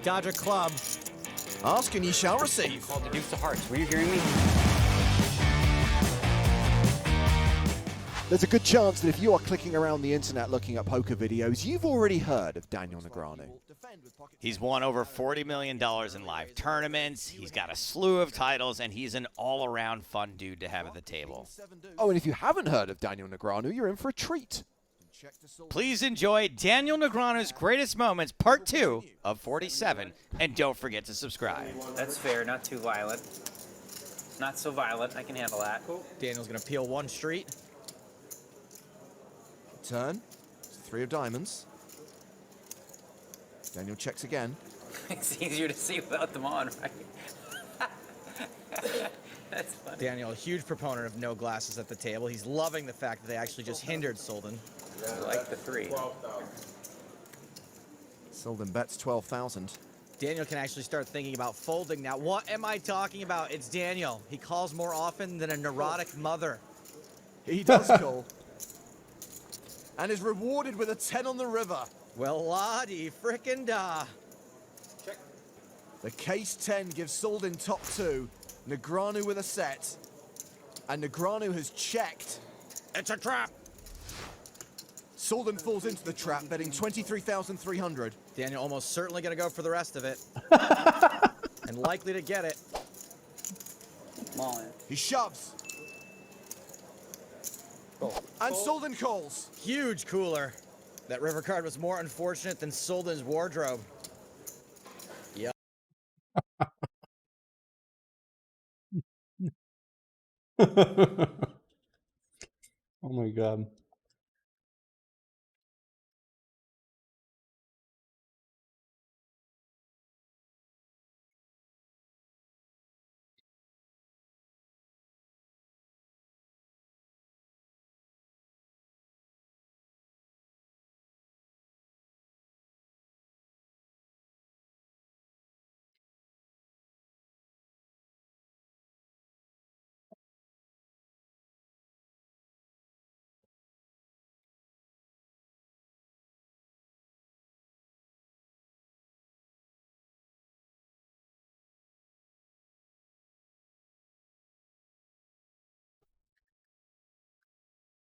Dodge a club. Ask and ye shall receive. Called the Deuce of Hearts. Were you hearing me? There's a good chance that if you are clicking around the internet looking at poker videos, you've already heard of Daniel Negreanu. He's won over $40 million in live tournaments, he's got a slew of titles, and he's an all-around fun dude to have at the table. Oh, and if you haven't heard of Daniel Negreanu, you're in for a treat. Please enjoy Daniel Negreanu's Greatest Moments, Part 2 of 47, and don't forget to subscribe. That's fair, not too violent. Not so violent, I can handle that. Daniel's gonna peel one street. Turn. Three of diamonds. Daniel checks again. It's easier to see without them on, right? That's funny. Daniel, a huge proponent of no glasses at the table. He's loving the fact that they actually just hindered Solden. I like the 3. Solden bets 12,000. Daniel can actually start thinking about folding now. What am I talking about? It's Daniel. He calls more often than a neurotic mother. He does call. And is rewarded with a 10 on the river. Well, la-di frickin' da. Check. The case 10 gives Solden top 2. Negreanu with a set. And Negreanu has checked. It's a trap. Solden falls into the trap, betting 23,300. Daniel almost certainly going to go for the rest of it. And likely to get it. Come on. He shoves. And Solden calls. Huge cooler. That river card was more unfortunate than Solden's wardrobe. Yep. Oh my God.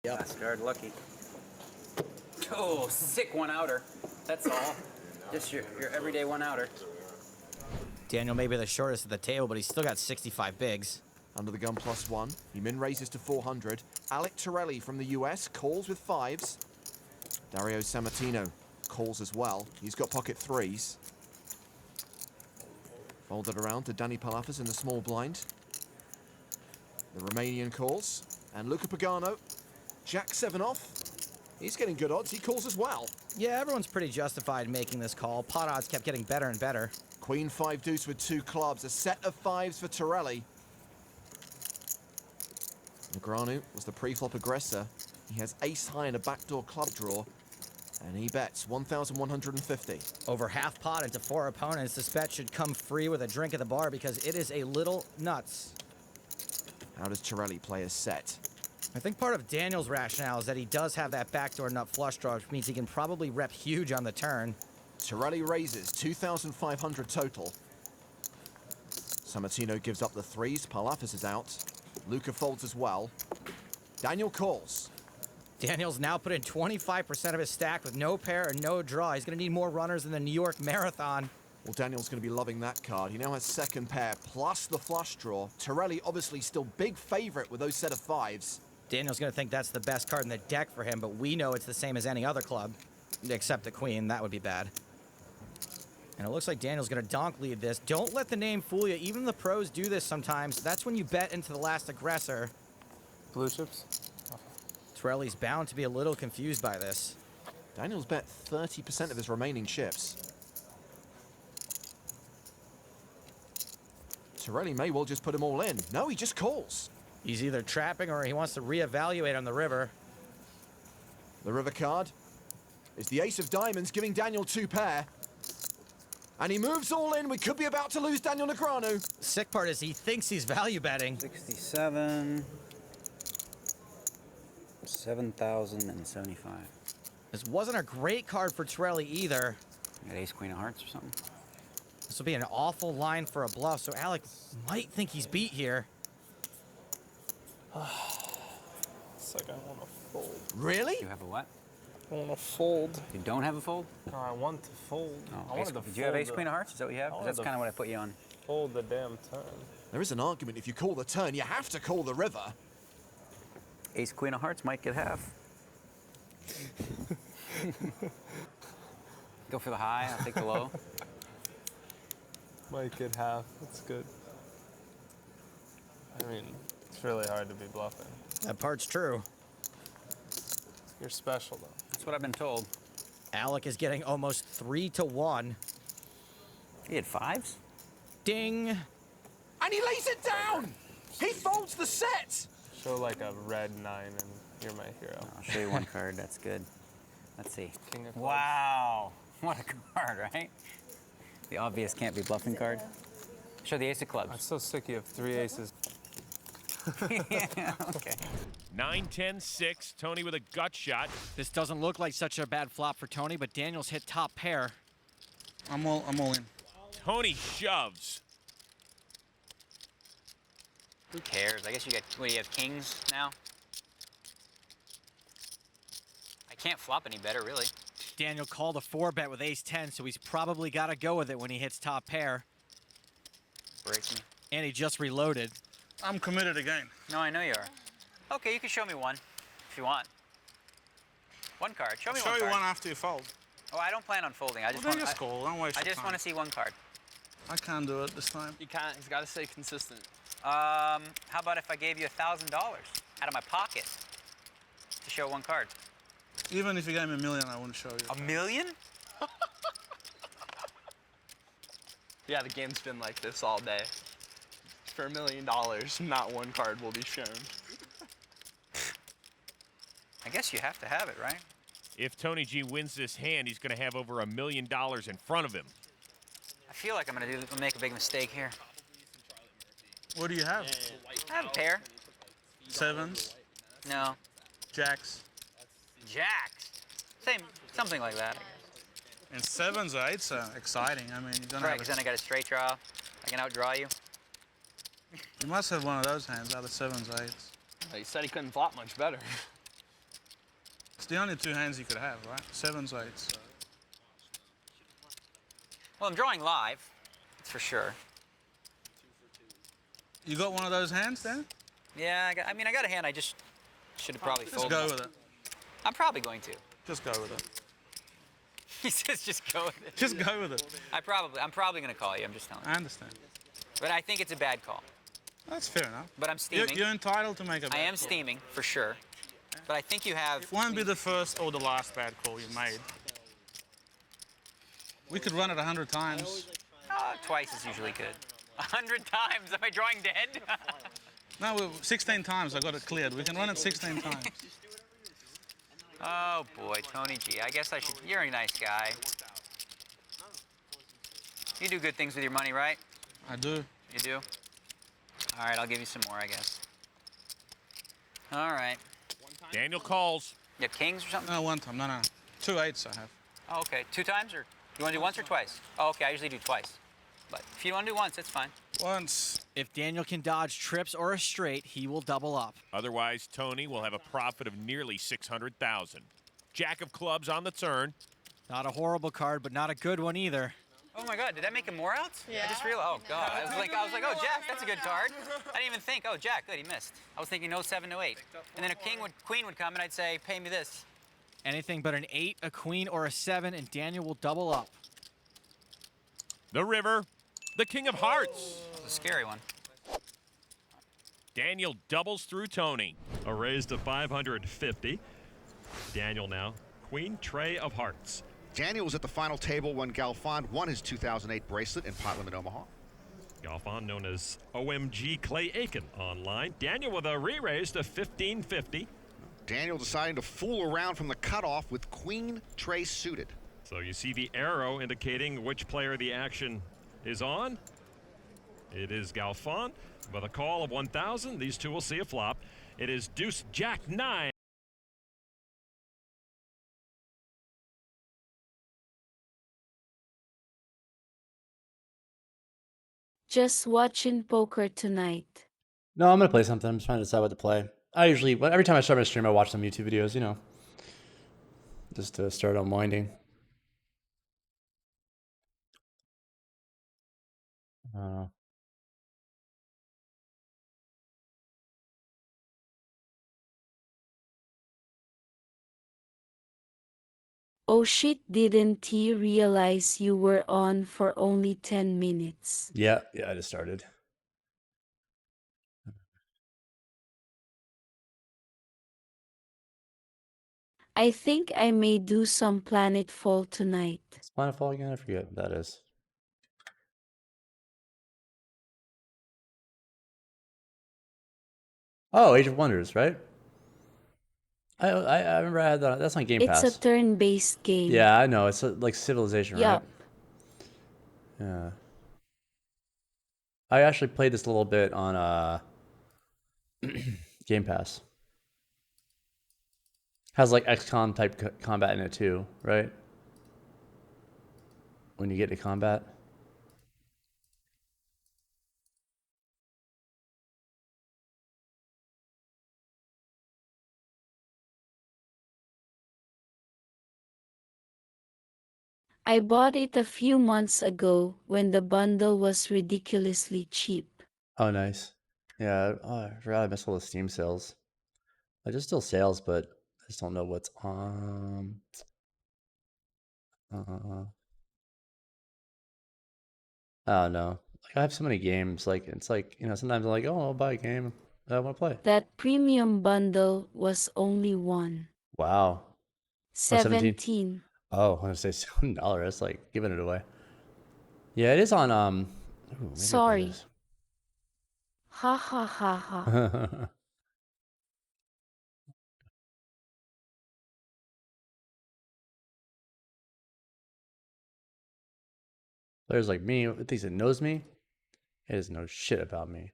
Yep. Last card, lucky. Oh, sick one-outer. That's all. Just your everyday one-outer. Daniel may be the shortest at the table, but he's still got 65 bigs. Under the gun +1. He min raises to 400. Alec Torelli from the US calls with 5s. Dario Sammartino calls as well. He's got pocket 3s. Folded around to Danny Palafas in the small blind. The Romanian calls. And Luca Pagano, Jack 7 off. He's getting good odds. He calls as well. Yeah, everyone's pretty justified in making this call. Pot odds kept getting better and better. Queen 5 deuce with 2 clubs. A set of 5s for Torelli. Negreanu was the pre-flop aggressor. He has ace high in a backdoor club draw. And he bets 1,150. Over half pot into 4 opponents. This bet should come free with a drink at the bar because it is a little nuts. How does Torelli play his set? I think part of Daniel's rationale is that he does have that backdoor nut flush draw, which means he can probably rep huge on the turn. Torelli raises 2,500 total. Sammartino gives up the 3s. Palafas is out. Luca folds as well. Daniel calls. Daniel's now put in 25% of his stack with no pair and no draw. He's going to need more runners than the New York Marathon. Well, Daniel's going to be loving that card. He now has second pair plus the flush draw. Torelli obviously still big favorite with those set of 5s. Daniel's going to think that's the best card in the deck for him, but we know it's the same as any other club, except the queen. That would be bad. And it looks like Daniel's going to donk lead this. Don't let the name fool you. Even the pros do this sometimes. That's when you bet into the last aggressor. Blue chips. Torelli's bound to be a little confused by this. Daniel's bet 30% of his remaining chips. Torelli may well just put them all in. No, he just calls. He's either trapping or he wants to reevaluate on the river. The river card is the ace of diamonds, giving Daniel 2 pair. And he moves all in. We could be about to lose Daniel Negreanu. The sick part is he thinks he's value betting. 67. 7,075. This wasn't a great card for Torelli either. Got ace, queen of hearts or something? This will be an awful line for a bluff, so Alec might think he's beat here. It's like I want to fold. Really? You have a what? I want to fold. You don't have a fold? No, I want to fold. Oh, I wanted to did you have fold ace queen of hearts? Is that what you have? 'Cause wanted That's to kind of what I put you on. Fold the damn turn. There is an argument if you call the turn, you have to call the river. Ace queen of hearts might get half. Go for the high. I'll take the low. Might get half. That's good. I mean, it's really hard to be bluffing. That part's true. You're special, though. That's what I've been told. Alec is getting almost 3-1. He had fives? Ding. And he lays it down! He folds the set! Show like a red 9 and you're my hero. I'll show you one card. That's good. Let's see. King of clubs. Wow. What a card, right? The obvious can't be bluffing card. Show the ace of I'm clubs. so sick you have 3 aces. Yeah, okay. 9-10-6. Tony with a gut shot. This doesn't look like such a bad flop for Tony, but Daniel's hit top pair. I'm all in. Tony shoves. Who cares? I guess you got, what do you have, kings now? I can't flop any better, really. Daniel called a 4-bet with ace-10, so he's probably got to go with it when he hits top pair. Break me. And he just reloaded. I'm committed again. No, I know you are. Okay, you can show me one, if you want. One card. Show me Show one you card. one after you fold. Oh, I don't plan on folding. I just Well, want. then just call. Don't waste I your just time. want to see one card. I can't do it this time. He can't. He's got to stay consistent. How about if I gave you $1,000 out of my pocket to show one card? Even if you gave me $1 million, I wouldn't show you. $1 million? Yeah, the game's been like this all day. For $1 million, not one card will be shown. I guess you have to have it, right? If Tony G wins this hand, he's going to have over $1 million in front of him. I feel like I'm gonna make a big mistake here. What do you have? I have a pair. Sevens, No. jacks, Jacks. Same, something like that, I guess. and sevens or eights are exciting. I mean, you don't Right, have. because then I got a straight draw. I can outdraw you. You must have one of those hands, either sevens or eights. He said he couldn't flop much better. It's the only 2 hands you could have, right? Sevens or eights. Well, I'm drawing live, that's for sure. You got one of those hands then? Yeah, I got a hand. I just should have probably Just folded. go with it. I'm probably going to. Just go with it. He says just go with it. Just go with it. I'm probably going to call you. I'm just telling you. I understand. But I think it's a bad call. That's fair enough. But I'm steaming. You're entitled to make a bad I am call. steaming, for sure. But I think you have... It won't be the first or the last bad call you've made. We could run it 100 times. Twice is usually good. 100 times? Am I drawing dead? No, 16 times I got it cleared. We can run it 16 times. Oh, boy, Tony G. I guess I should... You're a nice guy. You do good things with your money, right? I do. You do? All right, I'll give you some more, I guess. All right. Daniel calls. You have kings or something? No, one time. No. 2 eights I have. Oh, okay. 2 times, or you want to do once or twice? Oh, okay. I usually do twice. But if you want to do once, it's fine. Once. If Daniel can dodge trips or a straight, he will double up. Otherwise, Tony will have a profit of nearly $600,000. Jack of clubs on the turn. Not a horrible card, but not a good one either. Oh my God! Did that make him more outs? Yeah. I just realized. Oh God! I was like, oh Jack, that's a good card. I didn't even think. Oh Jack, good, he missed. I was thinking no 7, no 8, and then a queen would come, and I'd say, pay me this. Anything but an 8, a queen, or a 7, and Daniel will double up. The river. The king of hearts. It's a scary one. Daniel doubles through Tony. A raise to 550. Daniel now. Queen Trey of hearts. Daniel was at the final table when Galfond won his 2008 bracelet in Pot Limit Omaha. Galfond known as OMG Clay Aiken online. Daniel with a re-raise to 1550. Daniel deciding to fool around from the cutoff with Queen Trey suited. So you see the arrow indicating which player the action is on. It is Galfond. With a call of 1,000, these two will see a flop. It is Deuce Jack 9. Just watching poker tonight. No, I'm gonna play something. I'm just trying to decide what to play. I usually, every time I start my stream, I watch some YouTube videos, you know, just to start unwinding. Uh, Oh shit, didn't he realize you were on for only 10 minutes? yeah, I just started. I think I may do some Planetfall tonight. It's Planetfall again? I forget what that is. Oh, Age of Wonders, right? I remember I had that. That's on Game Pass. It's a turn-based game. Yeah, I know. It's like Civilization, Yup. right? Yeah. I actually played this a little bit on Game Pass. Has like XCOM type combat in it too, right? When you get to combat. I bought it a few months ago when the bundle was ridiculously cheap. Oh, nice. Yeah, I forgot I missed all the Steam sales. Like, there's still sales, but I just don't know what's on. I don't know. Like, I have so many games. Like, it's like, you know, sometimes I'm like, oh, I'll buy a game that I want to play. That premium bundle was only Wow. Oh, 17. Oh, I want to say $7. That's like giving it away. Yeah, it is on. Ooh, maybe I'll play Sorry. this. Ha ha ha ha. Players like me, it thinks it knows me. It doesn't know shit about me.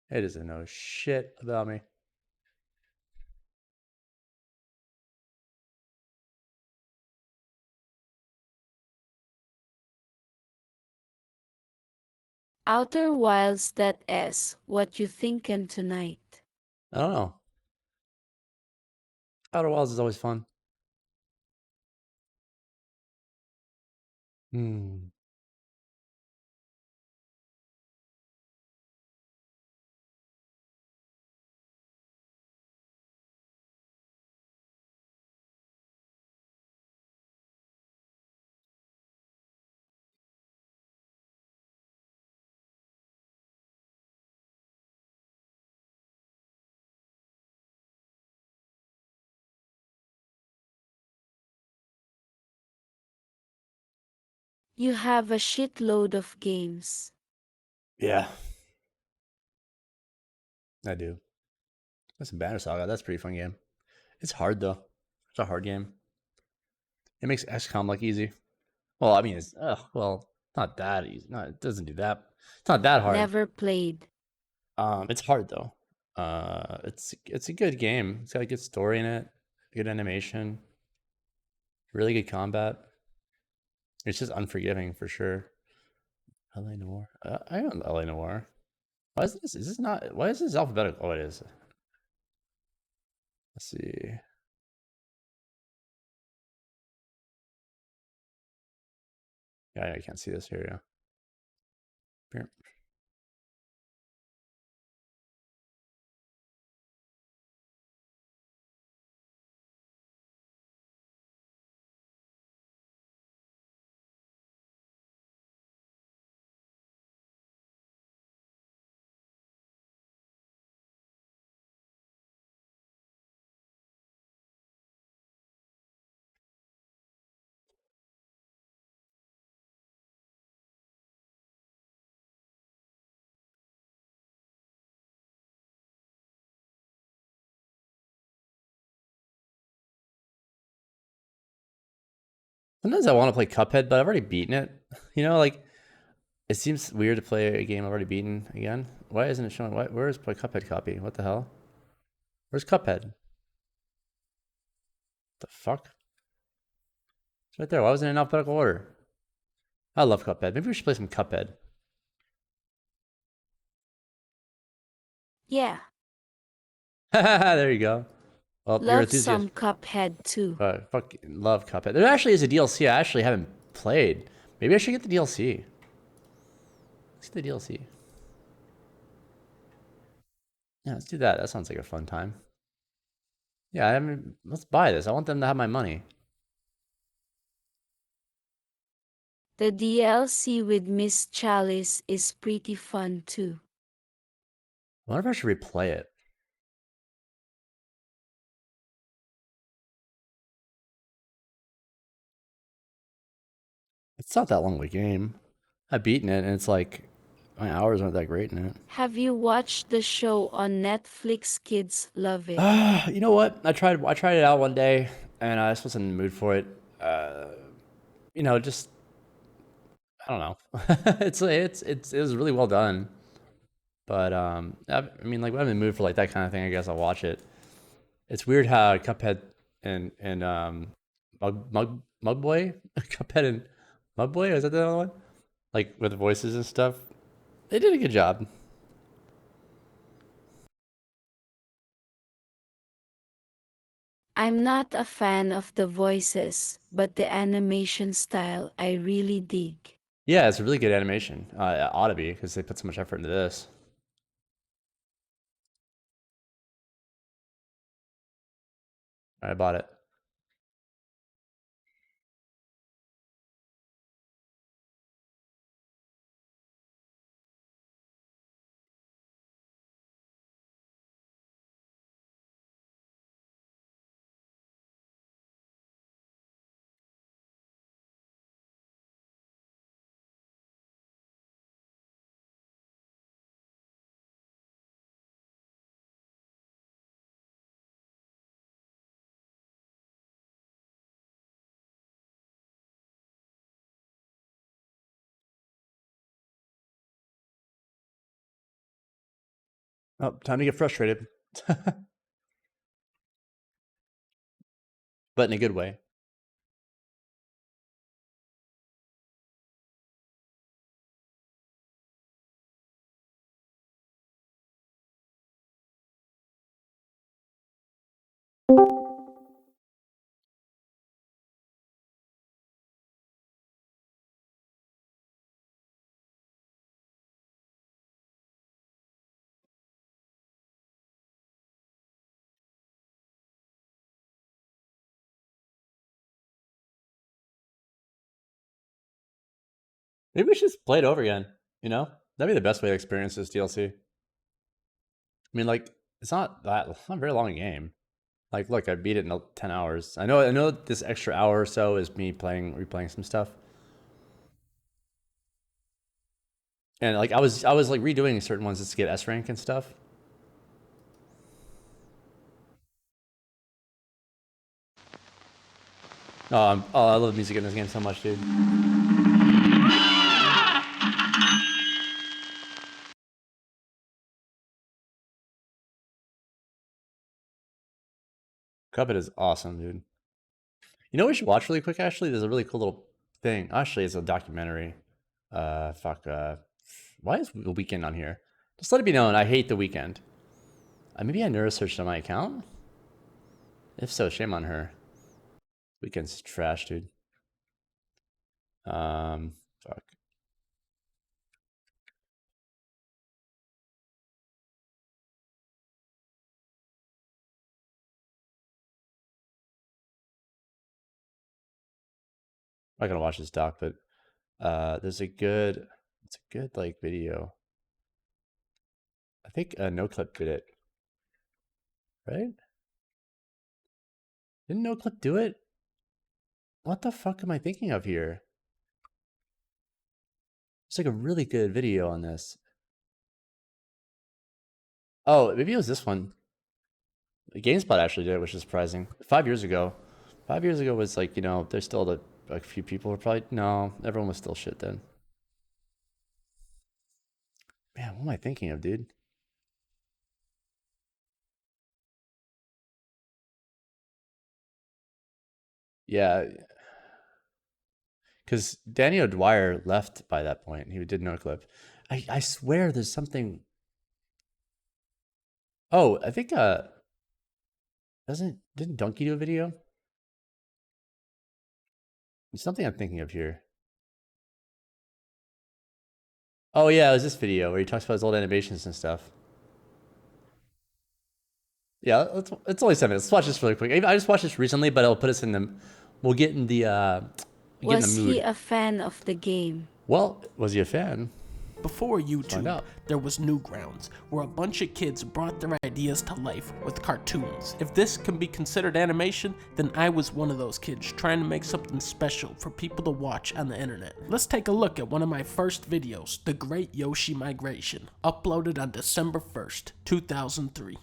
It doesn't know shit about me. Outer Wilds, that S. What you thinking tonight? I don't know. Outer Wilds is always fun. Hmm. You have a shitload of games. Yeah, I do. That's a Banner Saga. That's a pretty fun game. It's hard though. It's a hard game. It makes XCOM like easy. Well, I mean, it's not that easy. No, it doesn't do that. It's not that hard. Never played. It's hard though. It's a good game. It's got a good story in it, good animation, really good combat. It's just unforgiving for sure. LA Noir. I own LA Noir. Why is this? Is this not? Why is this alphabetical? Oh, it is. Let's see. Yeah, I can't see this here. Yeah. Here. Sometimes I want to play Cuphead, but I've already beaten it. You know, like it seems weird to play a game I've already beaten again. Why isn't it showing? Where is my Cuphead copy? What the hell? Where's Cuphead? The fuck? It's right there. Why wasn't it in alphabetical order? I love Cuphead. Maybe we should play some Cuphead. Yeah, There you go. Well, you're love enthusiast. some Cuphead too. Fucking love Cuphead. There actually is a DLC I actually haven't played. Maybe I should get the DLC. Let's get the DLC. Yeah, let's do that. That sounds like a fun time. Yeah, I mean, let's buy this. I want them to have my money. The DLC with Miss Chalice is pretty fun too. I wonder if I should replay it. It's not that long of a game. I've beaten it, and it's like my hours aren't that great in it. Have you watched the show on Netflix? Kids love it. You know what? I tried it out one day, and I just wasn't in the mood for it. You know, just I don't know. It was really well done, but I mean, like when I'm in the mood for like that kind of thing, I guess I'll watch it. It's weird how Cuphead and Mugboy, Cuphead and Mugboy, is that the other one? Like with the voices and stuff, they did a good job. I'm not a fan of the voices, but the animation style I really dig. Yeah, it's a really good animation. It ought to be because they put so much effort into this. I bought it. Oh, time to get frustrated. But in a good way. Maybe we should just play it over again. You know, that'd be the best way to experience this DLC. I mean, like, it's not a very long a game. Like, look, I beat it in 10 hours. I know this extra hour or so is me replaying some stuff. And like I was like redoing certain ones just to get S rank and stuff. I love music in this game so much, dude. Cuphead is awesome, dude. You know what we should watch really quick, actually? There's a really cool little thing. Actually, it's a documentary. Why is The Weeknd on here? Just let it be known, I hate The Weeknd. Maybe I neurosearched on my account? If so, shame on her. Weeknd's trash, dude. Fuck. I'm not gonna watch this doc, but it's a good like video. I think NoClip did it, right? Didn't NoClip do it? What the fuck am I thinking of here? It's like a really good video on this. Oh, maybe it was this one. GameSpot actually did it, which is surprising. 5 years ago. 5 years ago was like, you know, there's still a few people were probably, no, everyone was still shit then. Man, what am I thinking of, dude? Yeah. Because Danny O'Dwyer left by that point. He did NoClip. I swear there's something. Oh, I think didn't Donkey do a video? There's something I'm thinking of here. Oh yeah, it was this video where he talks about his old animations and stuff. Yeah, it's only 7 minutes. Let's watch this really quick. I just watched this recently, but it'll put us in the. We'll get in the. Get in the Was mood. he a fan of the game? Well, was he a fan? Before YouTube, there was Newgrounds, where a bunch of kids brought their ideas to life with cartoons. If this can be considered animation, then I was one of those kids trying to make something special for people to watch on the internet. Let's take a look at one of my first videos, The Great Yoshi Migration, uploaded on December 1st, 2003.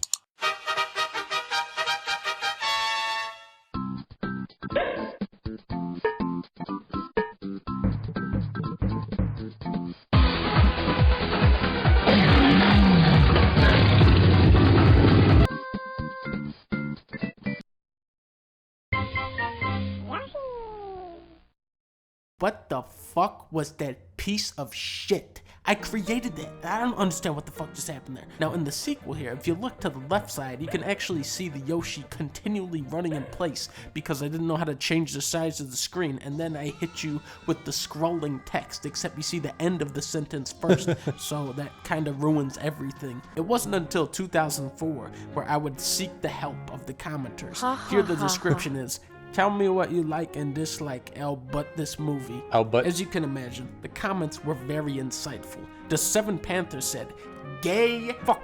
What the fuck was that piece of shit? I created that. I don't understand what the fuck just happened there. Now in the sequel here, if you look to the left side, you can actually see the Yoshi continually running in place because I didn't know how to change the size of the screen, and then I hit you with the scrolling text, except you see the end of the sentence first, so that kind of ruins everything. It wasn't until 2004 where I would seek the help of the commenters. Here the description is, tell me what you like and dislike, but this movie. As you can imagine, the comments were very insightful. The Seven Panthers said, gay, fuck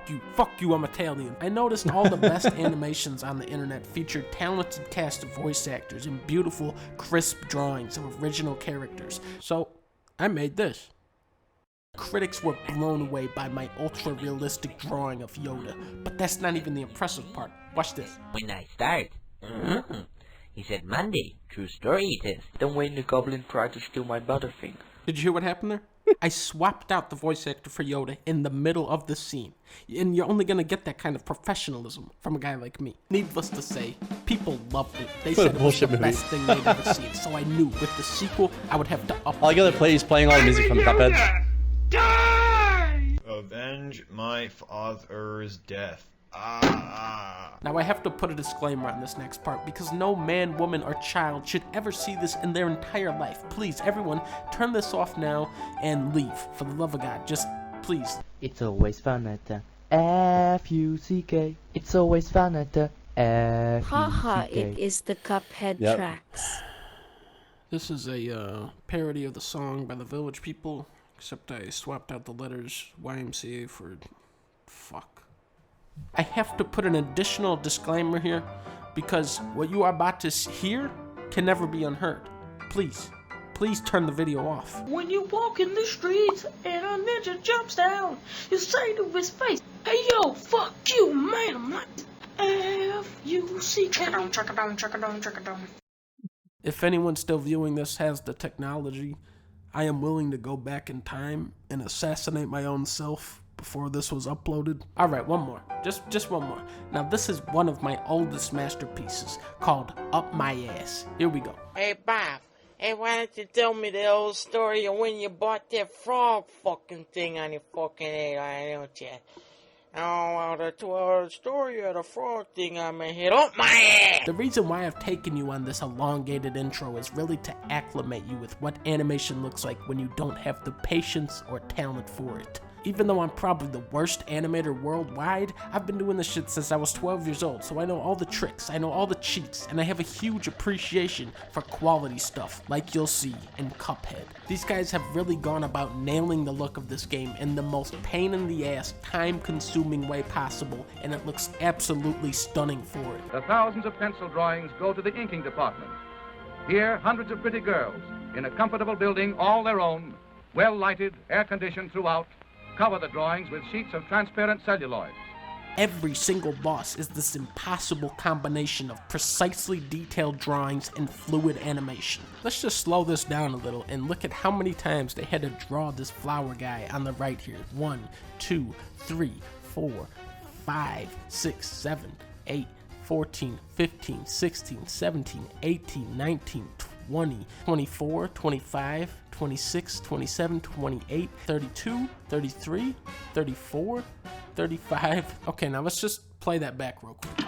you, I'm Italian. I noticed all the best animations on the internet featured talented cast of voice actors and beautiful, crisp drawings of original characters. So, I made this. Critics were blown away by my ultra-realistic drawing of Yoda, but that's not even the impressive part. Watch this. When I start, he said Monday, true story it is. Then when the goblin tried to steal my butterfinger. Did you hear what happened there? I swapped out the voice actor for Yoda in the middle of the scene. And you're only gonna get that kind of professionalism from a guy like me. Needless to say, people loved it. They said it was the best thing they'd ever seen. So I knew with the sequel, I would have to up. I like how he's playing all the music from Cuphead. Die! Avenge my father's death. Now I have to put a disclaimer on this next part because no man, woman, or child should ever see this in their entire life. Please, everyone, turn this off now and leave. For the love of God, just please. It's always fun at the F-U-C-K. It's always fun at the F-U-C-K. Haha, it is the Cuphead tracks. This is a parody of the song by the Village People, except I swapped out the letters YMCA for fuck. I have to put an additional disclaimer here because what you are about to hear can never be unheard. Please turn the video off. When you walk in the streets and a ninja jumps down, you say to his face, hey yo, fuck you, man, I'm not F-U-C-K. Check it down. If anyone still viewing this has the technology, I am willing to go back in time and assassinate my own self before this was uploaded. Alright, one more. Just one more. Now this is one of my oldest masterpieces called Up My Ass. Here we go. Hey Bob, hey, why don't you tell me the old story of when you bought that frog fucking thing on your fucking head, why don't you? Oh, the story of the frog thing on my head. Up my ass! The reason why I've taken you on this elongated intro is really to acclimate you with what animation looks like when you don't have the patience or talent for it. Even though I'm probably the worst animator worldwide, I've been doing this shit since I was 12 years old, so I know all the tricks, I know all the cheats, and I have a huge appreciation for quality stuff, like you'll see in Cuphead. These guys have really gone about nailing the look of this game in the most pain-in-the-ass, time-consuming way possible, and it looks absolutely stunning for it. The thousands of pencil drawings go to the inking department. Here, hundreds of pretty girls, in a comfortable building all their own, well-lighted, air-conditioned throughout, cover the drawings with sheets of transparent celluloid. Every single boss is this impossible combination of precisely detailed drawings and fluid animation. Let's just slow this down a little and look at how many times they had to draw this flower guy on the right here. 1, 2, 3, 4, 5, 6, 7, 8, 14, 15, 16, 17, 18, 19, 20, 24, 25, 26, 27, 28, 32, 33, 34, 35. Okay, now let's just Play that back real quick.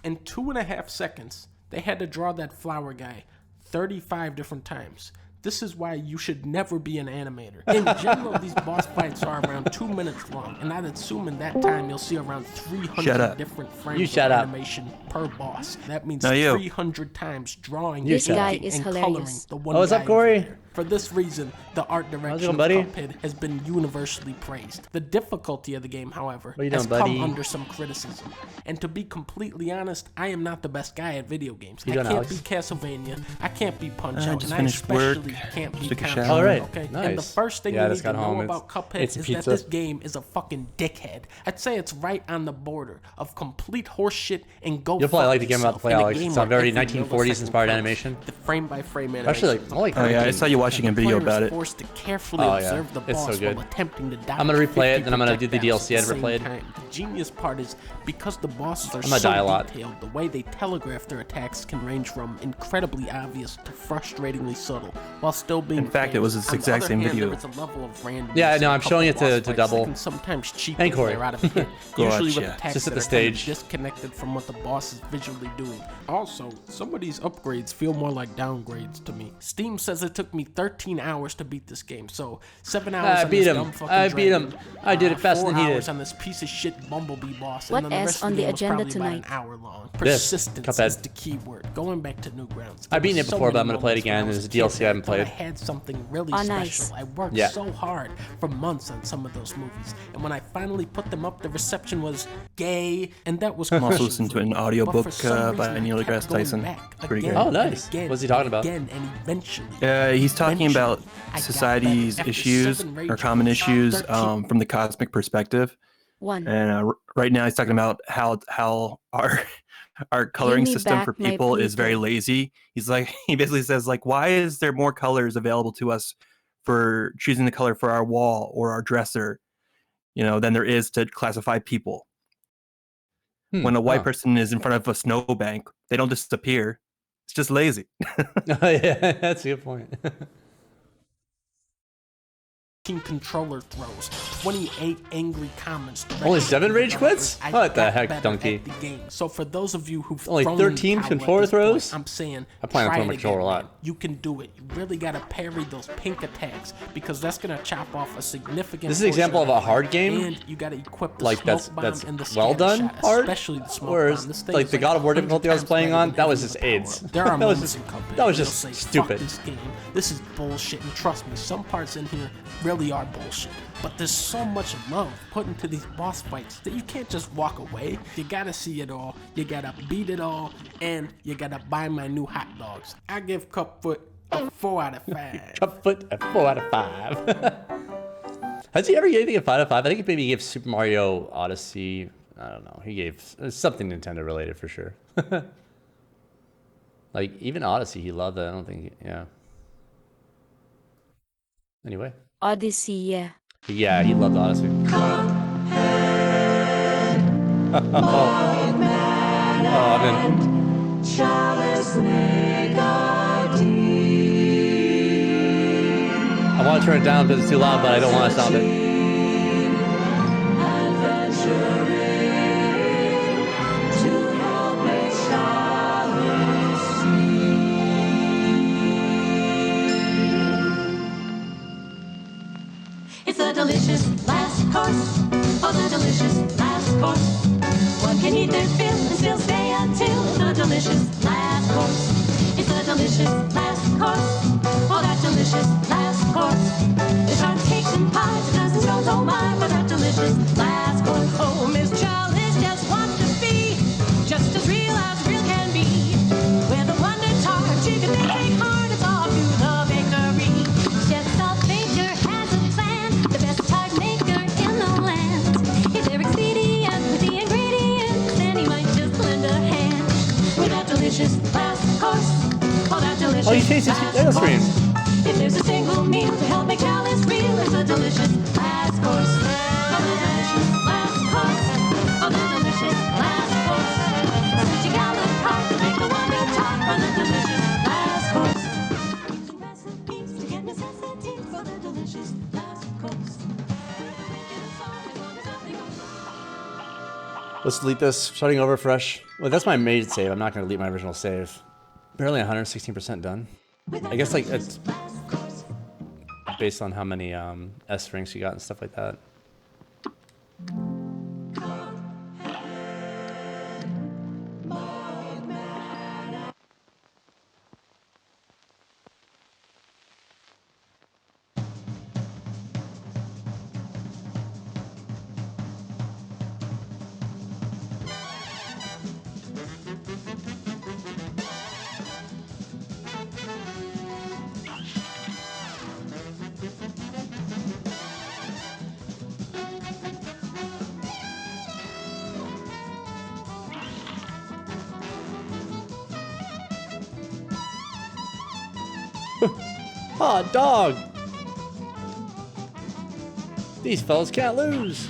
In 2.5 seconds, they had to draw that flower guy 35 different times. This is why you should never be an animator. In general, these boss fights are around 2 minutes long, and I'd assume in that time you'll see around 300 different frames of animation per boss. That means 300 times drawing, inking, and coloring the one what's up, Corey? For this reason, the art direction of Cuphead has been universally praised. The difficulty of the game, however, has come under some criticism. And to be completely honest, I am not the best guy at video games. I can't beat Castlevania, I can't beat Punch-Out, and I especially can't beat Count. All right, okay? nice. And the first thing you need to know about Cuphead is that this game is a fucking dickhead. I'd say it's right on the border of complete horseshit and go. You'll probably like the game about to play, Alex. It's a very 1940s inspired animation. The frame-by-frame animation. Actually, I like. Oh yeah, I saw you watching a video about it. Forced to carefully observe the boss so good. while attempting to dodge. I'm gonna replay it, then I'm gonna do the DLC I never played. The genius part is because the bosses are I'm gonna die a lot. detailed, the way they telegraph their attacks can range from incredibly obvious to frustratingly subtle, while still being. In fact, it was this exact same video. There is a level of randomness. Yeah, no, I'm showing it to double. Can sometimes cheat and Corey. out of it. Usually with Gotcha. attacks Just at that the are kind of stage. disconnected from what the boss is visually doing. Also, some of these upgrades feel more like downgrades to me. Steam says it took me 13 hours to beat this game, so 7 hours I on beat this him. dumb fucking I beat dragon, him. I did it faster 4 than he hours did. on this piece of shit Bumblebee boss, What and then the else rest on of the the game was agenda probably about tonight? an hour long. This, Persistence Cuphead. is the key word. Going back to Newgrounds. I've beaten there it were so before, but many I'm gonna play it moments when again. I was There's a a DLC I kid haven't that I played. had something really Oh, special. nice. I worked Yeah. so hard for months on some of those movies, and when I finally put them up, the reception was gay, and that was. I'm also crushing listening for to an me. audiobook But for some by reason, I Neil kept deGrasse going Tyson. back Pretty again good. Oh, and nice. again What's he talking and about? Again, and eventually. He's talking about I got society's better. After issues 7 or rage common quits, issues 13 from the cosmic perspective. 1. And right now he's talking about how our coloring me system back for my people is very Pluto. lazy. He's like, he basically says like, why is there more colors available to us for choosing the color for our wall or our dresser, than there is to classify people? When a white person is in front of a snowbank, they don't disappear. It's just lazy. Yeah, that's a good point. Controller throws, 28 angry comments. Only 7 rage quits? I What the got heck, better donkey? at the game. So for those of you who've Only thrown in the 13 towel at controller this point, throws? I'm saying I plan on try throwing my it controller a again, lot. man. You can do it. You really gotta parry those pink attacks because that's gonna chop off a significant. This is an example of a hard game? and you gotta equip the Like smoke that's bomb and the well scatter done shot, hard? especially the smoke Or bomb. is, This thing like is the God of War 100 difficulty I was times playing better on, than that was any just other power. AIDS. There are That was moments just- in Cuphead that was where just you'll say, stupid. Fuck this game. This is bullshit, and trust me, some parts in here really are bullshit. But there's so much love put into these boss fights that you can't just walk away. You gotta see it all, you gotta beat it all, and you gotta buy my new hot dogs. I give Cupfoot a 4 out of 5. Cupfoot a 4 out of 5. Has he ever gave anything a 5 out of 5? I think maybe he gave Super Mario Odyssey. I don't know. He gave something Nintendo related for sure. Like even Odyssey, he loved that. I don't think. Yeah. Anyway. Odyssey, yeah. Yeah, he loved Odyssey. I'm in. I want to turn it down because it's too loud, but I don't want to stop it. It's a delicious last course. Oh, the delicious last course. One can eat their fill and still stay until the delicious last course. It's a delicious last course. Oh, that delicious last course. There's hot cakes and pies, a dozen scones, oh my, for that delicious last course. Oh, Miss Chalice just wants to be just as real can be. With a wonder tart, chicken they take hard, it's all through the bakery. Chef Salt Baker has a plan, the best tart maker in the land. If they're expedient with the ingredients, then he might just lend a hand. With that delicious last course, oh that delicious Oh, you changed his title screen. if there's a single meal to help make Chalice real, it's a delicious last course. Oh, the delicious last course. Oh, the delicious last course. Such a gallant heart to make the wonder talk for the delicious last course. Using recipes to get necessities for the delicious last course. Making a song Let's delete this. Starting over fresh. Well, that's my made save. I'm not going to delete my original save. Barely 116% done. I guess like it's based on how many S ranks you got and stuff like that. Ah, dog! These fellas can't lose.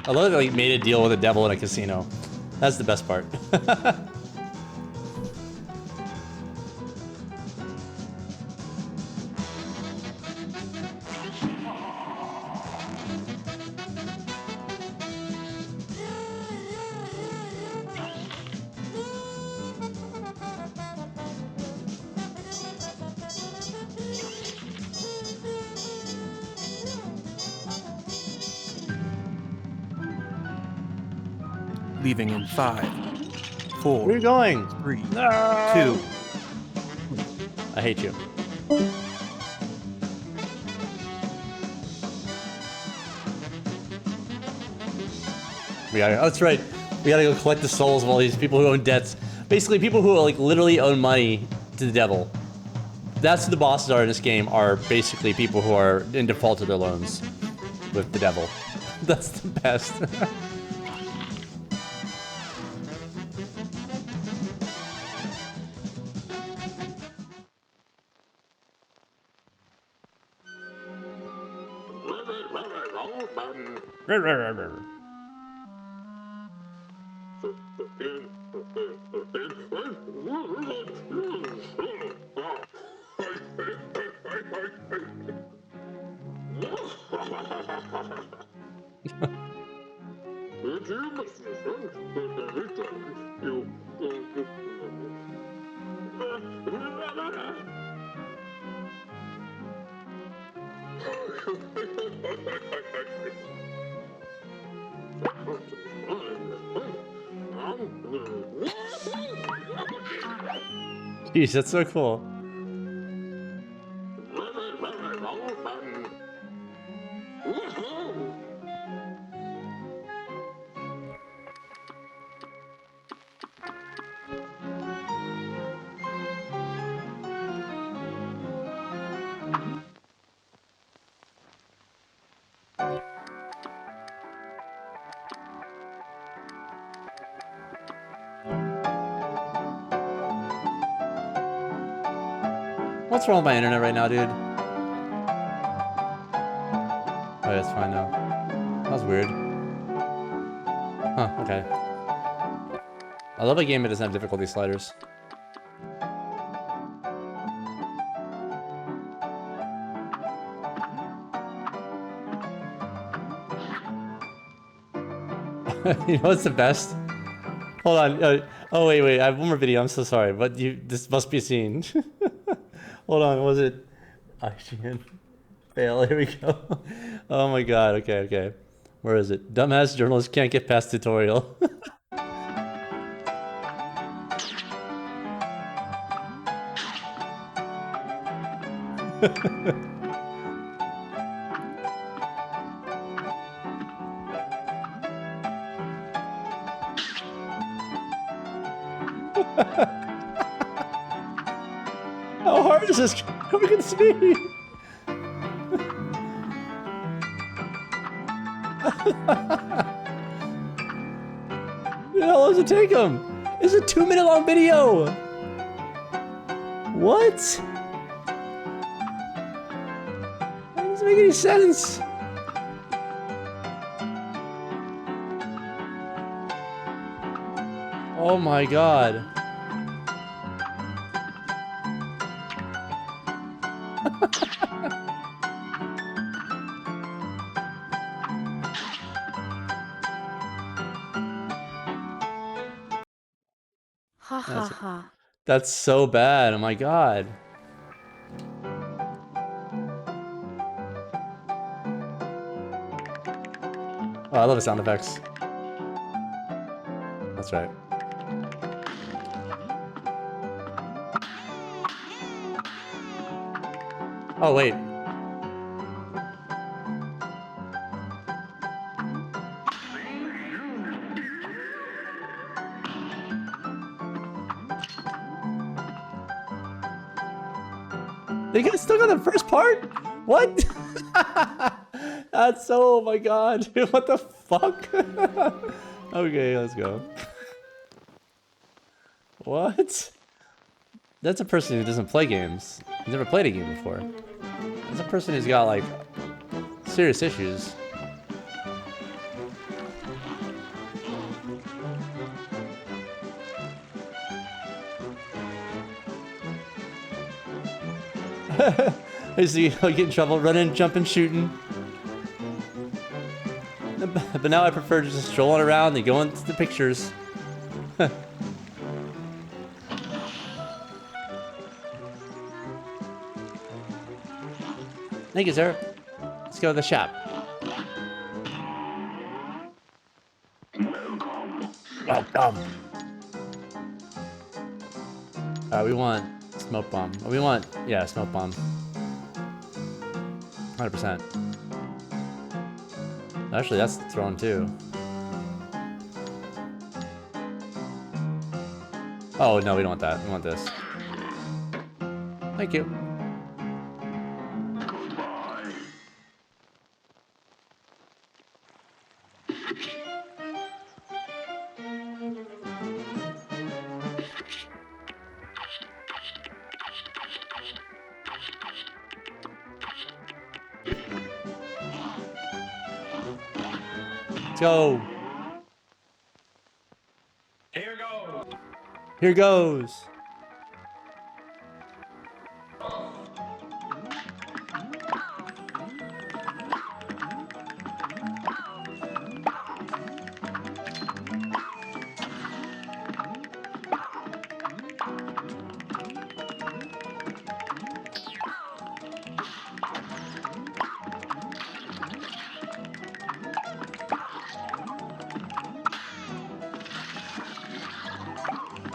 I love that they made a deal with the devil in a casino. That's the best part. Leaving in 5, 4. Where are you going? 3, No. 2. I hate you. That's right. We gotta go collect the souls of all these people who own debts. Basically, people who like literally own money to the devil. That's who the bosses are in this game. Are basically people who are in default of their loans with the devil. That's the best. Jeez, that's so cool. What's wrong with my internet right now, dude? Oh, yeah, it's fine now. That was weird. Huh, okay. I love a game that doesn't have difficulty sliders. You know what's the best? Hold on. Oh, wait. I have one more video. I'm so sorry. But this must be seen. Hold on. Was it? IGN. Fail. Here we go. Oh my god. Okay. Where is it? Dumbass journalists can't get past tutorial. How hard is this coming in speed? How long does it take him? It's a 2-minute long video. What? That doesn't make any sense. Oh my god. Ha ha ha. That's so bad. Oh my god. Oh, I love the sound effects. That's right. Oh, wait. They got stuck on the first part? What? That's so, oh my god, dude, what the fuck? Okay, let's go. What? That's a person who doesn't play games. He's never played a game before. That's a person who's got, like, serious issues. I see I get in trouble, running, jumping, shooting. But now I prefer just strolling around and going to the pictures. Thank you, sir. Let's go to the shop. Welcome. We want smoke bomb. We want, yeah, smoke bomb. 100%. Actually, that's thrown too. Oh, no, we don't want that. We want this. Thank you. Let's go. Here goes.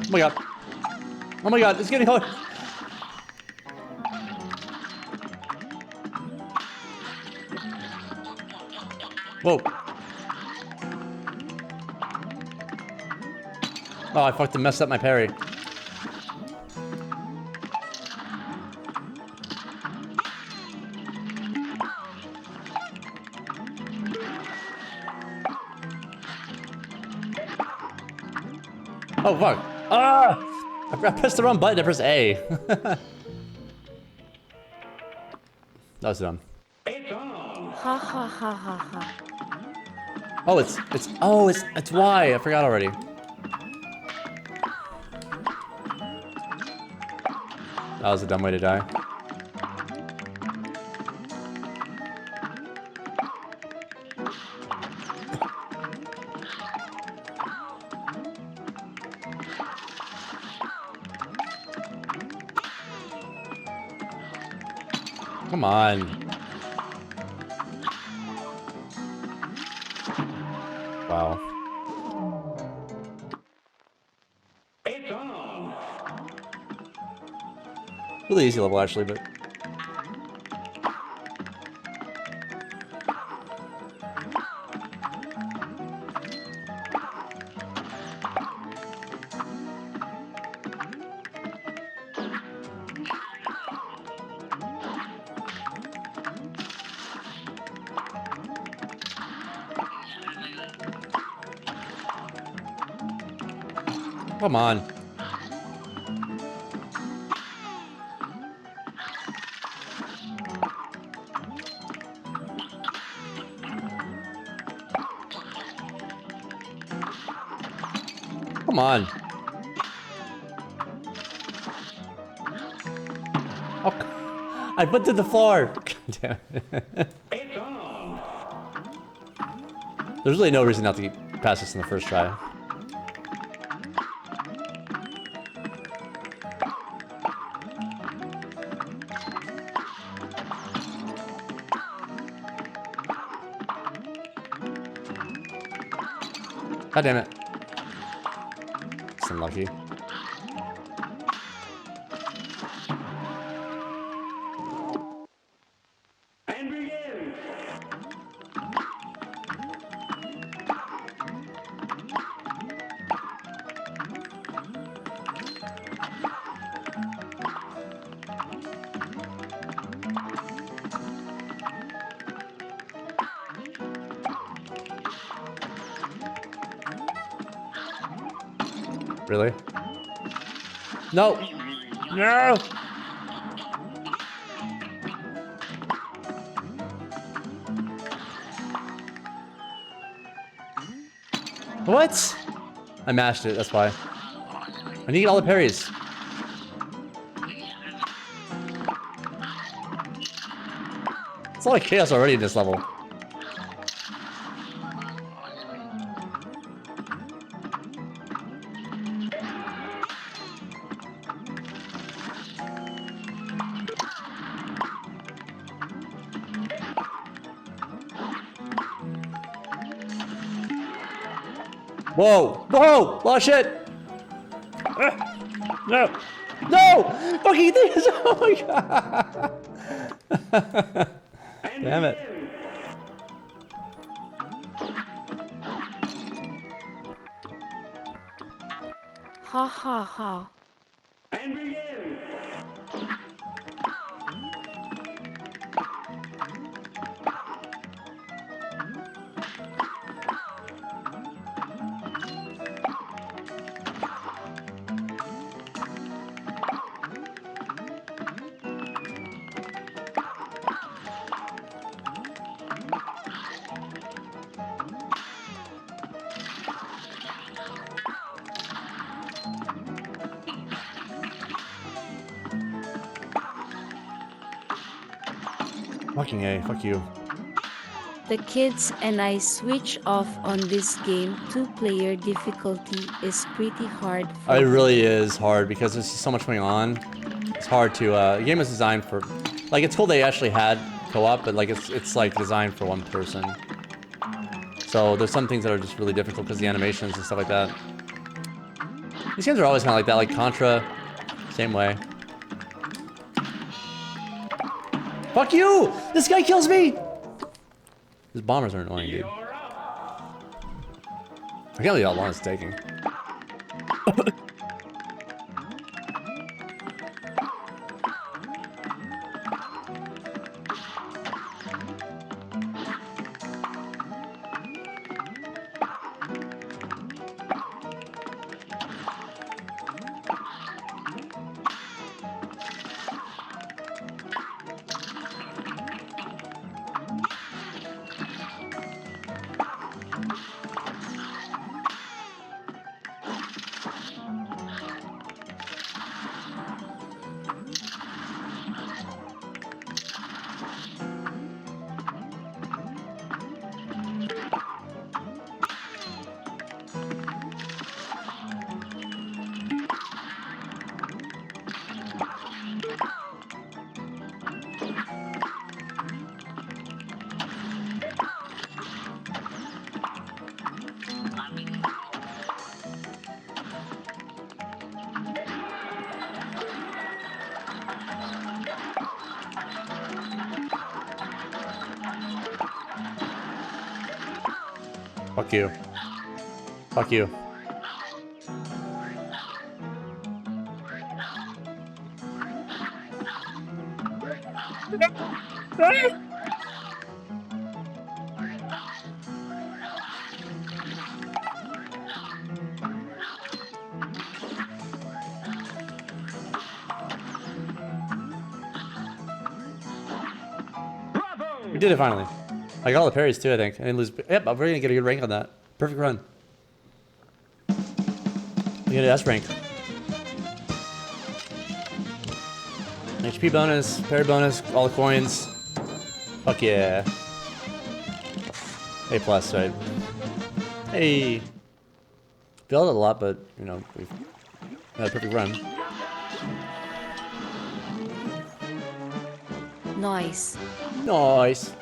Oh my god. Oh my god, it's getting hard. Whoa. Oh, I fucking messed up my parry. Oh, fuck. Ah! I pressed the wrong button. I pressed A. That was dumb. Ha ha ha ha ha. Oh, it's Y. I forgot already. That was a dumb way to die. Come on. Wow. Really easy level, actually, but... Come on. Come on. Oh, I put to the floor. God damn it. There's really no reason not to pass this in the first try. God damn it. It's unlucky. Really? No! No! What? I mashed it, that's why. I need all the parries. It's a lot of chaos already in this level. Whoa! Whoa! Oh shit! No! No! Fucking things! Oh my god! Damn it. Ha ha ha. Fucking A, fuck you. The kids and I switch off on this game. 2-player difficulty is pretty hard for It really is hard because there's so much going on. It's hard to, the game is designed for, like it's cool they actually had co-op, but like it's like designed for one person. So there's some things that are just really difficult because the animations and stuff like that. These games are always kind of like that, like Contra, same way. Fuck you! This guy kills me! These bombers are annoying, dude. I can't believe how long it's taking. Fuck you. Fuck you. We did it finally. I got all the parries too, I think. I didn't lose. Yep, I'm really gonna get a good rank on that. Perfect run. We get an S rank. HP bonus, parry bonus, all the coins. Fuck yeah. A plus, right? Hey. Failed it a lot, but you know, we've had a perfect run. Nice. Nice.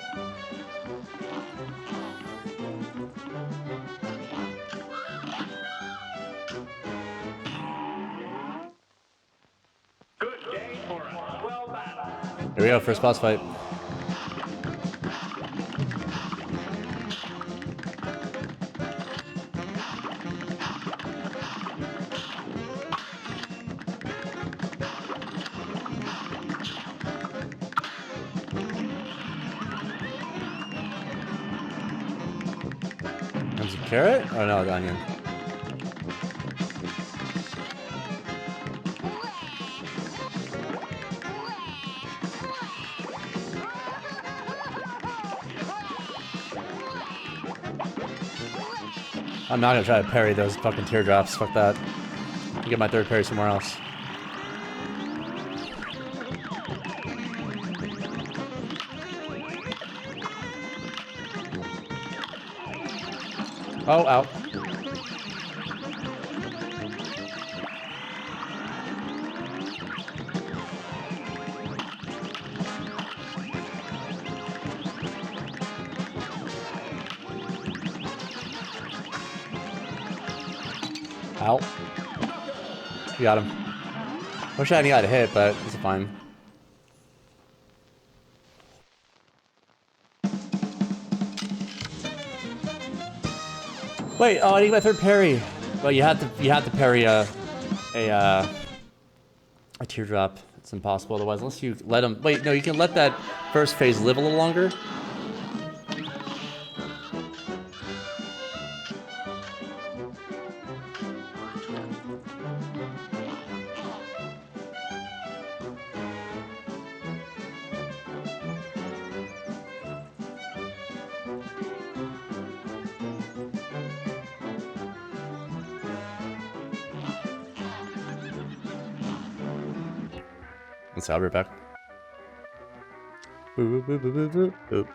Here we go, first boss fight. Comes a carrot? Oh no, the onion. I'm not gonna try to parry those fucking teardrops. Fuck that. I'll get my third parry somewhere else. Oh, out. Out. You got him. Wish I hadn't got a hit, but it's fine. Wait, oh, I need my third parry. Well, you had to parry a teardrop. It's impossible otherwise, unless you let him. Wait, no, you can let that first phase live a little longer. Let's have it back. Boop, boop, boop, boop, boop, boop.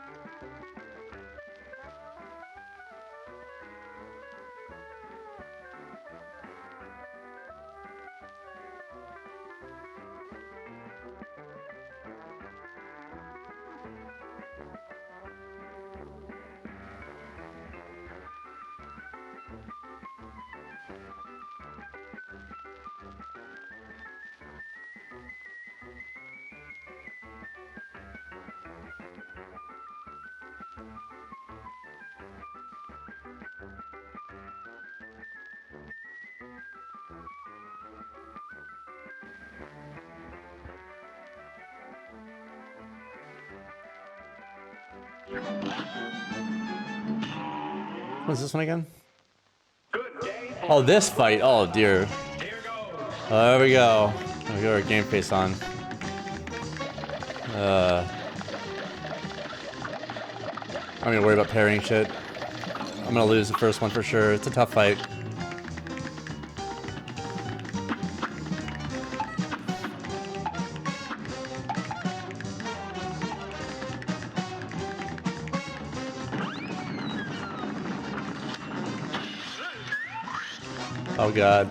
What's this one again? Oh, this fight. Oh, dear. Oh, there we go. We got our game face on. I'm gonna worry about parrying shit. I'm gonna lose the first one for sure. It's a tough fight. Oh god.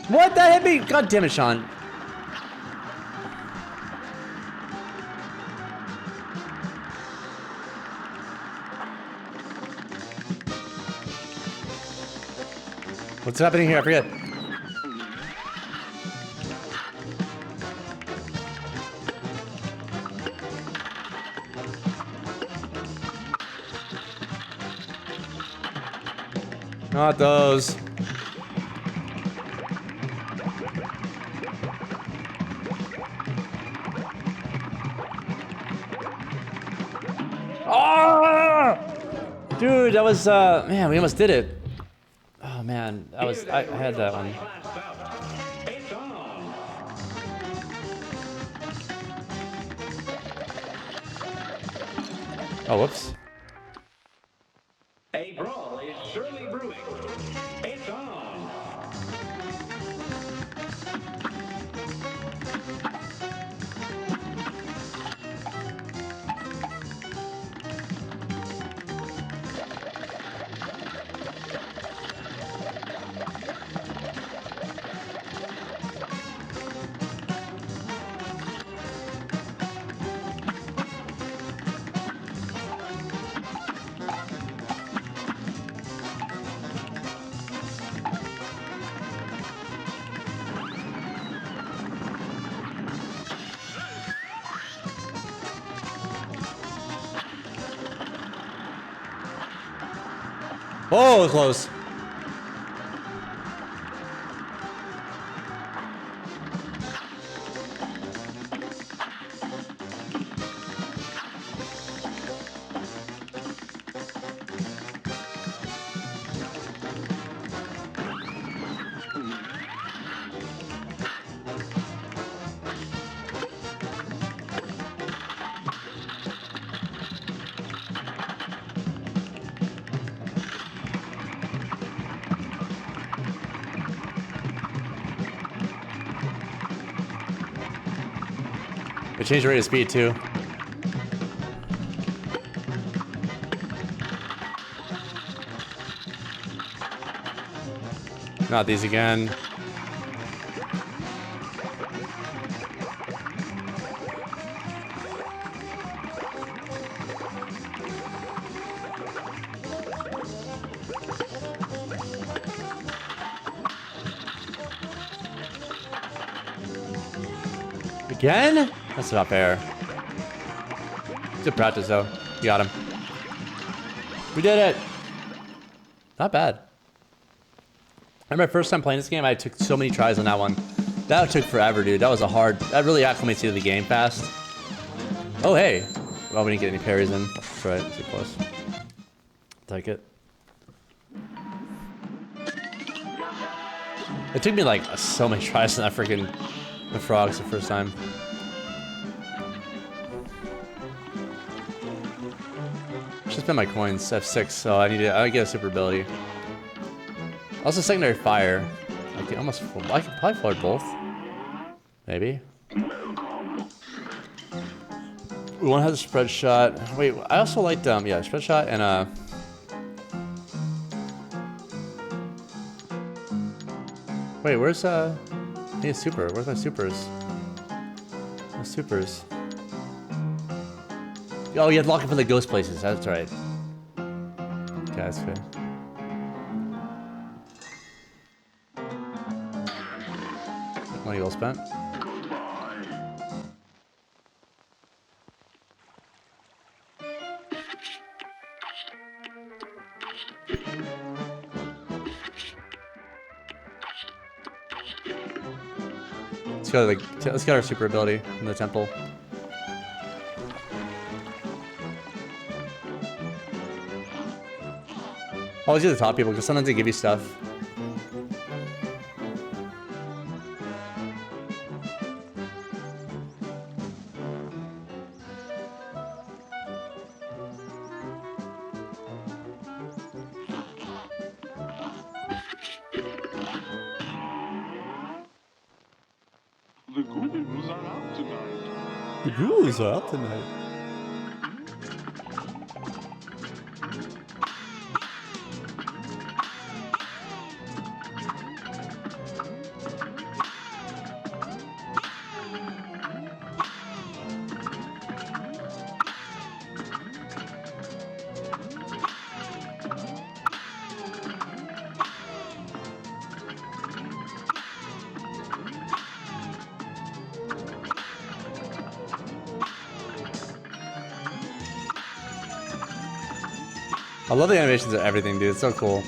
What? That hit me! God damn it, Sean. What's happening here? I forget. Not those. Oh! Dude, that was man, we almost did it. Oh man, I had that one. Oh, whoops. A brawl is surely brewing. It's on. Oh, close. They changed the rate of speed too. Not these again. Again? That's not fair. Good practice though. You got him. We did it. Not bad. I remember my first time playing this game, I took so many tries on that one. That took forever, dude. That was a hard... That really acclimates you to the game fast. Oh, hey. Well, we didn't get any parries in. That's right. Too close. Take it. It took me like so many tries on that freaking... The frogs the first time. Should spend my coins. F6, so I get a super ability. Also, secondary fire. I can almost. I can probably float both. Maybe. One has a spread shot. Wait, I also liked yeah, spread shot and Wait, where's I need a super. Where's my supers? My supers. Oh, you had to lock it for the ghost places. That's right. Okay, that's good. Money well spent. Let's get our super ability in the temple. Always do the top people because sometimes they give you stuff. The ghouls are out tonight. The ghouls are out tonight. I love the animations of everything, dude. It's so cool.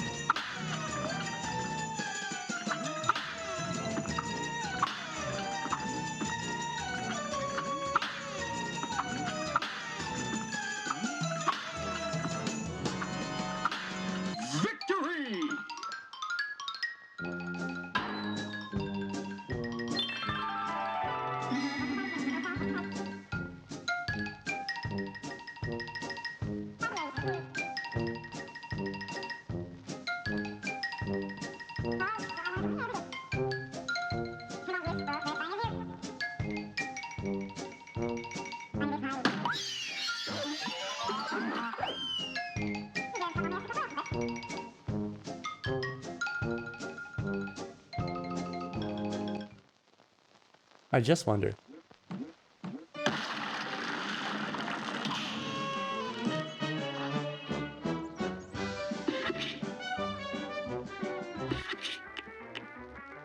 Victory! I just wonder.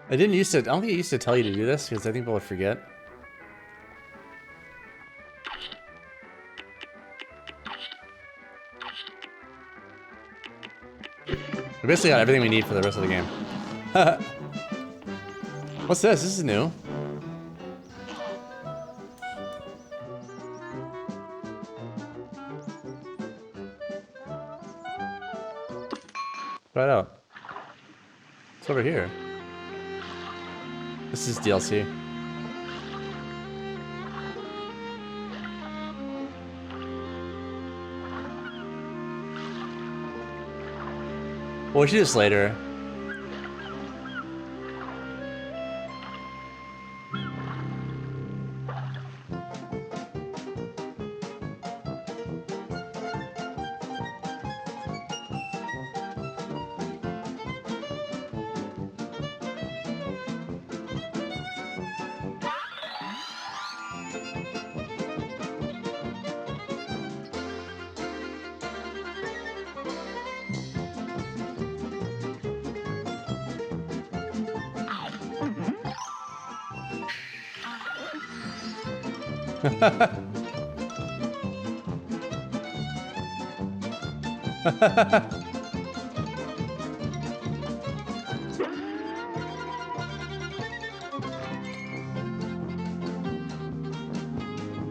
I don't think it used to tell you to do this because I think people would forget. We basically got everything we need for the rest of the game. What's this? This is new. Try it out. It's over here. This is DLC. Well, we should do this later.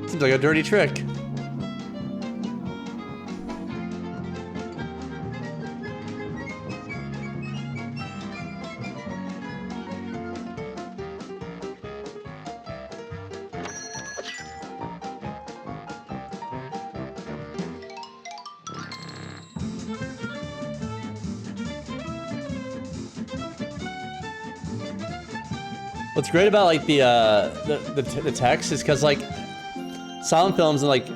Seems like a dirty trick. What's great about like the text is because like silent films and like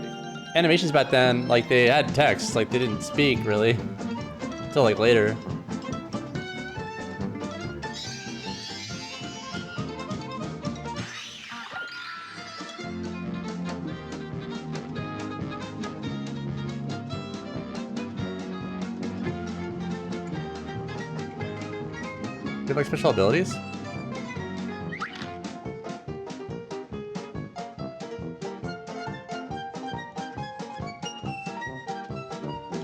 animations back then, like they had text, like they didn't speak really until like later. Do you have like special abilities?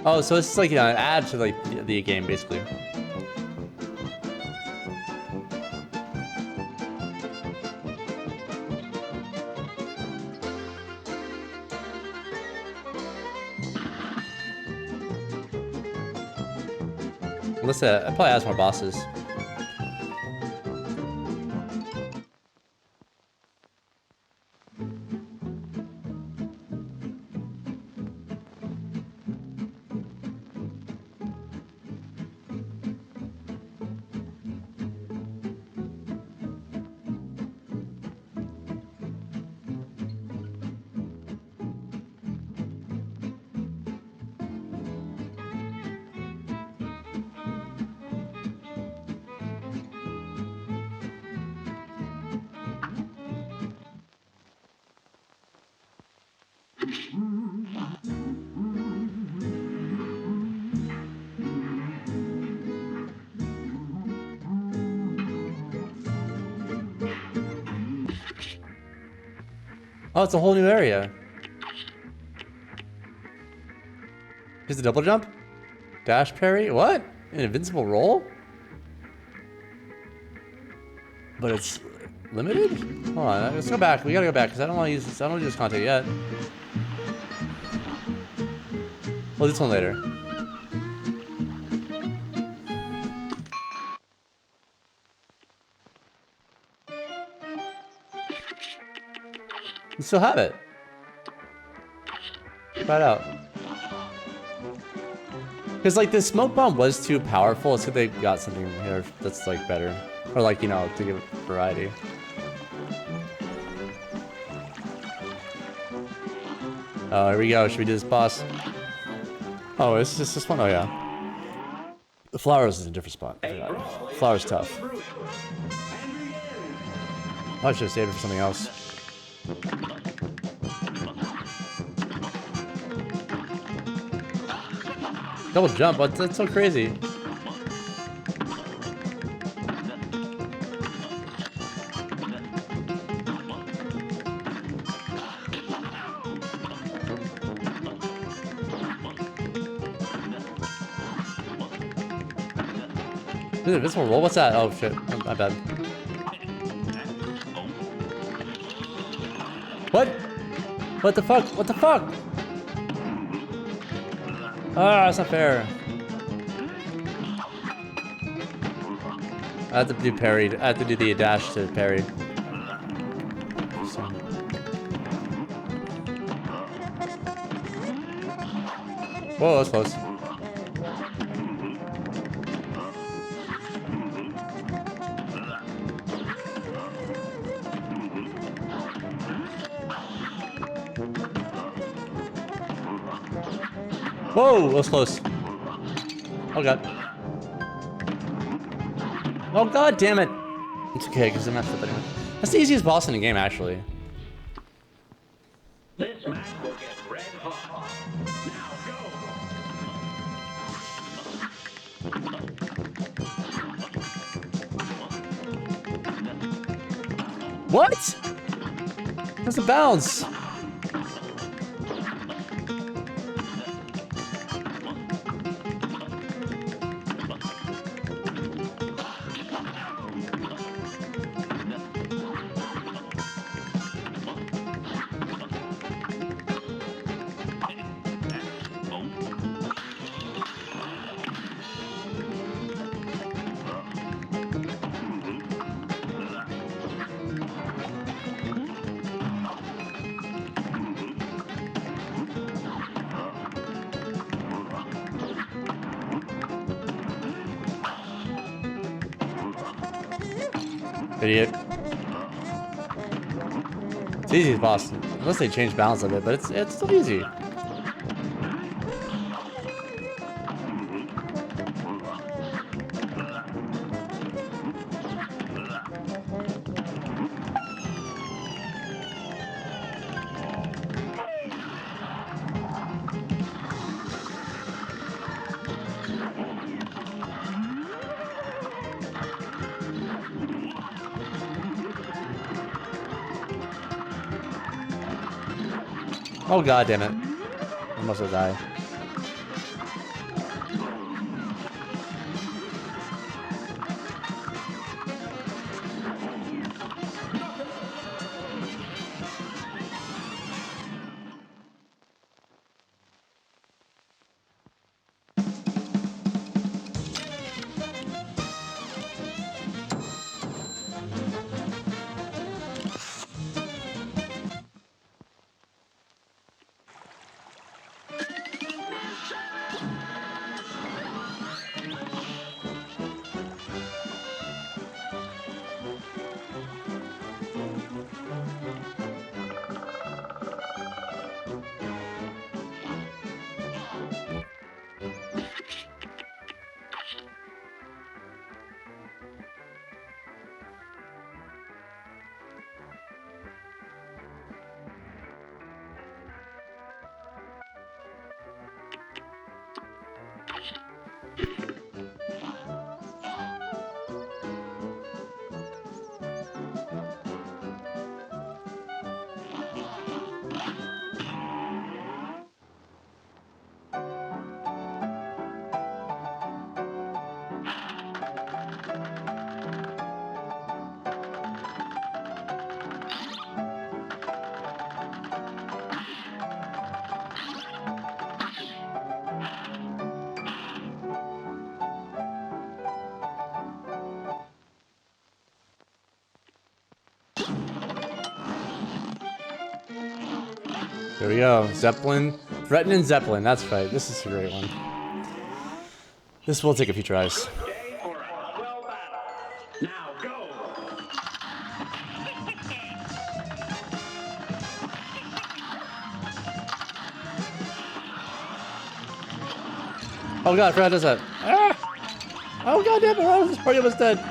Oh, so it's like an ad to like the game, basically. Listen, it probably has more bosses. Oh, it's a whole new area. Here's the double jump? Dash parry? What? An invincible roll? But it's limited? Hold on, let's go back. We gotta go back because I don't want to use this. I don't want to do this content yet. We'll do this one later. You still have it. Try it out. Because like the smoke bomb was too powerful, so they got something here that's like better, or like, you know, to give it variety. Oh, here we go. Should we do this boss? Oh, is this one? Oh, yeah. The flowers is a different spot. I forgot. Flowers tough. I should have saved it for something else. Double jump, what? That's so crazy. Is it invisible roll? What's that? Oh shit, my bad. What? What the fuck? What the fuck? Ah, that's not fair. I have to do parried. I have to do the dash to parry. Whoa, that's close. Whoa, that was close. Oh god. Oh god damn it. It's okay, because I'm not flipping anyway. That's the easiest boss in the game, actually. This match will get red hot. What? That's a bounce. Idiot. It's easy as boss. Unless they change balance of it, but it's still easy. Oh god damn it. I must have died. There we go. Zeppelin. Threatening Zeppelin. That's right. This is a great one. This will take a few tries. Oh god, Fred does that. Ah! Oh god damn it, Ron's already almost dead.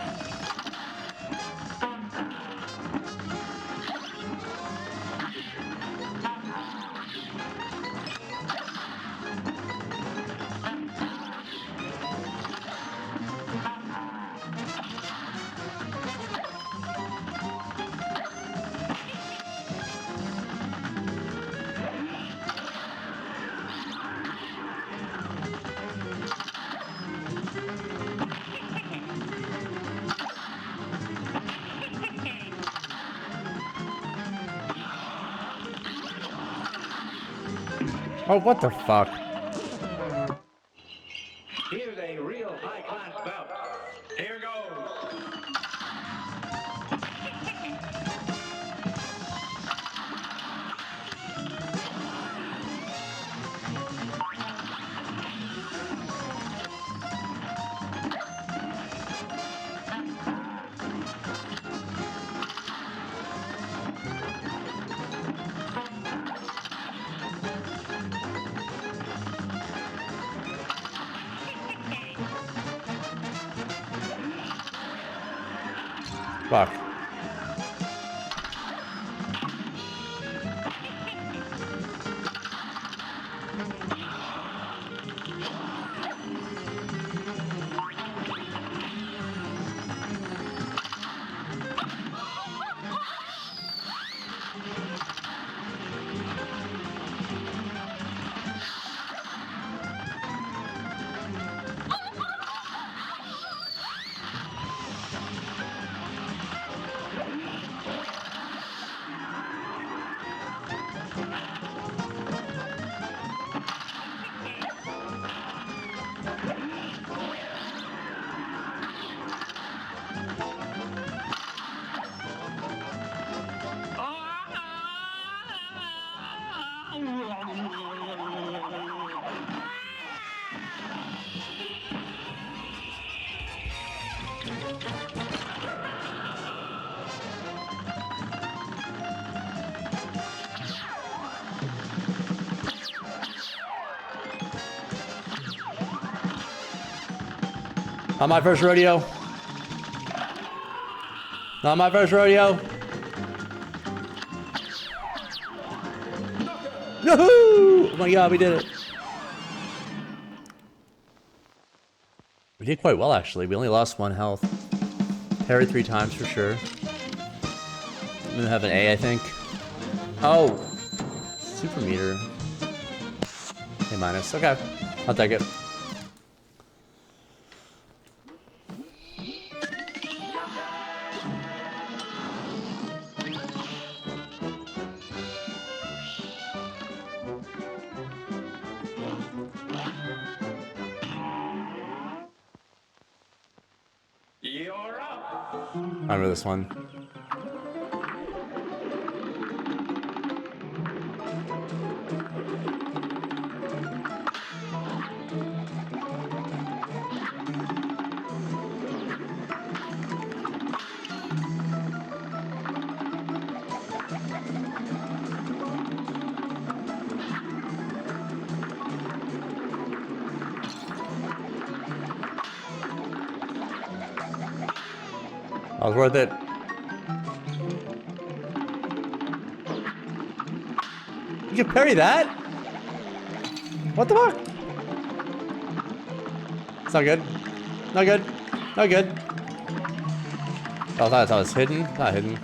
Oh, what the fuck? Here's a real high-class bout. Here goes. Fuck. Not my first rodeo. Not my first rodeo. Yahoo! Oh my god, we did it. We did quite well, actually. We only lost 1 health. Parried 3 times for sure. I'm gonna have an A, I think. Oh! Super meter. A minus. Okay. I'll take it. I remember this one. That was worth it. You can parry that? What the fuck? It's not good. Not good. Not good. Oh, I thought it was hidden. Not hidden.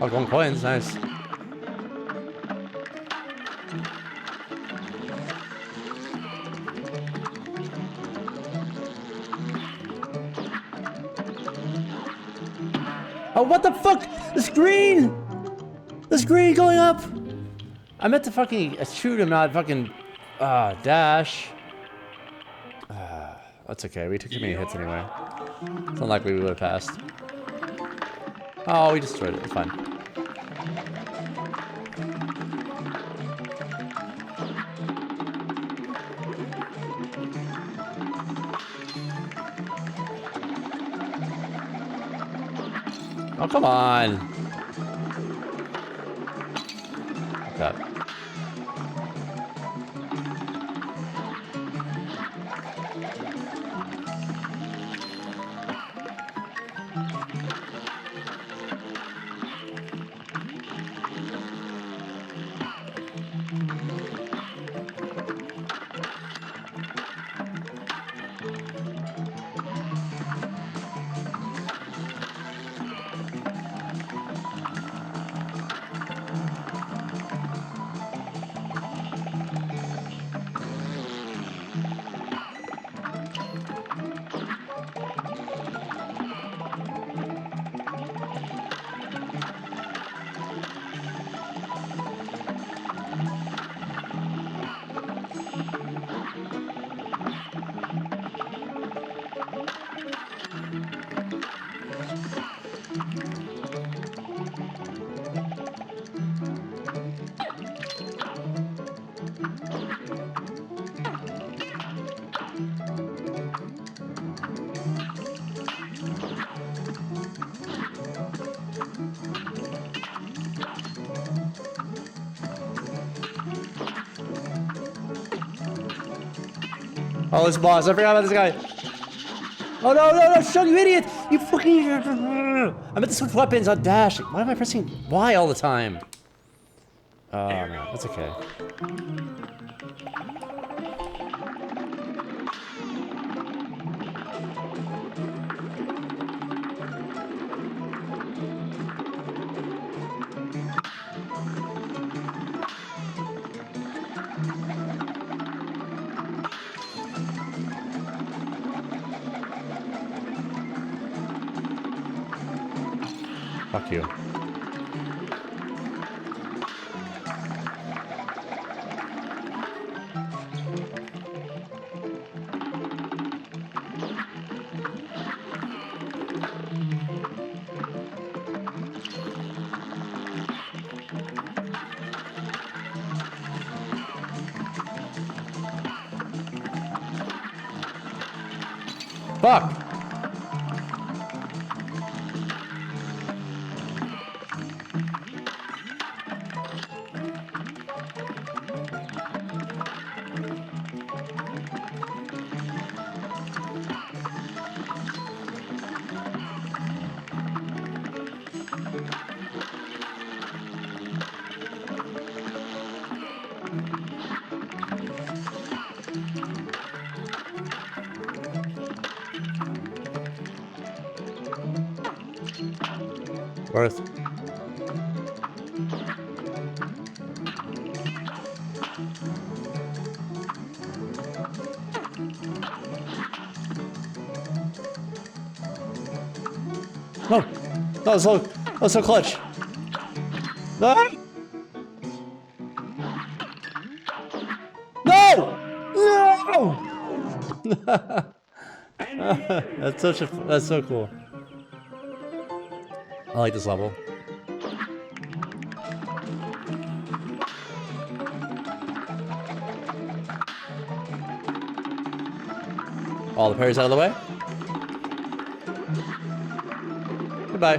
Oh, 1 coins, nice. Oh, what the fuck? The screen! The screen going up! I meant to fucking shoot him, not fucking dash. That's okay, we took too many hits anyway. It's unlikely we would have passed. Oh, we destroyed it. It's fine. Oh, come on. What's that? Oh, this boss. I forgot about this guy. Oh, no, no, no, Shug, you idiot. You fucking... I meant to switch weapons on dash. Why am I pressing Y all the time? Oh, man. That's okay. Fuck you. Fuck! Worth. No! That was so clutch. No! No! No! That's so cool. I like this level. All the parries out of the way. Goodbye.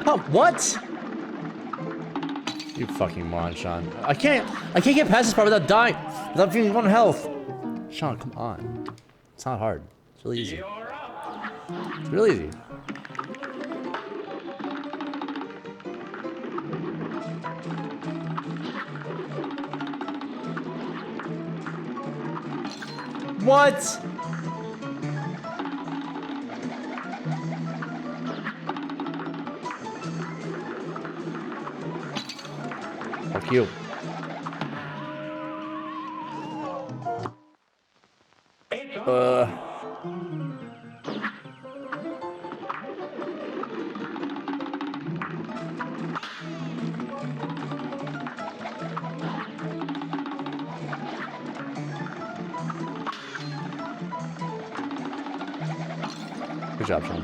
Oh, what? You fucking moron, Sean. I can't get past this part without dying, without feeling 1 health. Sean, come on. It's not hard. It's really easy. It's really easy. What? Fuck you. Good job, Sean.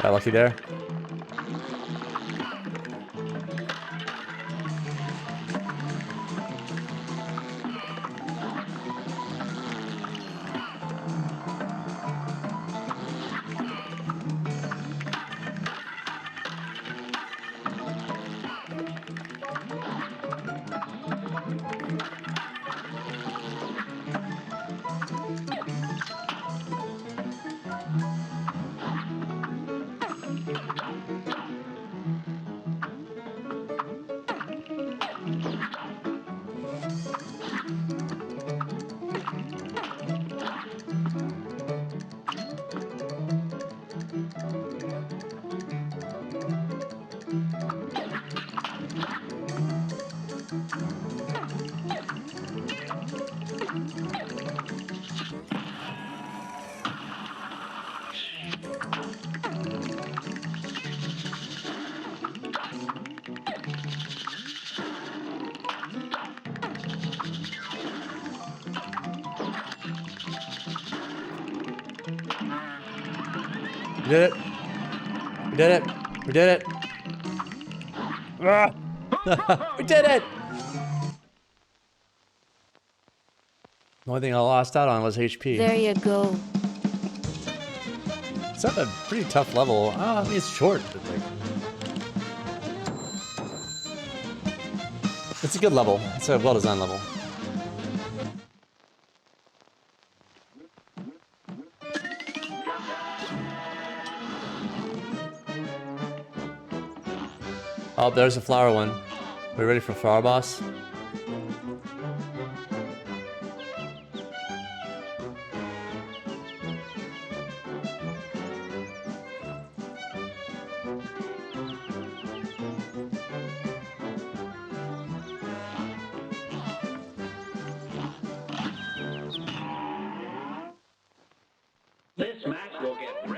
Got lucky there. We did it. We did it. We did it. Ah! We did it. The only thing I lost out on was HP. There you go. It's not a pretty tough level. Oh, I mean, it's short, but like, it's a good level. It's a well-designed level. Oh, there's a flower one. We ready for flower boss?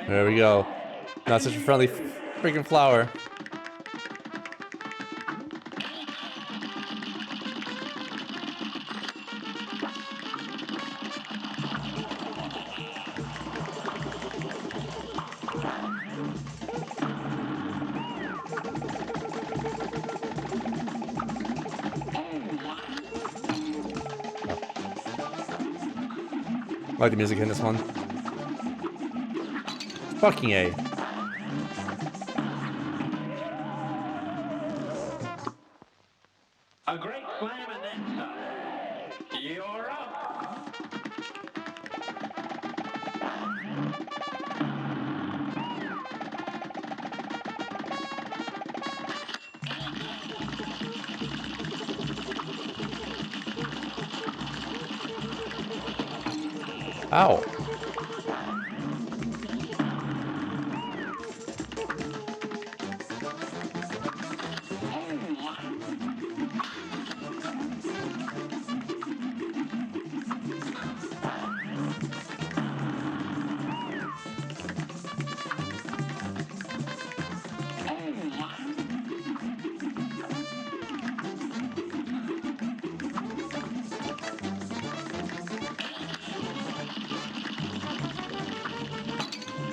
There we go. Not such a friendly freaking flower. I like the music in this one. Fucking A. A great slam and then some. You're up. Ow.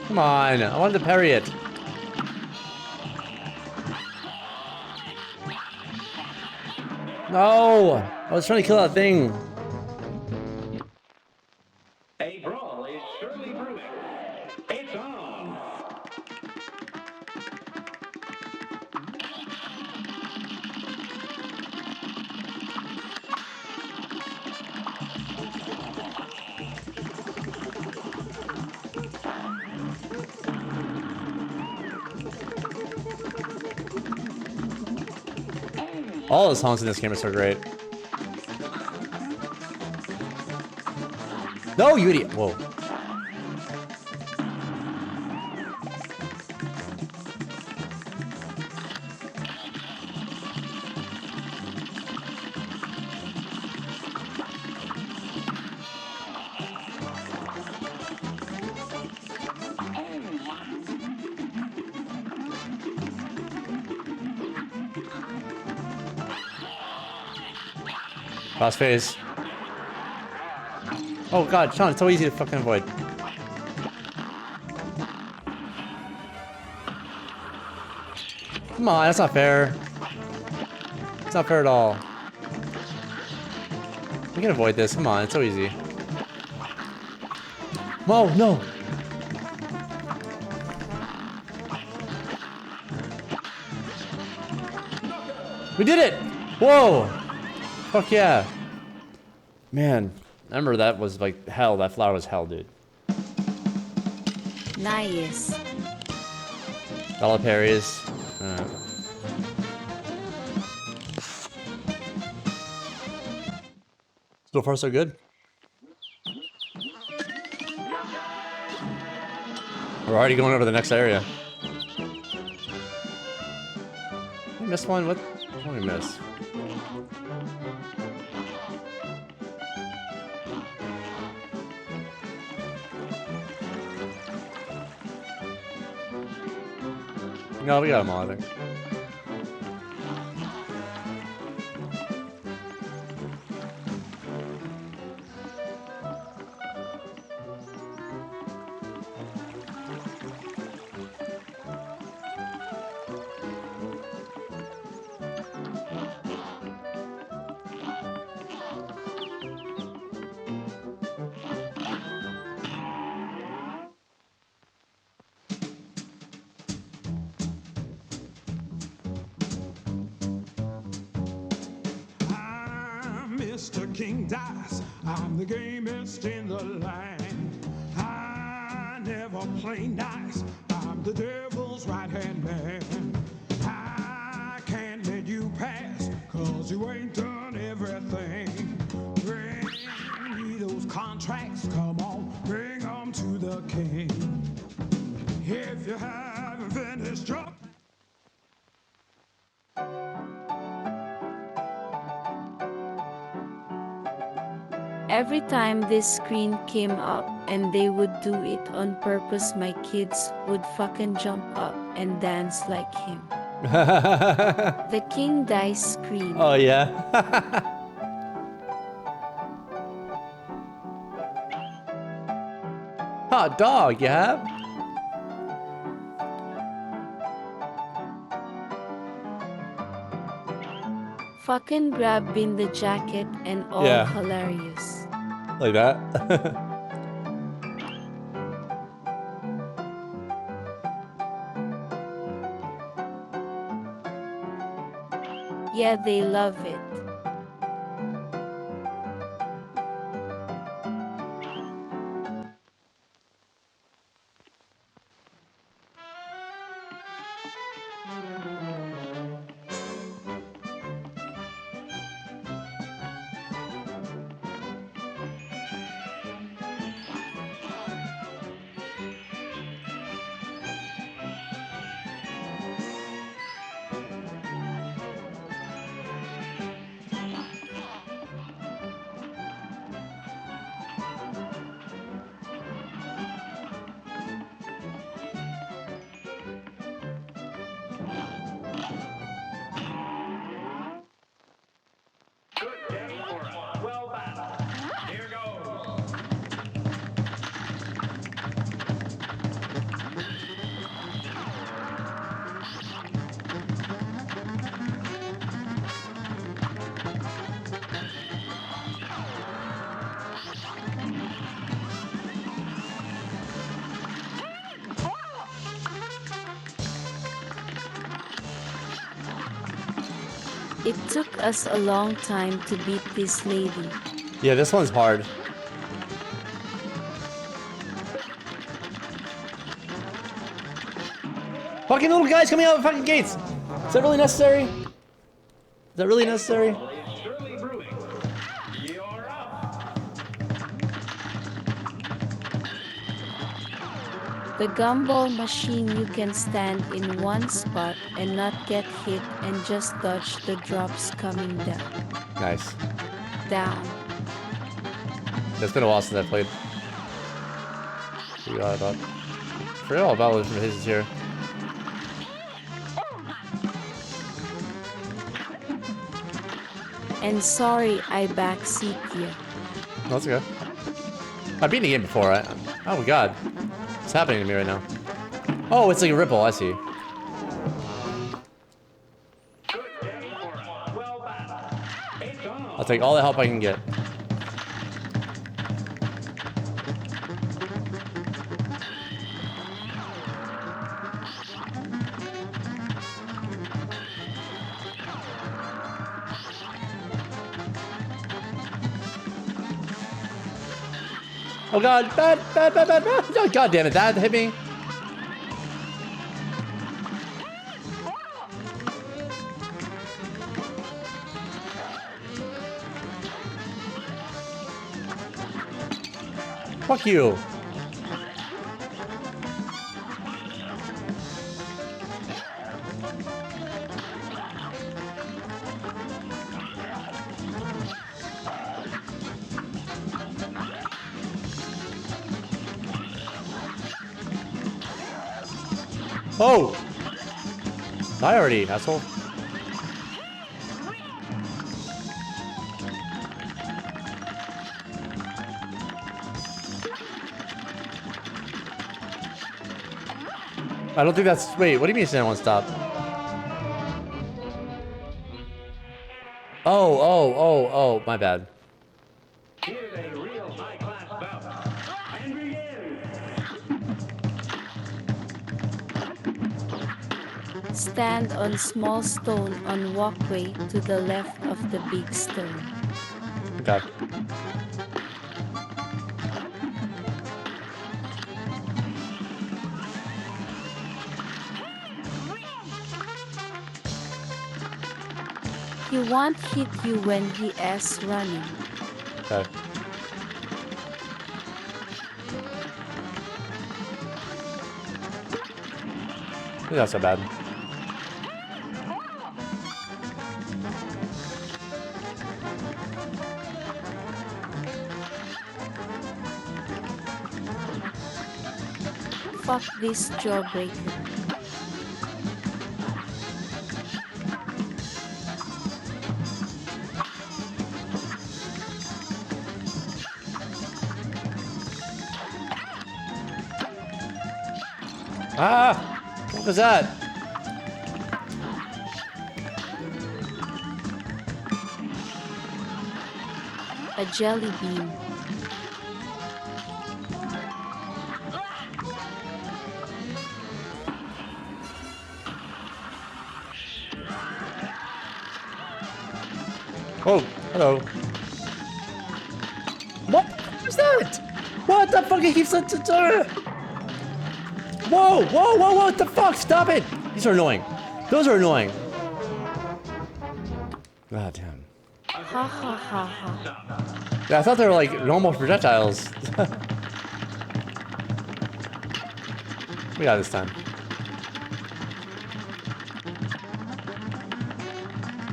Come on, I wanted to parry it. No! I was trying to kill that thing. A brawl is surely brewing. It's on. All the songs in this game are so great. No, you idiot. Whoa. Cross phase. Oh god, Sean, it's so easy to fucking avoid. Come on, that's not fair. It's not fair at all. We can avoid this. Come on, it's so easy. Oh, no. We did it! Whoa! Fuck yeah. Man, I remember that was like hell. That flower was hell, dude. Nice. Dollar parries. So far, so good. We're already going over the next area. I missed one. What did we miss? No, we got them all, I think. Mr. King Dice, I'm the gamest in the land. I never play nice, I'm the devil's right-hand man. I can't let you pass, cause you ain't done everything. Bring me those contracts, come on, bring them to the king. If you haven't finished your Every time this screen came up and they would do it on purpose, my kids would fucking jump up and dance like him. The King Dice screen. Oh yeah. Hot dog, yeah. Fucking grab in the jacket and all Yeah. hilarious. Like that. Yeah, they love it. It took us a long time to beat this lady. Yeah, this one's hard. Fucking little guys coming out of the fucking gates. Is that really necessary? Is that really necessary? The gumball machine, you can stand in one spot and not get hit and just dodge the drops coming down. Nice. Down. It's been a while since I played. Forgot all about what his is here. And sorry I backseat you. That's okay. I've beaten the game before. Oh my god. What's happening to me right now? Oh, it's like a ripple. I see. I'll take all the help I can get. Oh god, bad. Oh, god damn it, that hit me. Fuck you. Oh! Die already, asshole. I don't think that's... Wait, what do you mean stand one stop? Oh, my bad. Stand on small stone on walkway to the left of the big stone. Okay. He won't hit you when he is running. Okay. I think that's so bad. Fuck this jawbreaker. Ah! What was that? A jelly bean. Oh, hello. What was that? What the fuck? He keeps on... Whoa, what the fuck? Stop it! These are annoying. Those are annoying. God damn. Ha ha ha ha. Yeah, I thought they were like normal projectiles. We got this time.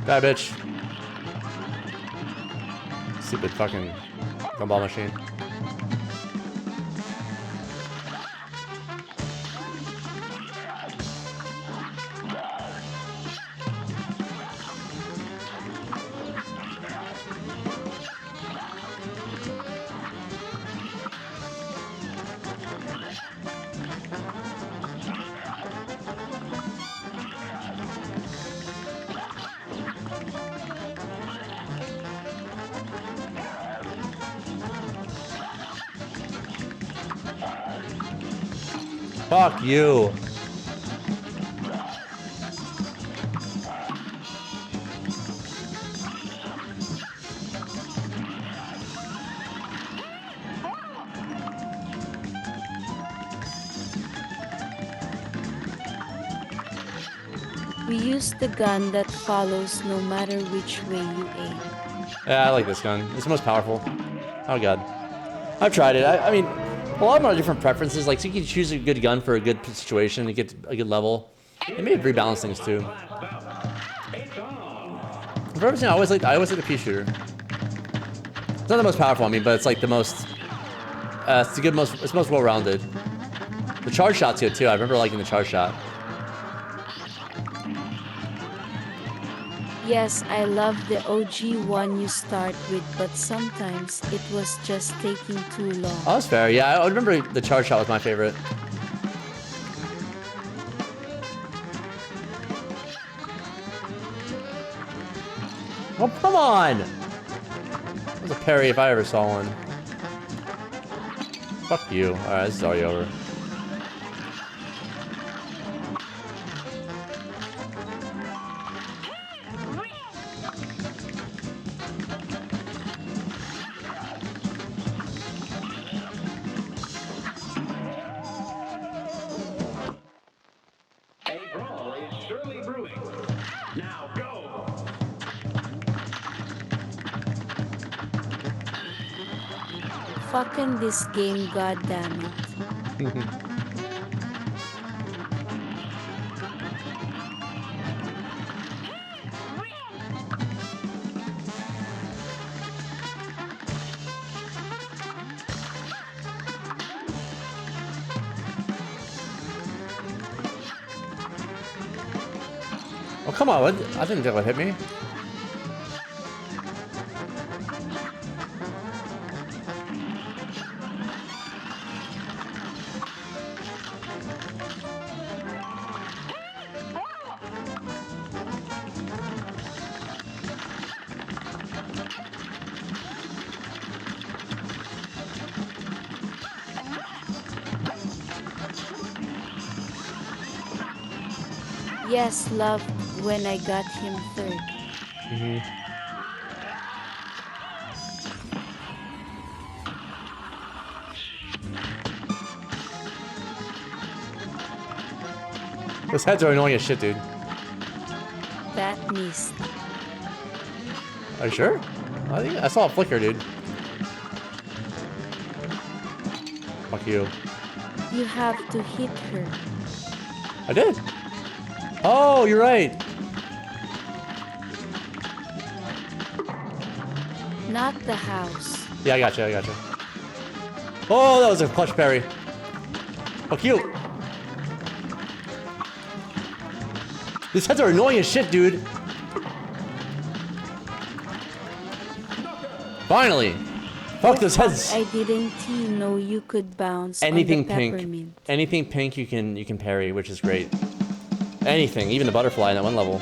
Die, bitch. Stupid fucking gumball machine. Fuck you. We use the gun that follows no matter which way you aim. Yeah, I like this gun. It's the most powerful. Oh god. I've tried it. I mean, a lot of them are different preferences. Like, so you can choose a good gun for a good situation to get a good level. It may rebalance things too. For everything, I always like the pea shooter. It's not the most powerful, I mean, but it's like the most. It's the good, it's most well-rounded. The charge shot's good too. I remember liking the charge shot. Yes, I love the OG one you start with, but sometimes it was just taking too long. Oh, that's fair. Yeah, I remember the charge shot was my favorite. Oh, come on! That was a parry if I ever saw one. Fuck you. Alright, this is already over. A brawl is surely brewing. Now go! Fucking this game, goddammit. Oh, come on. What? I didn't think it would hit me. Yes, love, when I got him third. Those heads are annoying as shit, dude. That missed. Are you sure? I think I saw a flicker, dude. Fuck you. You have to hit her. I did. Oh, you're right. Not the house. Yeah, I gotcha, I gotcha. Oh, that was a clutch parry. Fuck you. These heads are annoying as shit, dude. Finally. Fuck those heads. I didn't know you could bounce Anything on the pink. peppermint. Anything pink you can parry, which is great. Anything, even the butterfly in that one level.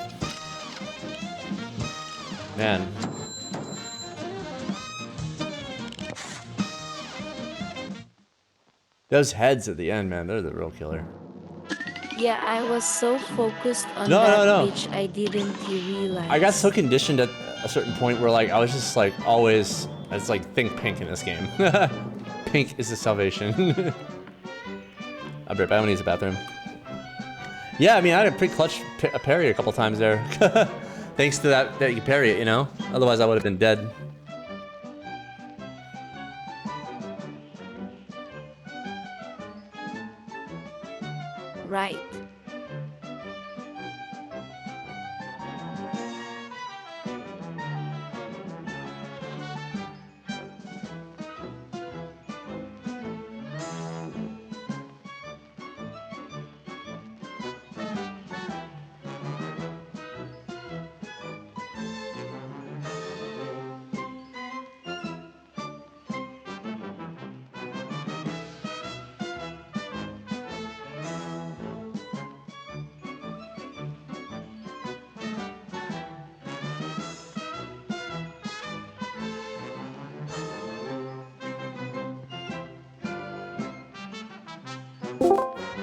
Man. Those heads at the end, man, they're the real killer. Yeah, I was so focused on No, that no. bitch I didn't realize. I got so conditioned at a certain point where like I was just like always, it's like think pink in this game. Pink is the salvation. I'll be right back. I'm gonna use the bathroom. Yeah, I mean, I had a pretty clutch parry a couple times there. Thanks to that you could parry it, you know? Otherwise, I would have been dead. Right.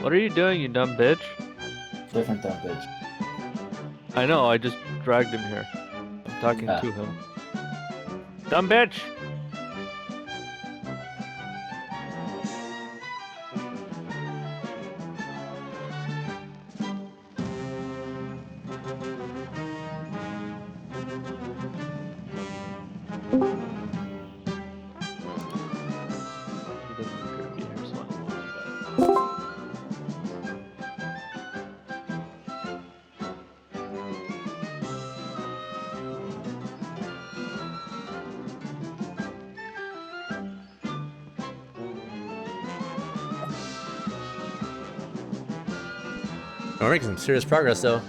What are you doing, you dumb bitch? Different dumb bitch. I know, I just dragged him here. I'm talking to him. Dumb bitch! We're making some serious progress, though.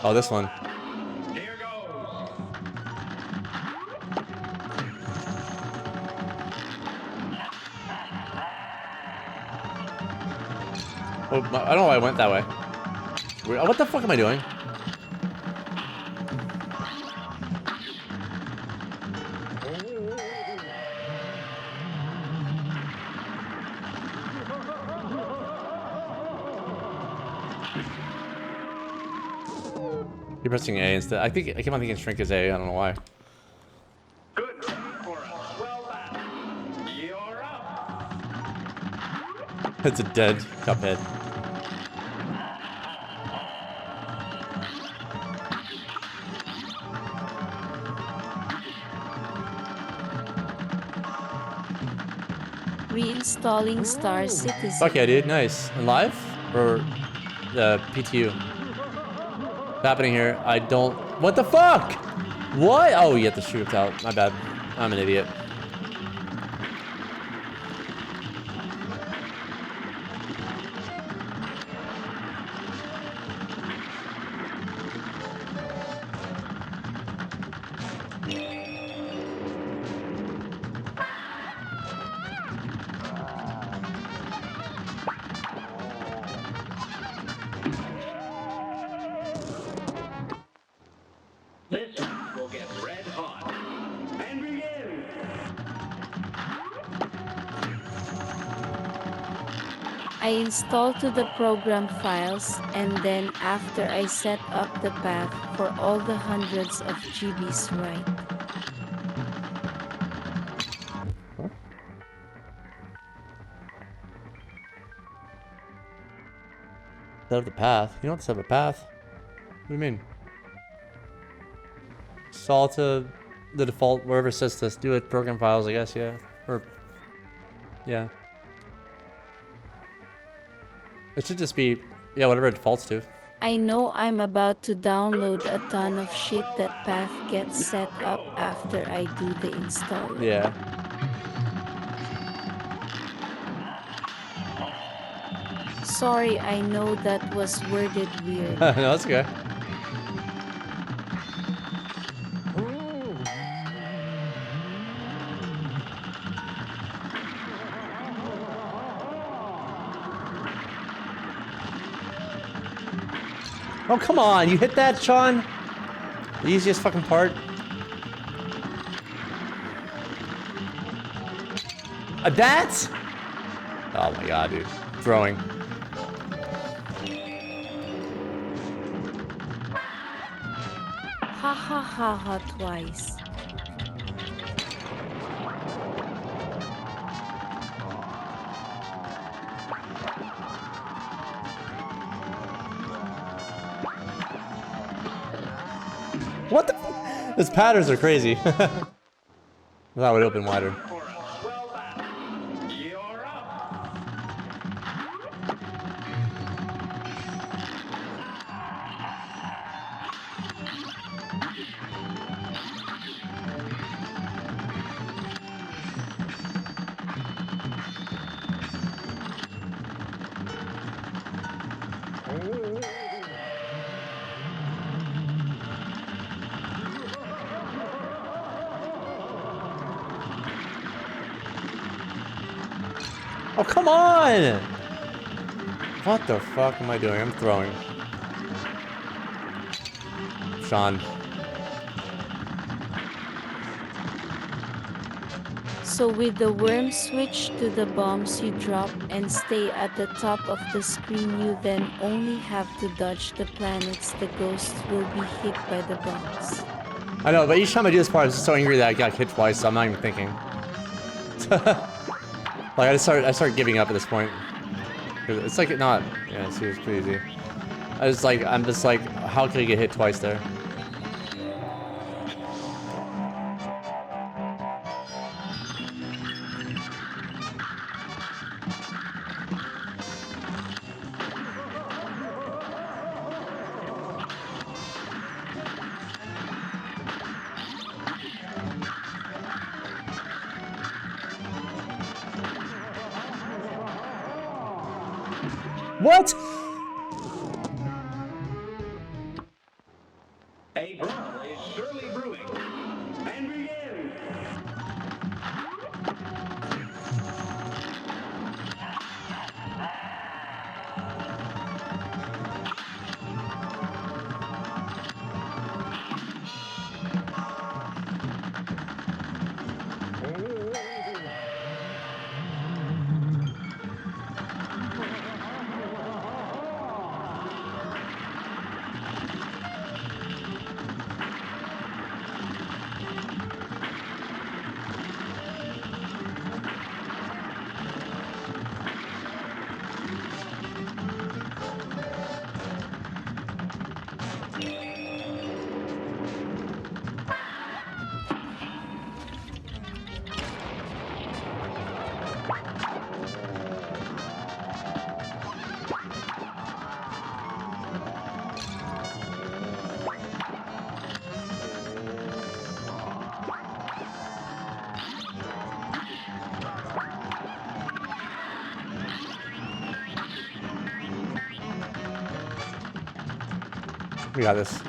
Oh, this one. Oh, I don't know why I went that way. What the fuck am I doing? You're pressing A instead. I keep on thinking shrink is A. I don't know why. It's a dead Cuphead. Reinstalling Star Citizen. Fuck yeah, dude. Nice. And live? Or PTU? What's happening here? I don't... What the fuck? What? Oh, you have to shoot it out. My bad. I'm an idiot. This will get red hot. And begin! I install to the program files, and then after I set up the path for all the hundreds of GBs right. Set up the path? You don't have to set up a path. What do you mean? Install to the default, wherever it says to do it, program files, I guess, yeah. Or, yeah. It should just be, yeah, whatever it defaults to. I know I'm about to download a ton of shit. That path gets set up after I do the install. Yeah. Sorry, I know that was worded weird. No, that's okay. Oh, come on. You hit that, Sean? The easiest fucking part. That? Oh my god, dude. Throwing. Ha ha ha ha twice. What the f— Those patterns are crazy. That would open wider. Oh, come on! What the fuck am I doing? I'm throwing. Sean. So with the worm switch to the bombs you drop and stay at the top of the screen, you then only have to dodge the planets. The ghosts will be hit by the bombs. I know, but each time I do this part, I'm just so angry that I got hit twice, so I'm not even thinking. Like, I start giving up at this point. It's like not, yeah, it's pretty easy. I'm just like, how can I get hit twice there? What? Shirley Brewing. And begin. We got this.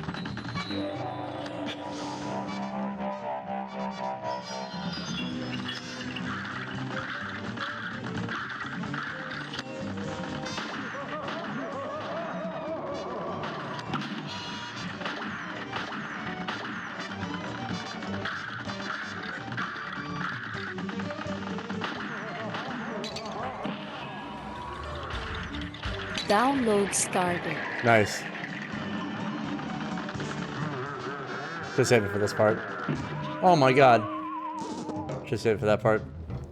Download started. Nice. Should save it for this part. Oh my god. Should save it for that part.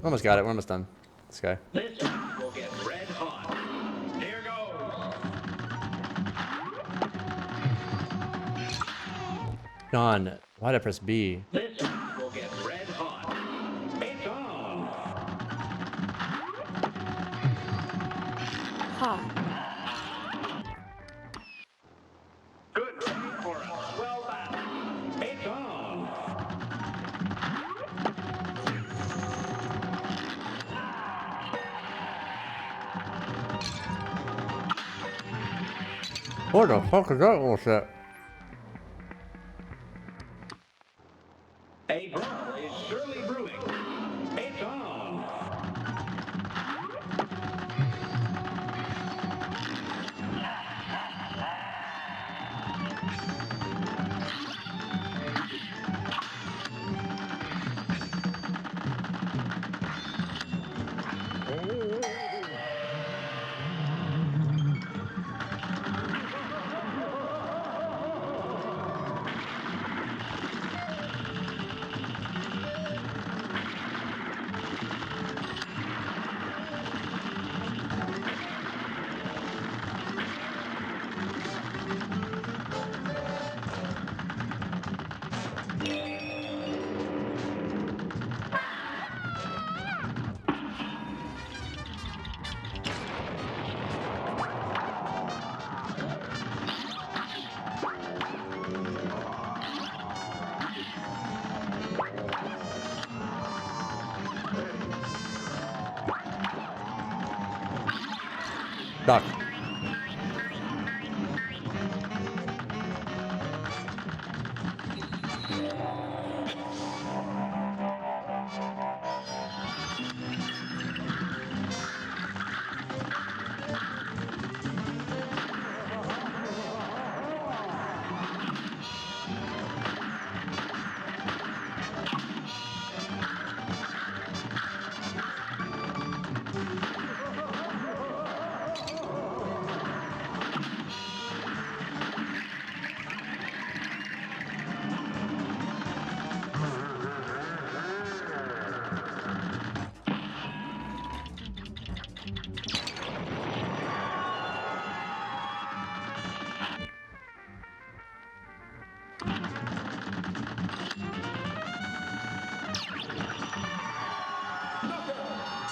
Almost got it. We're almost done. This guy. This will get red hot. Here goes. Gone. Why'd I press B? This will get red hot. It's on. Ha. Good rain for a swell battle. It's on. What the fuck is that bullshit? A brawl is surely brewing. It's on. Duck.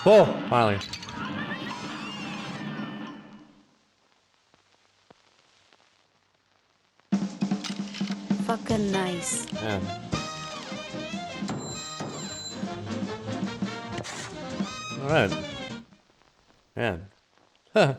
Oh, finally. Fucking nice. Yeah. All right. Man. Huh.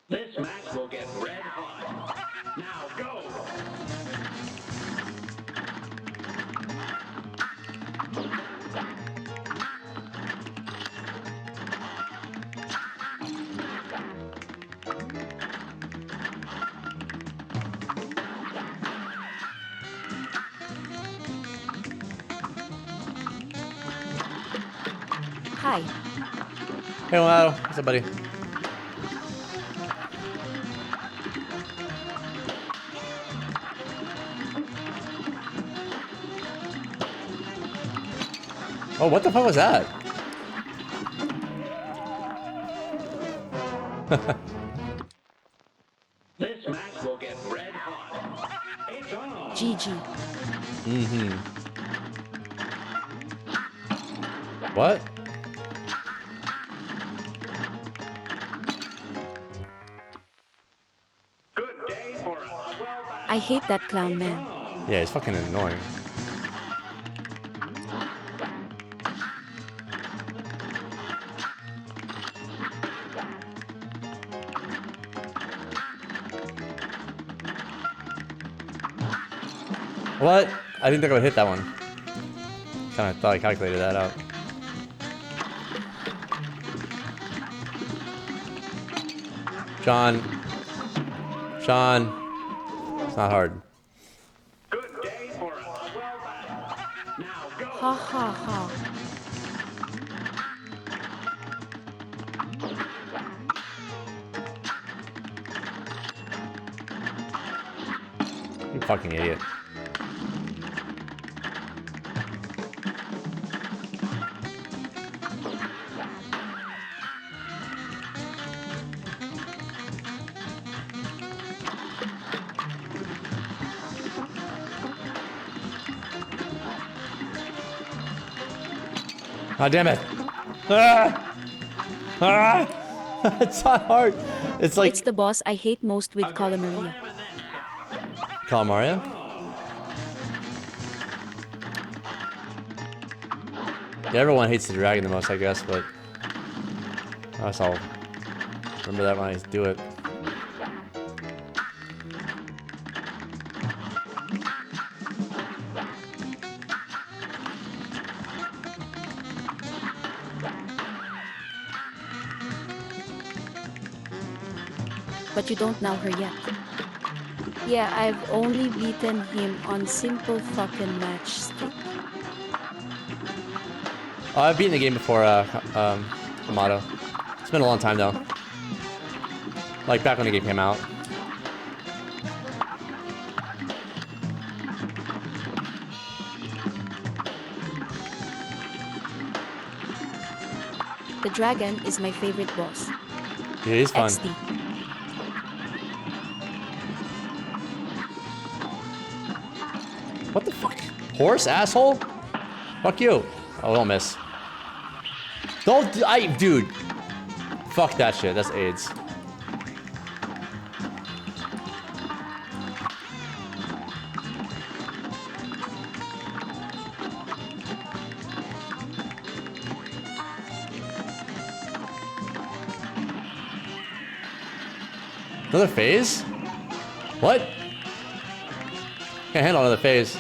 This match will get red hot. Now go! Hi. Hey, Lado. What's up, buddy? Oh, what the fuck was that? This match will get red hot. It's on! GG. Mm-hmm. What? I hate that clown man. Yeah, he's fucking annoying. What? I didn't think I would hit that one. Kind of thought I calculated that out. Sean. Sean. It's not hard. Ha ha ha. You fucking idiot. Oh, damn it. Ah! Ah! It's not hard. It's like... It's the boss I hate most with Calamaria. Calamaria? Yeah, everyone hates the dragon the most, I guess, but... I guess I'll remember that when I do it. But you don't know her yet. Yeah, I've only beaten him on simple fucking matchstick. Oh, I've beaten the game before, Amato. It's been a long time, though. Like, back when the game came out. The dragon is my favorite boss. Yeah, he's fun. XD. What the fuck? Horse, asshole? Fuck you. Oh, don't miss. Don't, dude. Fuck that shit, that's AIDS. Another phase? What? Can't handle another phase.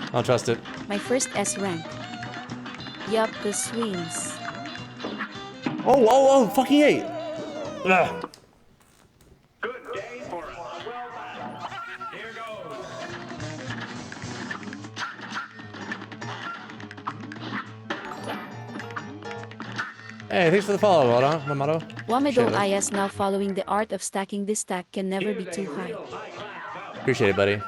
I don't trust it. My first S rank. Yup, the swings. Oh, fucking A. Ugh. Hey, thanks for the follow, Amato. Wamedo IS now following the art of stacking. This stack can never be too high. Appreciate it, buddy.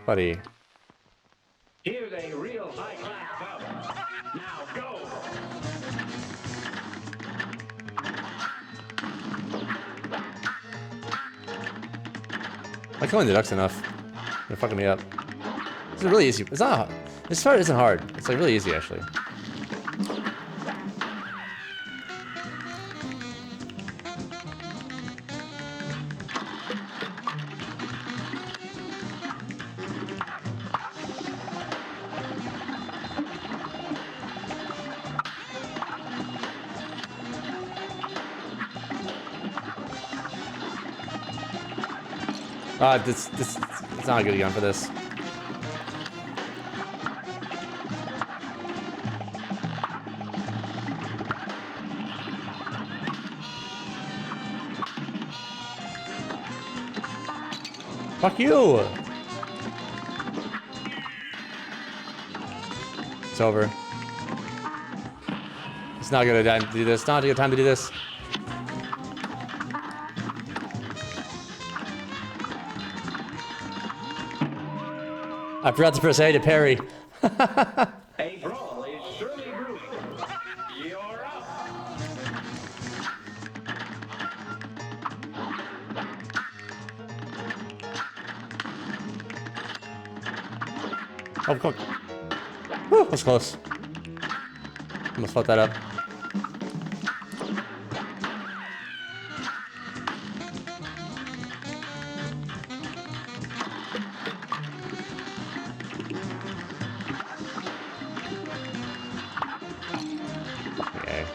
Buddy. Here's a real high-class bout. Now go! I'm killing the ducks enough. They're fucking me up. This is really easy. It's not hard. This part isn't hard. It's like really easy, actually. This it's not a good gun for this. Fuck you! It's over. It's not a good time to do this. Not a good time to do this. I forgot to press A to parry. A brawl is surely brewing. You're up. Oh, fuck. Woo, that's close. Almost fucked that up. Okay.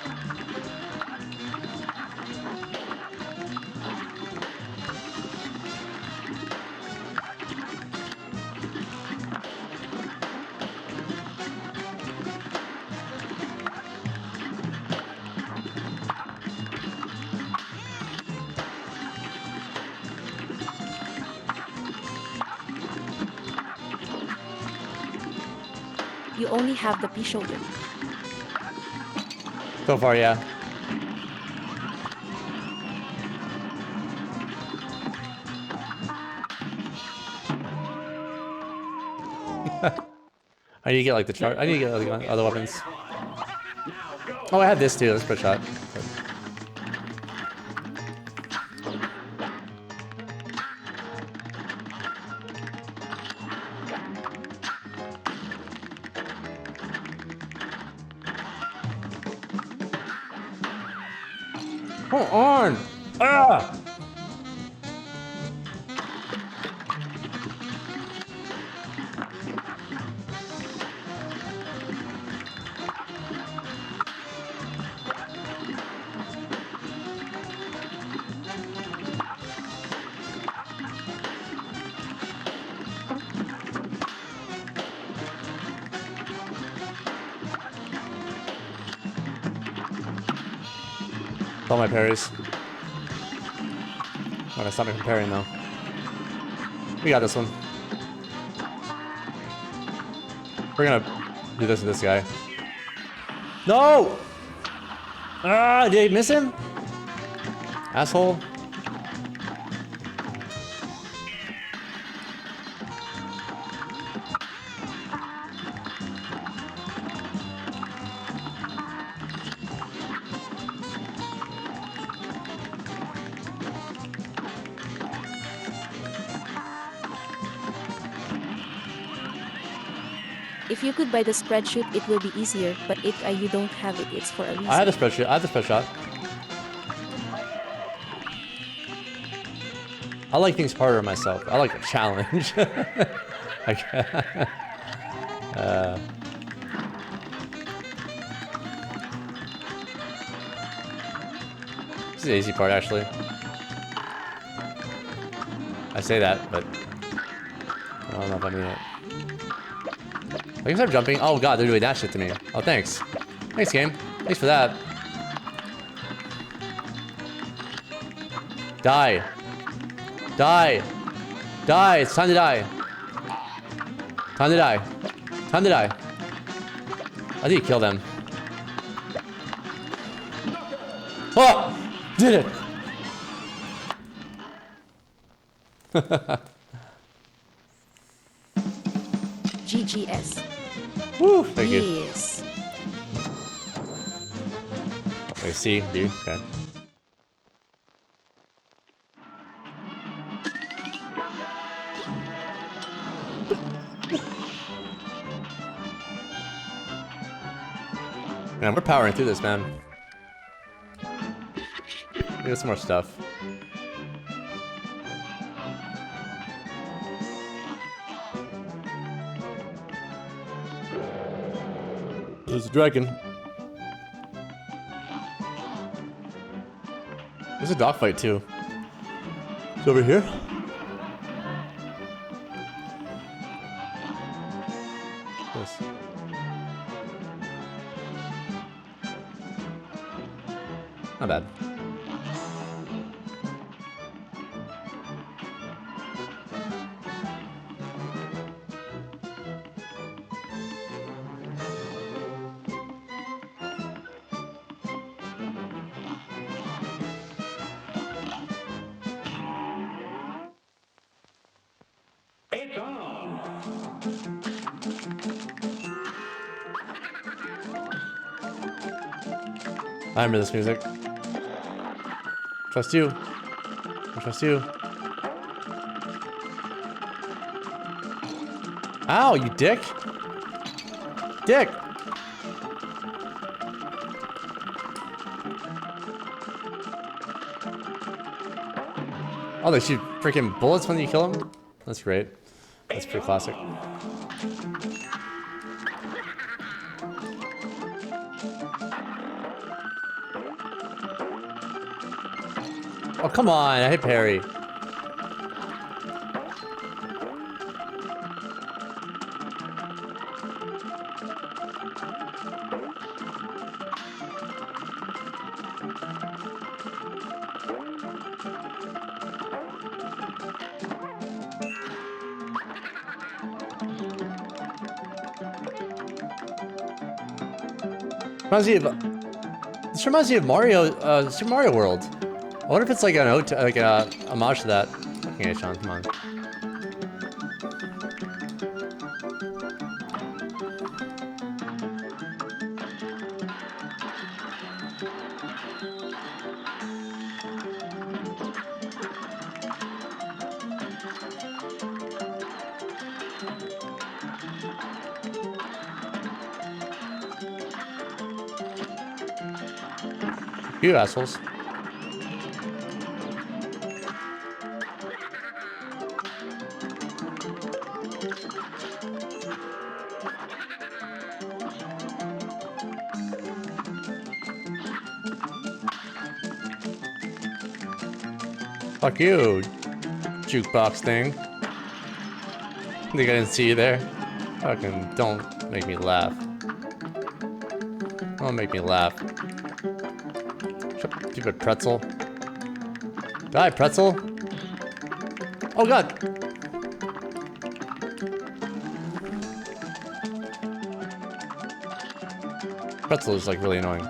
You only have the P shoulder. So far, yeah. I need to get like the chart. I need to get other weapons. Oh, I have this too. Let's put a shot. Come on! Ah! All my parries. I'm gonna stop me from parrying though. We got this one. We're gonna do this to this guy. No! Ah, did I miss him? Asshole. If you could buy the spreadsheet, it will be easier, but if you don't have it, it's for a reason. I have the spreadsheet. I have the spreadsheet. I like things harder myself. I like a challenge. This is the easy part, actually. I say that, but I don't know if I mean it. I can start jumping. Oh god, they're doing that shit to me. Oh, thanks. Thanks, game. Thanks for that. Die. Die. Die. It's time to die. Time to die. Time to die. I need to kill them. Oh! Did it! GGS. Woo! Thank you. Yes. Wait, C, D, okay. Man, we're powering through this, man. We got some more stuff. There's a dragon. There's a dogfight too. It's over here. Not bad. I remember this music. Trust you. I trust you. Ow, you dick. Dick. Oh, they shoot freaking bullets when you kill them? That's great. That's pretty classic. Oh, come on. I hit parry. This reminds me of Mario, Super Mario World. I wonder if it's like an homage to that. Okay, Sean, come on. You assholes. Fuck you, jukebox thing. Think I didn't see you there? Fucking don't make me laugh. Don't make me laugh. Stupid pretzel. Die, pretzel. Oh god. Pretzel is like really annoying.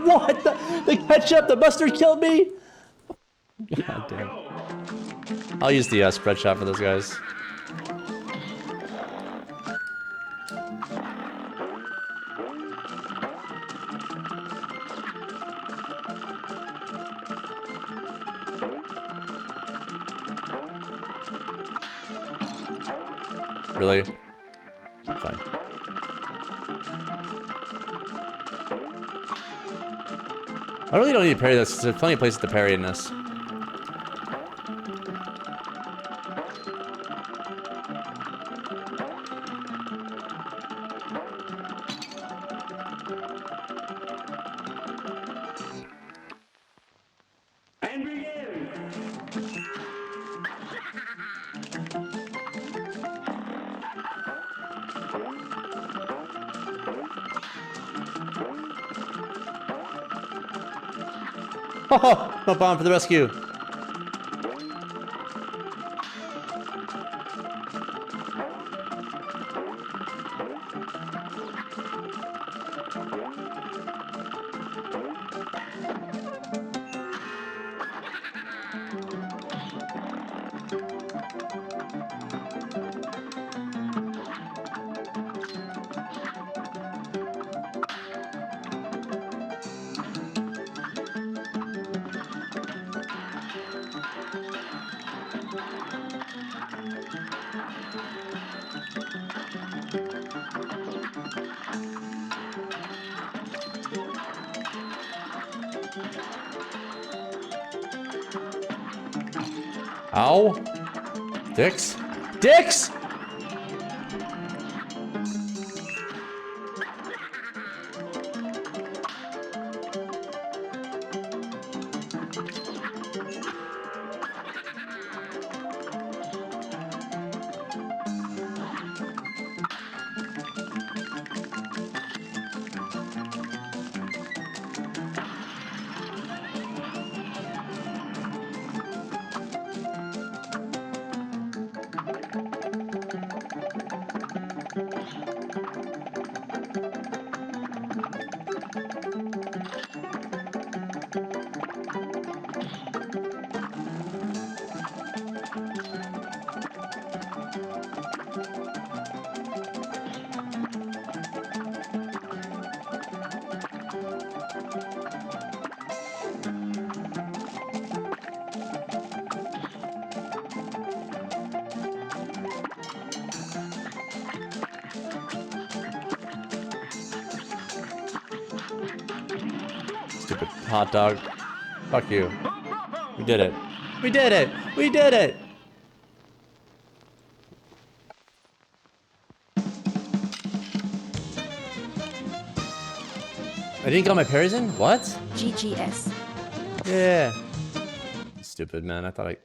What? The ketchup, the mustard killed me? God damn. I'll use the spread shot for those guys. Really? Fine. I really don't need to parry this, because there's plenty of places to parry in this. Oh, no bomb for the rescue. Ow. Dicks. Dicks! Stupid hot dog. Fuck you. We did it. We did it! We did it! I didn't get my parries in? What? GGS. Yeah. Stupid, man. I thought I...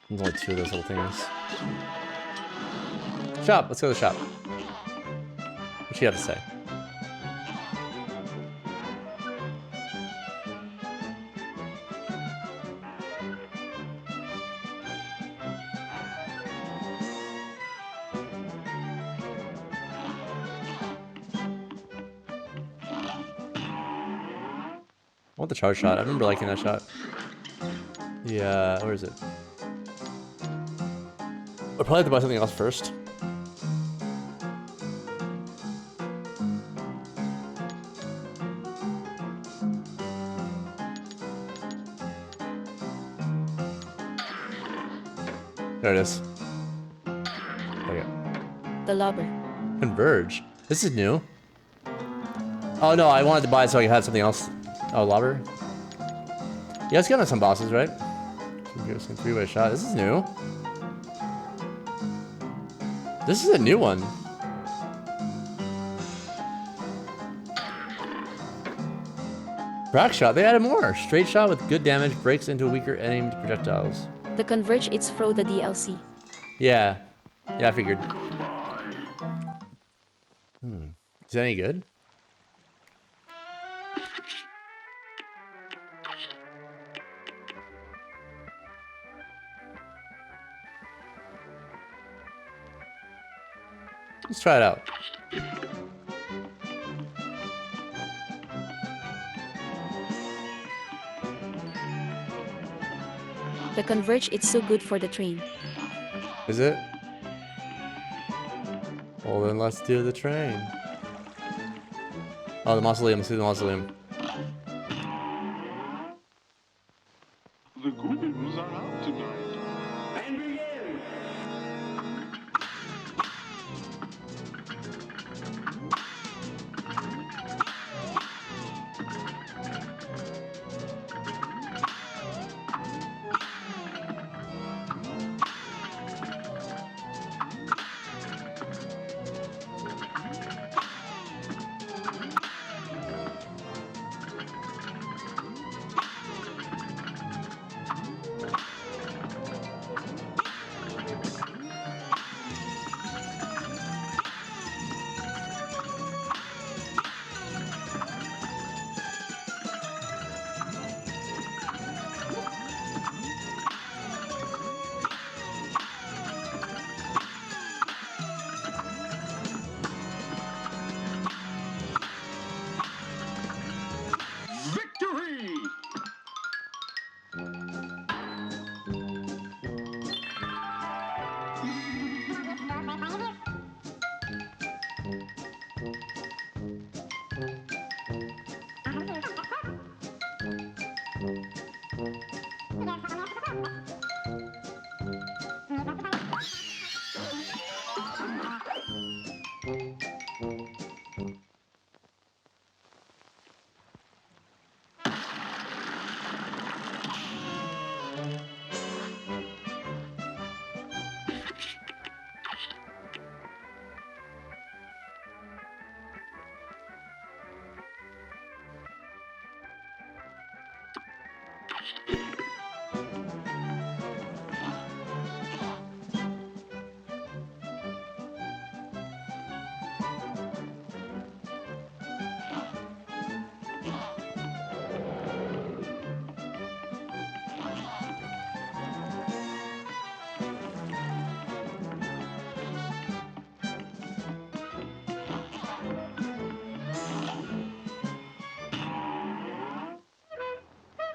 There's only 2 of those little things. Shop! Let's go to the shop. What you have to say? I want the charge shot. I remember liking that shot. Yeah, where is it? I'll probably have to buy something else first. There it is. There we go. The lobber. Converge. This is new. Oh no, I wanted to buy it so I could have something else. Oh, lobber. Yeah, it's getting on some bosses, right? Give us a 3-way shot. This is new. This is a new one. Crack shot. They added more. Straight shot with good damage breaks into weaker aimed projectiles. The Converge, it's from the DLC. Yeah. Yeah, I figured. Is that any good? Let's try it out. The Converge, it's so good for the train. Is it? Well then let's do the train. Oh, the mausoleum. Let's do the mausoleum. The Goonies are out tonight. And begin.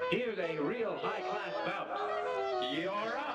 Here's a real high-class bout. You're up.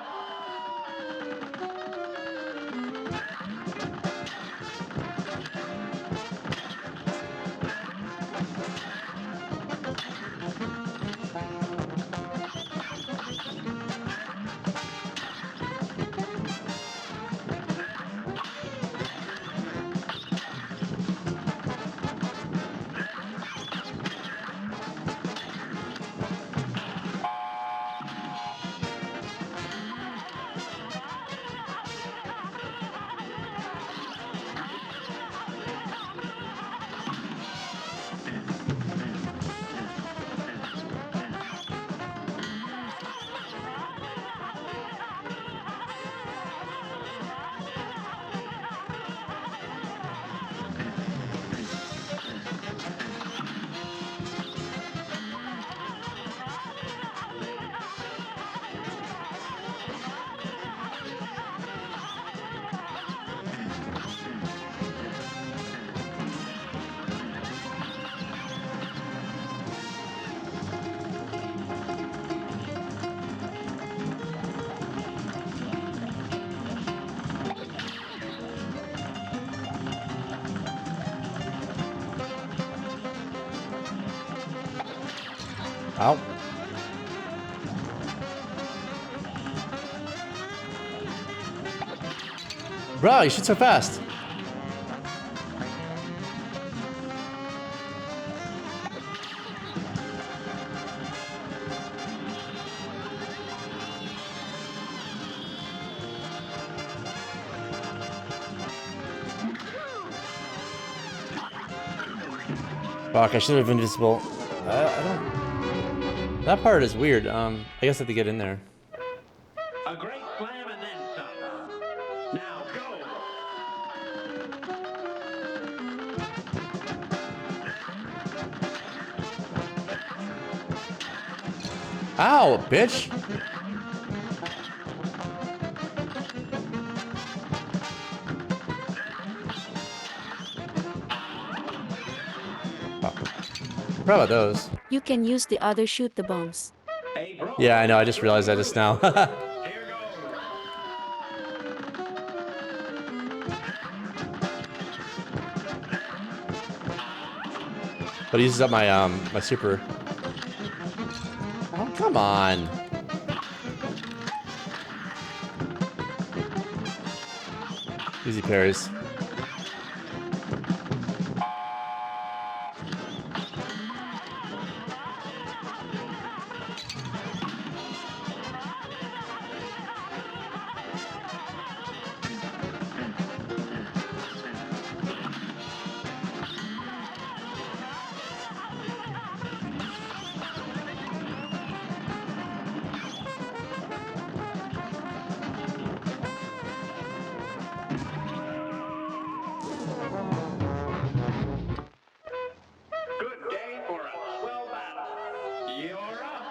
Ow. Bro, you shoot so fast. Fuck, I should have been invisible. I don't... That part is weird. I guess I have to get in there. A great slam and then some. Now go. Ow, bitch! What about those? You can use the other shoot the bombs. Yeah, I know. I just realized that just now. But he uses up my my super. Oh, come on. Easy parries. Good day for a swell battle. You're up.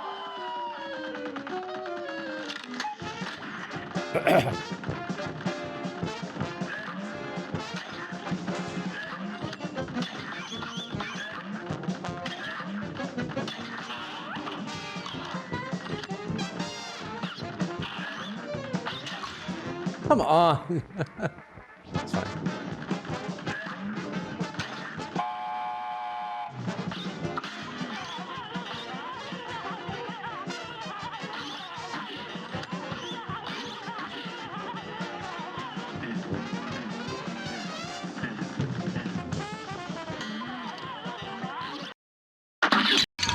Come on. It's fine.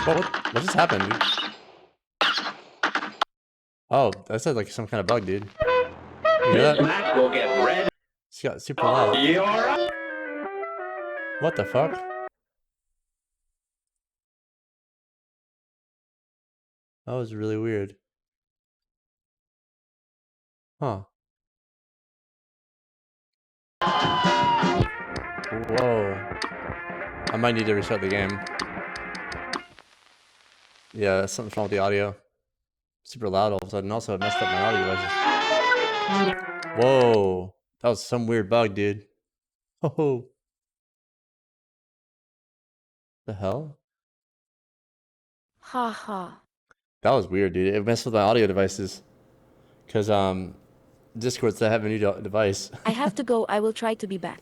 What just happened, dude? Oh, that said like some kind of bug, dude. You hear that? Match will get red. It's got super loud. You're up. What the fuck? That was really weird. Huh. Whoa. I might need to restart the game. Yeah, that's something wrong with the audio. Super loud all of a sudden. Also, it messed up my audio devices. Whoa. That was some weird bug, dude. Oh. The hell? Ha ha. That was weird, dude. It messed with my audio devices. Because Discord said I have a new device. I have to go. I will try to be back.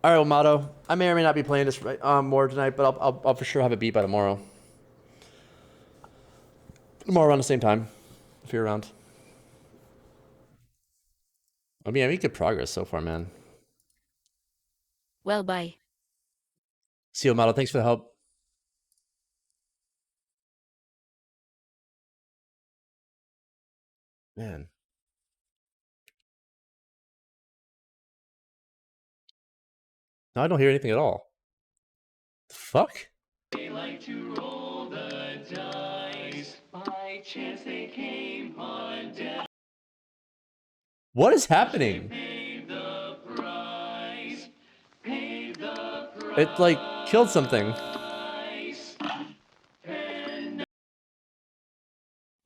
All right, well, Mato. I may or may not be playing this more tonight, but I'll for sure have it beat by tomorrow. Tomorrow around the same time, if you're around. I mean, I made good progress so far, man. Well, bye. See you, Mato. Thanks for the help. Man. No, I don't hear anything at all. The fuck? They like to roll the dice. By chance they came on death. What is happening? Pay the price. Pay the price. It like killed something.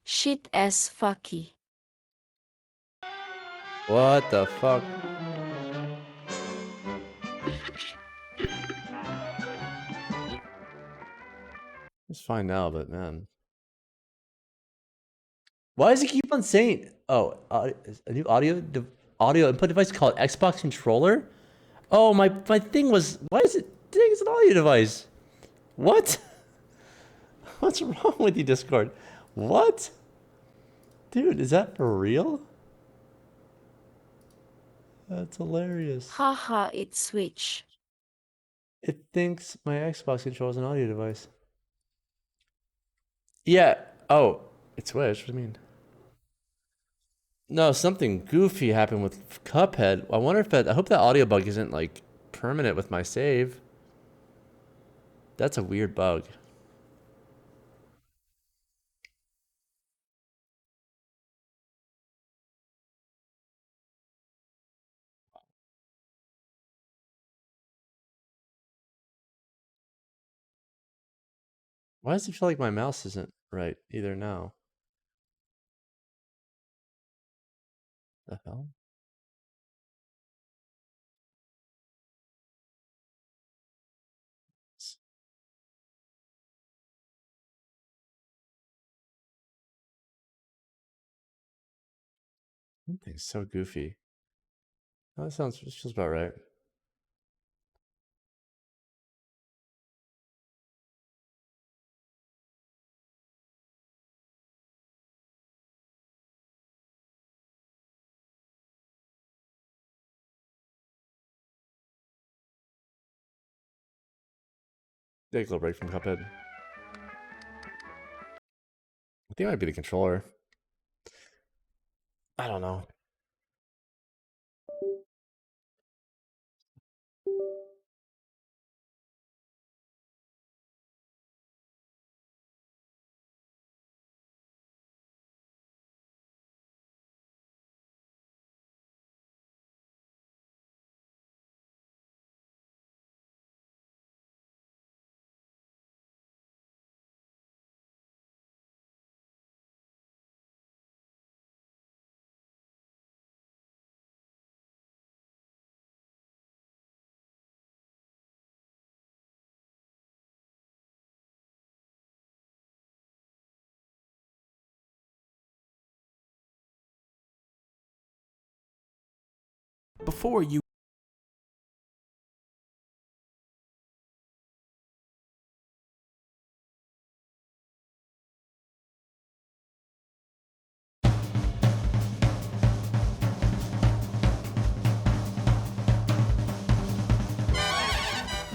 Shit as fucky. What the fuck? It's fine now, but man. Why does he keep on saying, oh, a new audio input device called Xbox controller? Oh, my thing was, why is it, dang, it's an audio device. What? What's wrong with you, Discord? What? Dude, is that for real? That's hilarious. Haha, it switched. It thinks my Xbox controller is an audio device. Yeah. Oh, it switched. What do you mean? No, something goofy happened with Cuphead. I wonder if that. I hope that audio bug isn't like permanent with my save. That's a weird bug. Why does it feel like my mouse isn't right either now? The hell? Something's so goofy. Oh, that feels about right. Take a little break from Cuphead. I think it might be the controller. I don't know. Before you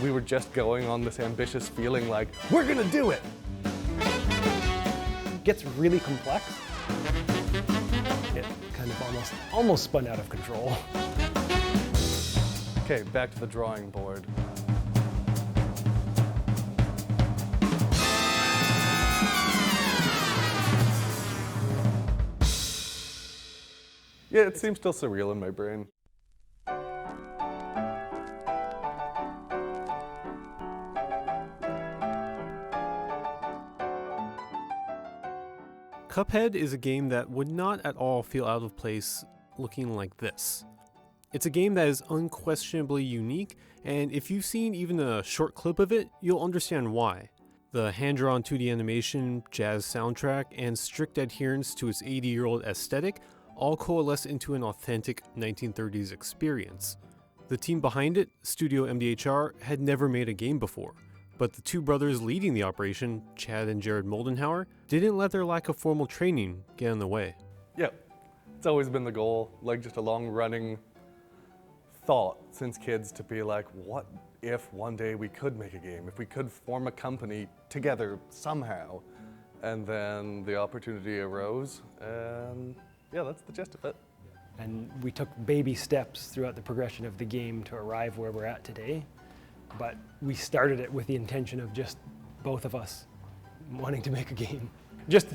We were just going on this ambitious feeling like, we're gonna do it! It gets really complex. It kind of almost spun out of control. Okay, back to the drawing board. Yeah, it seems still surreal in my brain. Cuphead is a game that would not at all feel out of place looking like this. It's a game that is unquestionably unique, and if you've seen even a short clip of it, you'll understand why. The hand-drawn 2D animation, jazz soundtrack, and strict adherence to its 80-year-old aesthetic all coalesce into an authentic 1930s experience. The team behind it, Studio MDHR, had never made a game before, but the two brothers leading the operation, Chad and Jared Moldenhauer, didn't let their lack of formal training get in the way. Yeah, it's always been the goal, like just a long-running thought since kids to be like, what if one day we could make a game, if we could form a company together somehow? And then the opportunity arose, and yeah, that's the gist of it. And we took baby steps throughout the progression of the game to arrive where we're at today. But we started it with the intention of just both of us wanting to make a game. Just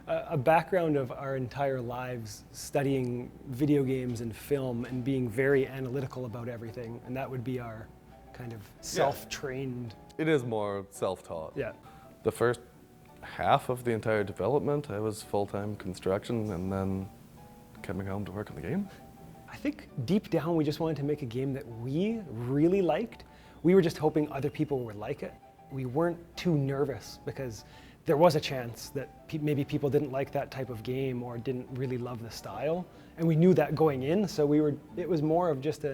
a background of our entire lives studying video games and film and being very analytical about everything. And that would be our kind of self-trained. It is more self-taught. Yeah. The first half of the entire development, I was full-time construction and then coming home to work on the game. I think deep down we just wanted to make a game that we really liked. We were just hoping other people would like it. We weren't too nervous because there was a chance that maybe people didn't like that type of game or didn't really love the style. And we knew that going in, so it was more of just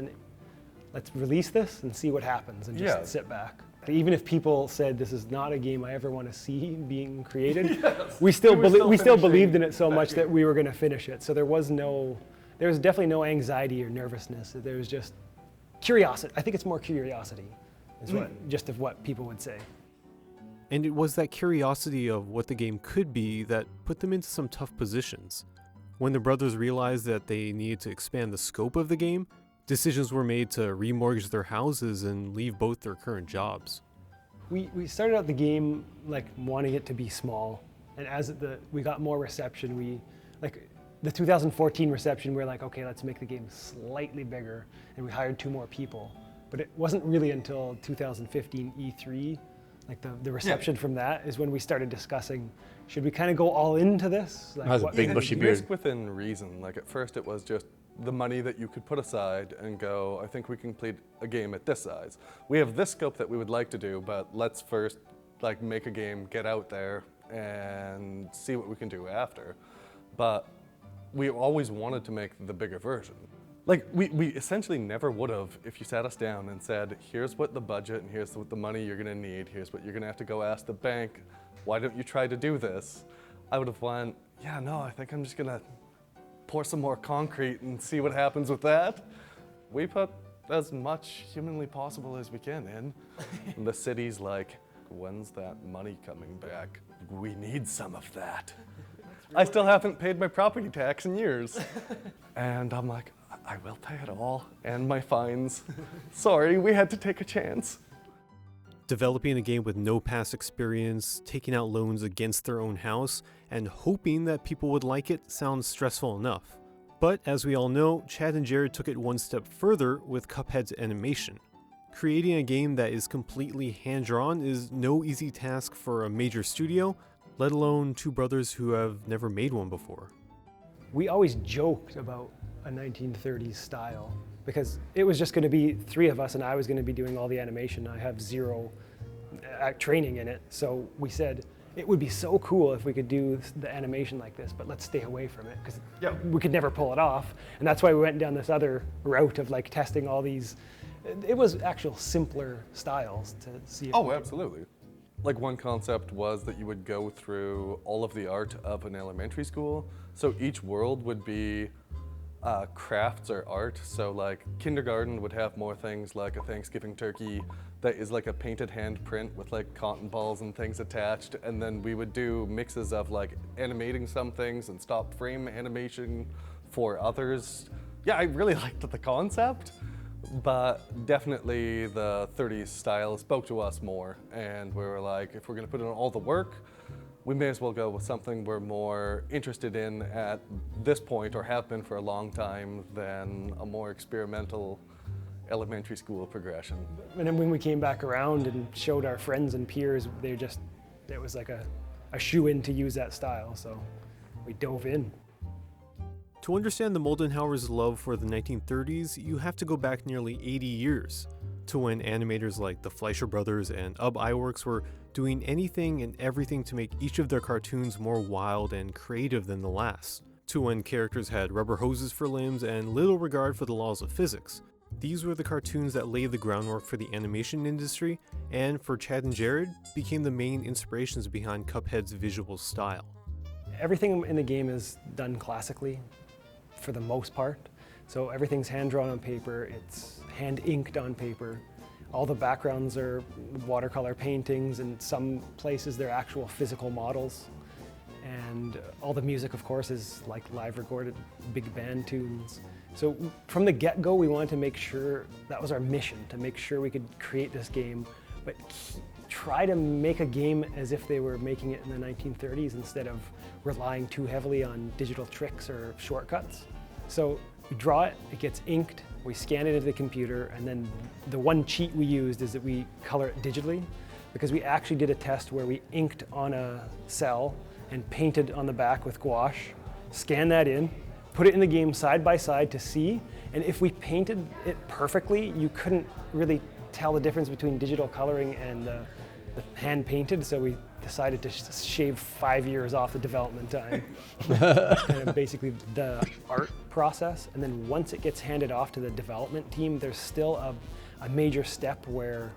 let's release this and see what happens and just sit back. Even if people said this is not a game I ever want to see being created, we still believed in it so much that we were going to finish it. So there was definitely no anxiety or nervousness. There was just curiosity. I think it's more curiosity, just of what people would say. And it was that curiosity of what the game could be that put them into some tough positions. When the brothers realized that they needed to expand the scope of the game, decisions were made to remortgage their houses and leave both their current jobs. We started out the game like wanting it to be small, and as we got more reception, the 2014 reception, we're like, okay, let's make the game slightly bigger, and we hired 2 more people. But it wasn't really until 2015 E3, like the reception from that is when we started discussing, should we kind of go all into this? Like, has a big bushy beard. Risk within reason. Like at first it was just the money that you could put aside and go, I think we can complete a game at this size. We have this scope that we would like to do, but let's first like make a game, get out there, and see what we can do after. But we always wanted to make the bigger version. Like we essentially never would have if you sat us down and said, here's what the budget and here's what the money you're gonna need, here's what you're gonna have to go ask the bank, why don't you try to do this? I would have went, yeah, no, I think I'm just gonna pour some more concrete and see what happens with that. We put as much humanly possible as we can in. And the city's like, when's that money coming back? We need some of that. I still haven't paid my property tax in years. And I'm like, I will pay it all, and my fines. Sorry, we had to take a chance. Developing a game with no past experience, taking out loans against their own house, and hoping that people would like it sounds stressful enough. But as we all know, Chad and Jared took it one step further with Cuphead's animation. Creating a game that is completely hand-drawn is no easy task for a major studio, let alone 2 brothers who have never made one before. We always joked about a 1930s style because it was just going to be 3 of us and I was going to be doing all the animation. I have 0 training in it. So we said it would be so cool if we could do the animation like this, but let's stay away from it because we could never pull it off. And that's why we went down this other route of like testing all these. It was actual simpler styles to see. Oh, absolutely. Like one concept was that you would go through all of the art of an elementary school. So each world would be crafts or art. So like kindergarten would have more things like a Thanksgiving turkey that is like a painted hand print with like cotton balls and things attached. And then we would do mixes of like animating some things and stop frame animation for others. Yeah, I really liked the concept, but definitely the 30s style spoke to us more. And we were like, if we're gonna put in all the work, we may as well go with something we're more interested in at this point, or have been for a long time, than a more experimental elementary school progression. And then when we came back around and showed our friends and peers, it was like a shoe-in to use that style, so we dove in. To understand the Moldenhauer's love for the 1930s, you have to go back nearly 80 years. to when animators like the Fleischer Brothers and Iwerks were doing anything and everything to make each of their cartoons more wild and creative than the last, to when characters had rubber hoses for limbs and little regard for the laws of physics. These were the cartoons that laid the groundwork for the animation industry, and for Chad and Jared, became the main inspirations behind Cuphead's visual style. Everything in the game is done classically, for the most part. So everything's hand-drawn on paper, it's hand-inked on paper. All the backgrounds are watercolor paintings, and some places they're actual physical models. And all the music, of course, is like live recorded big band tunes. So from the get-go, we wanted to make sure, that was our mission, to make sure we could create this game, but try to make a game as if they were making it in the 1930s instead of relying too heavily on digital tricks or shortcuts. So we draw it, it gets inked, we scan it into the computer, and then the one cheat we used is that we color it digitally, because we actually did a test where we inked on a cell and painted on the back with gouache, scanned that in, put it in the game side by side to see, and if we painted it perfectly, you couldn't really tell the difference between digital coloring and the hand painted, so we decided to shave 5 years off the development time. Kind of basically the art process, and then once it gets handed off to the development team, there's still a major step where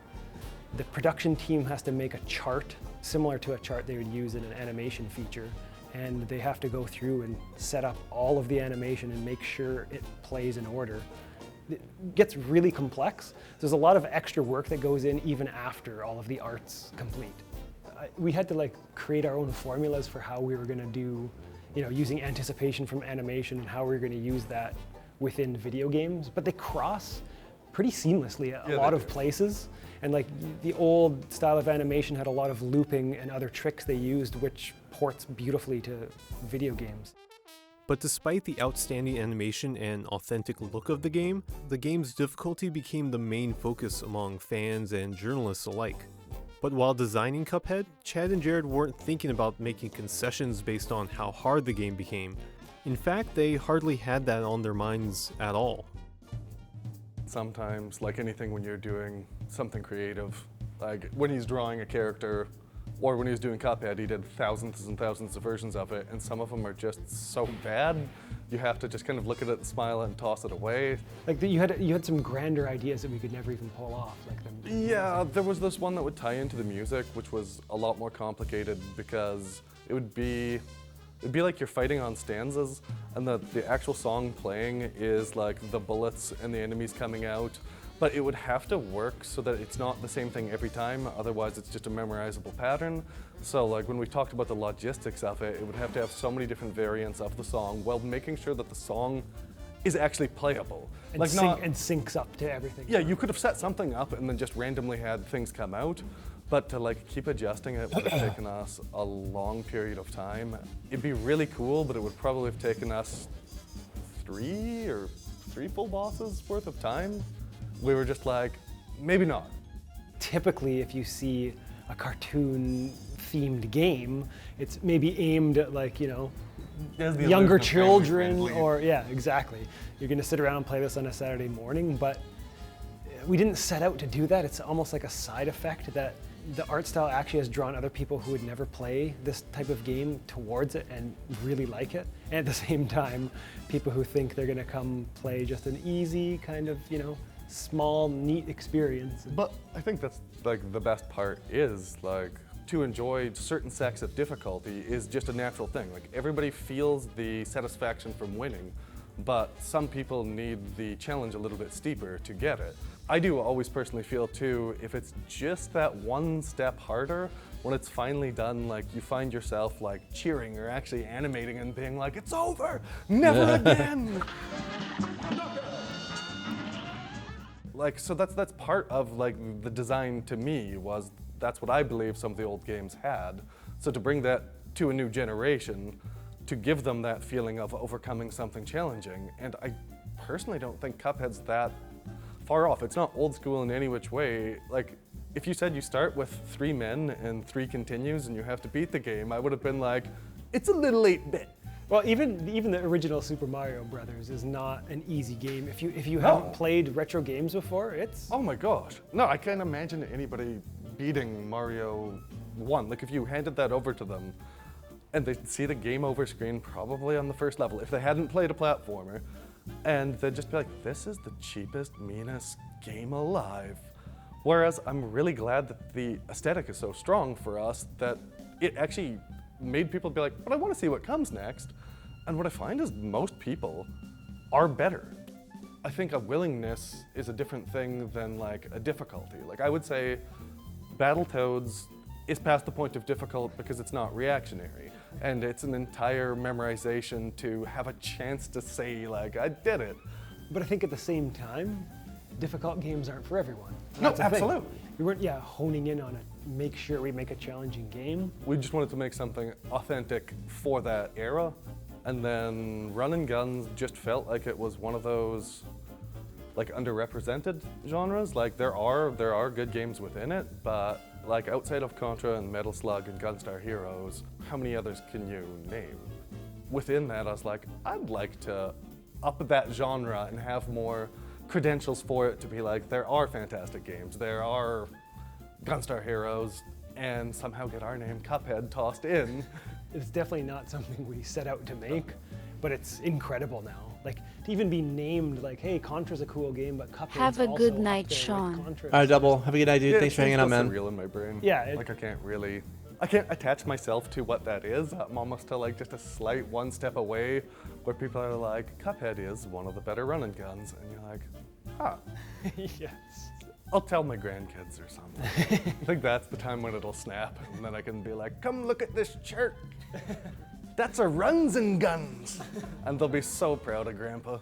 the production team has to make a chart similar to a chart they would use in an animation feature, and they have to go through and set up all of the animation and make sure it plays in order. It gets really complex. There's a lot of extra work that goes in even after all of the art's complete. We had to like create our own formulas for how we were going to do, using anticipation from animation and how we were going to use that within video games, but they cross pretty seamlessly at a lot of places. And like the old style of animation had a lot of looping and other tricks they used, which ports beautifully to video games. But despite the outstanding animation and authentic look of the game's difficulty became the main focus among fans and journalists alike. But while designing Cuphead, Chad and Jared weren't thinking about making concessions based on how hard the game became. In fact, they hardly had that on their minds at all. Sometimes, like anything when you're doing something creative, like when he's drawing a character, or when he was doing Cuphead, he did thousands and thousands of versions of it, and some of them are just so bad, you have to just kind of look at it, smile and toss it away. Like you had some grander ideas that we could never even pull off. Yeah, there was this one that would tie into the music, which was a lot more complicated because it'd be like you're fighting on stanzas, and the actual song playing is like the bullets and the enemies coming out. But it would have to work so that it's not the same thing every time, otherwise it's just a memorizable pattern. So like when we talked about the logistics of it, it would have to have so many different variants of the song while making sure that the song is actually playable. And, like and syncs up to everything. Yeah, you could have set something up and then just randomly had things come out, but to like keep adjusting it would have taken us a long period of time. It'd be really cool, but it would probably have taken us three full bosses worth of time. We were just like, maybe not. Typically, if you see a cartoon-themed game, it's maybe aimed at like, younger children or, yeah, exactly. You're gonna sit around and play this on a Saturday morning, but we didn't set out to do that. It's almost like a side effect that the art style actually has drawn other people who would never play this type of game towards it and really like it. And at the same time, people who think they're gonna come play just an easy kind of, small, neat experience. But I think that's like the best part is like to enjoy certain sects of difficulty is just a natural thing. Like everybody feels the satisfaction from winning, but some people need the challenge a little bit steeper to get it. I do always personally feel too, if it's just that one step harder, when it's finally done, like you find yourself like cheering or actually animating and being like, it's over, never again. Like, so that's part of like the design to me was, that's what I believe some of the old games had. So to bring that to a new generation, to give them that feeling of overcoming something challenging. And I personally don't think Cuphead's that far off. It's not old school in any which way. Like, if you said you start with 3 men and 3 continues and you have to beat the game, I would have been like, it's a little 8-bit. Well, even the original Super Mario Brothers is not an easy game. If you haven't played retro games before, it's... Oh my gosh. No, I can't imagine anybody beating Mario 1. Like if you handed that over to them and they'd see the game over screen probably on the first level, if they hadn't played a platformer, and they'd just be like, this is the cheapest, meanest game alive. Whereas I'm really glad that the aesthetic is so strong for us that it actually made people be like, but I want to see what comes next. And what I find is most people are better. I think a willingness is a different thing than like a difficulty. Like I would say Battletoads is past the point of difficult because it's not reactionary. And it's an entire memorization to have a chance to say like, I did it. But I think at the same time, difficult games aren't for everyone. No, That's the thing. absolutely. We weren't, honing in on it. Make sure we make a challenging game. We just wanted to make something authentic for that era. And then Run and Guns just felt like it was one of those like underrepresented genres. Like there are good games within it, but like outside of Contra and Metal Slug and Gunstar Heroes, how many others can you name? Within that, I was like, I'd like to up that genre and have more credentials for it to be like, there are fantastic games, there are Gunstar Heroes, and somehow get our name, Cuphead, tossed in. It's definitely not something we set out to make, but it's incredible now. Like, to even be named like, hey, Contra's a cool game, but Cuphead's Have a also good up night, there with Sean. Contra. All right, Double. Have a good night, dude. Yeah, Thanks for hanging out, man. It's real in my brain. Yeah. Like I can't attach myself to what that is. I'm almost to like just a slight one step away where people are like, Cuphead is one of the better run and guns. And you're like, huh. Yes. I'll tell my grandkids or something. I think that's the time when it'll snap. And then I can be like, come look at this chart. That's a runs and guns. And they'll be so proud of Grandpa.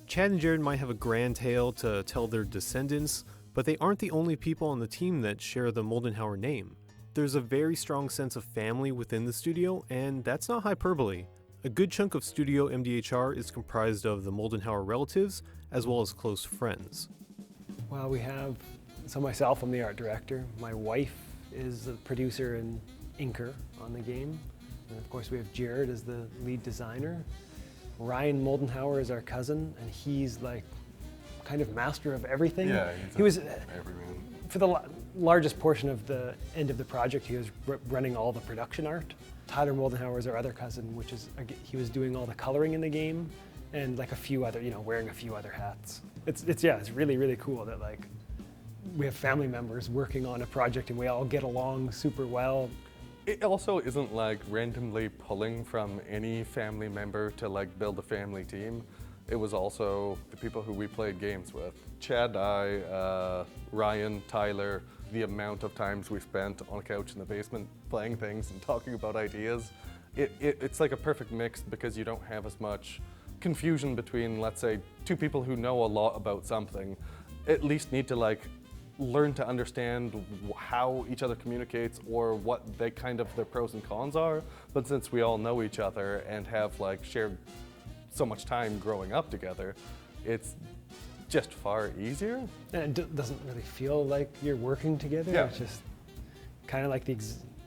Chad and Jared might have a grand tale to tell their descendants, but they aren't the only people on the team that share the Moldenhauer name. There's a very strong sense of family within the studio, and that's not hyperbole. A good chunk of Studio MDHR is comprised of the Moldenhauer relatives, as well as close friends. Well, so myself, I'm the art director. My wife is the producer and inker on the game. And of course, we have Jared as the lead designer. Ryan Moldenhauer is our cousin, and he's like kind of master of everything. Yeah, he was everyman. For the largest portion of the end of the project, he was running all the production art. Tyler Moldenhauer is our other cousin, he was doing all the coloring in the game, and like a few other, wearing a few other hats. It's really, really cool that like we have family members working on a project and we all get along super well. It also isn't like randomly pulling from any family member to like build a family team. It was also the people who we played games with. Chad, I, Ryan, Tyler, the amount of times we spent on a couch in the basement playing things and talking about ideas. It's like a perfect mix because you don't have as much confusion between, let's say, two people who know a lot about something, at least need to like learn to understand how each other communicates or what their pros and cons are. But since we all know each other and have like shared so much time growing up together, it's just far easier. And it doesn't really feel like you're working together. Yeah. It's just kind of like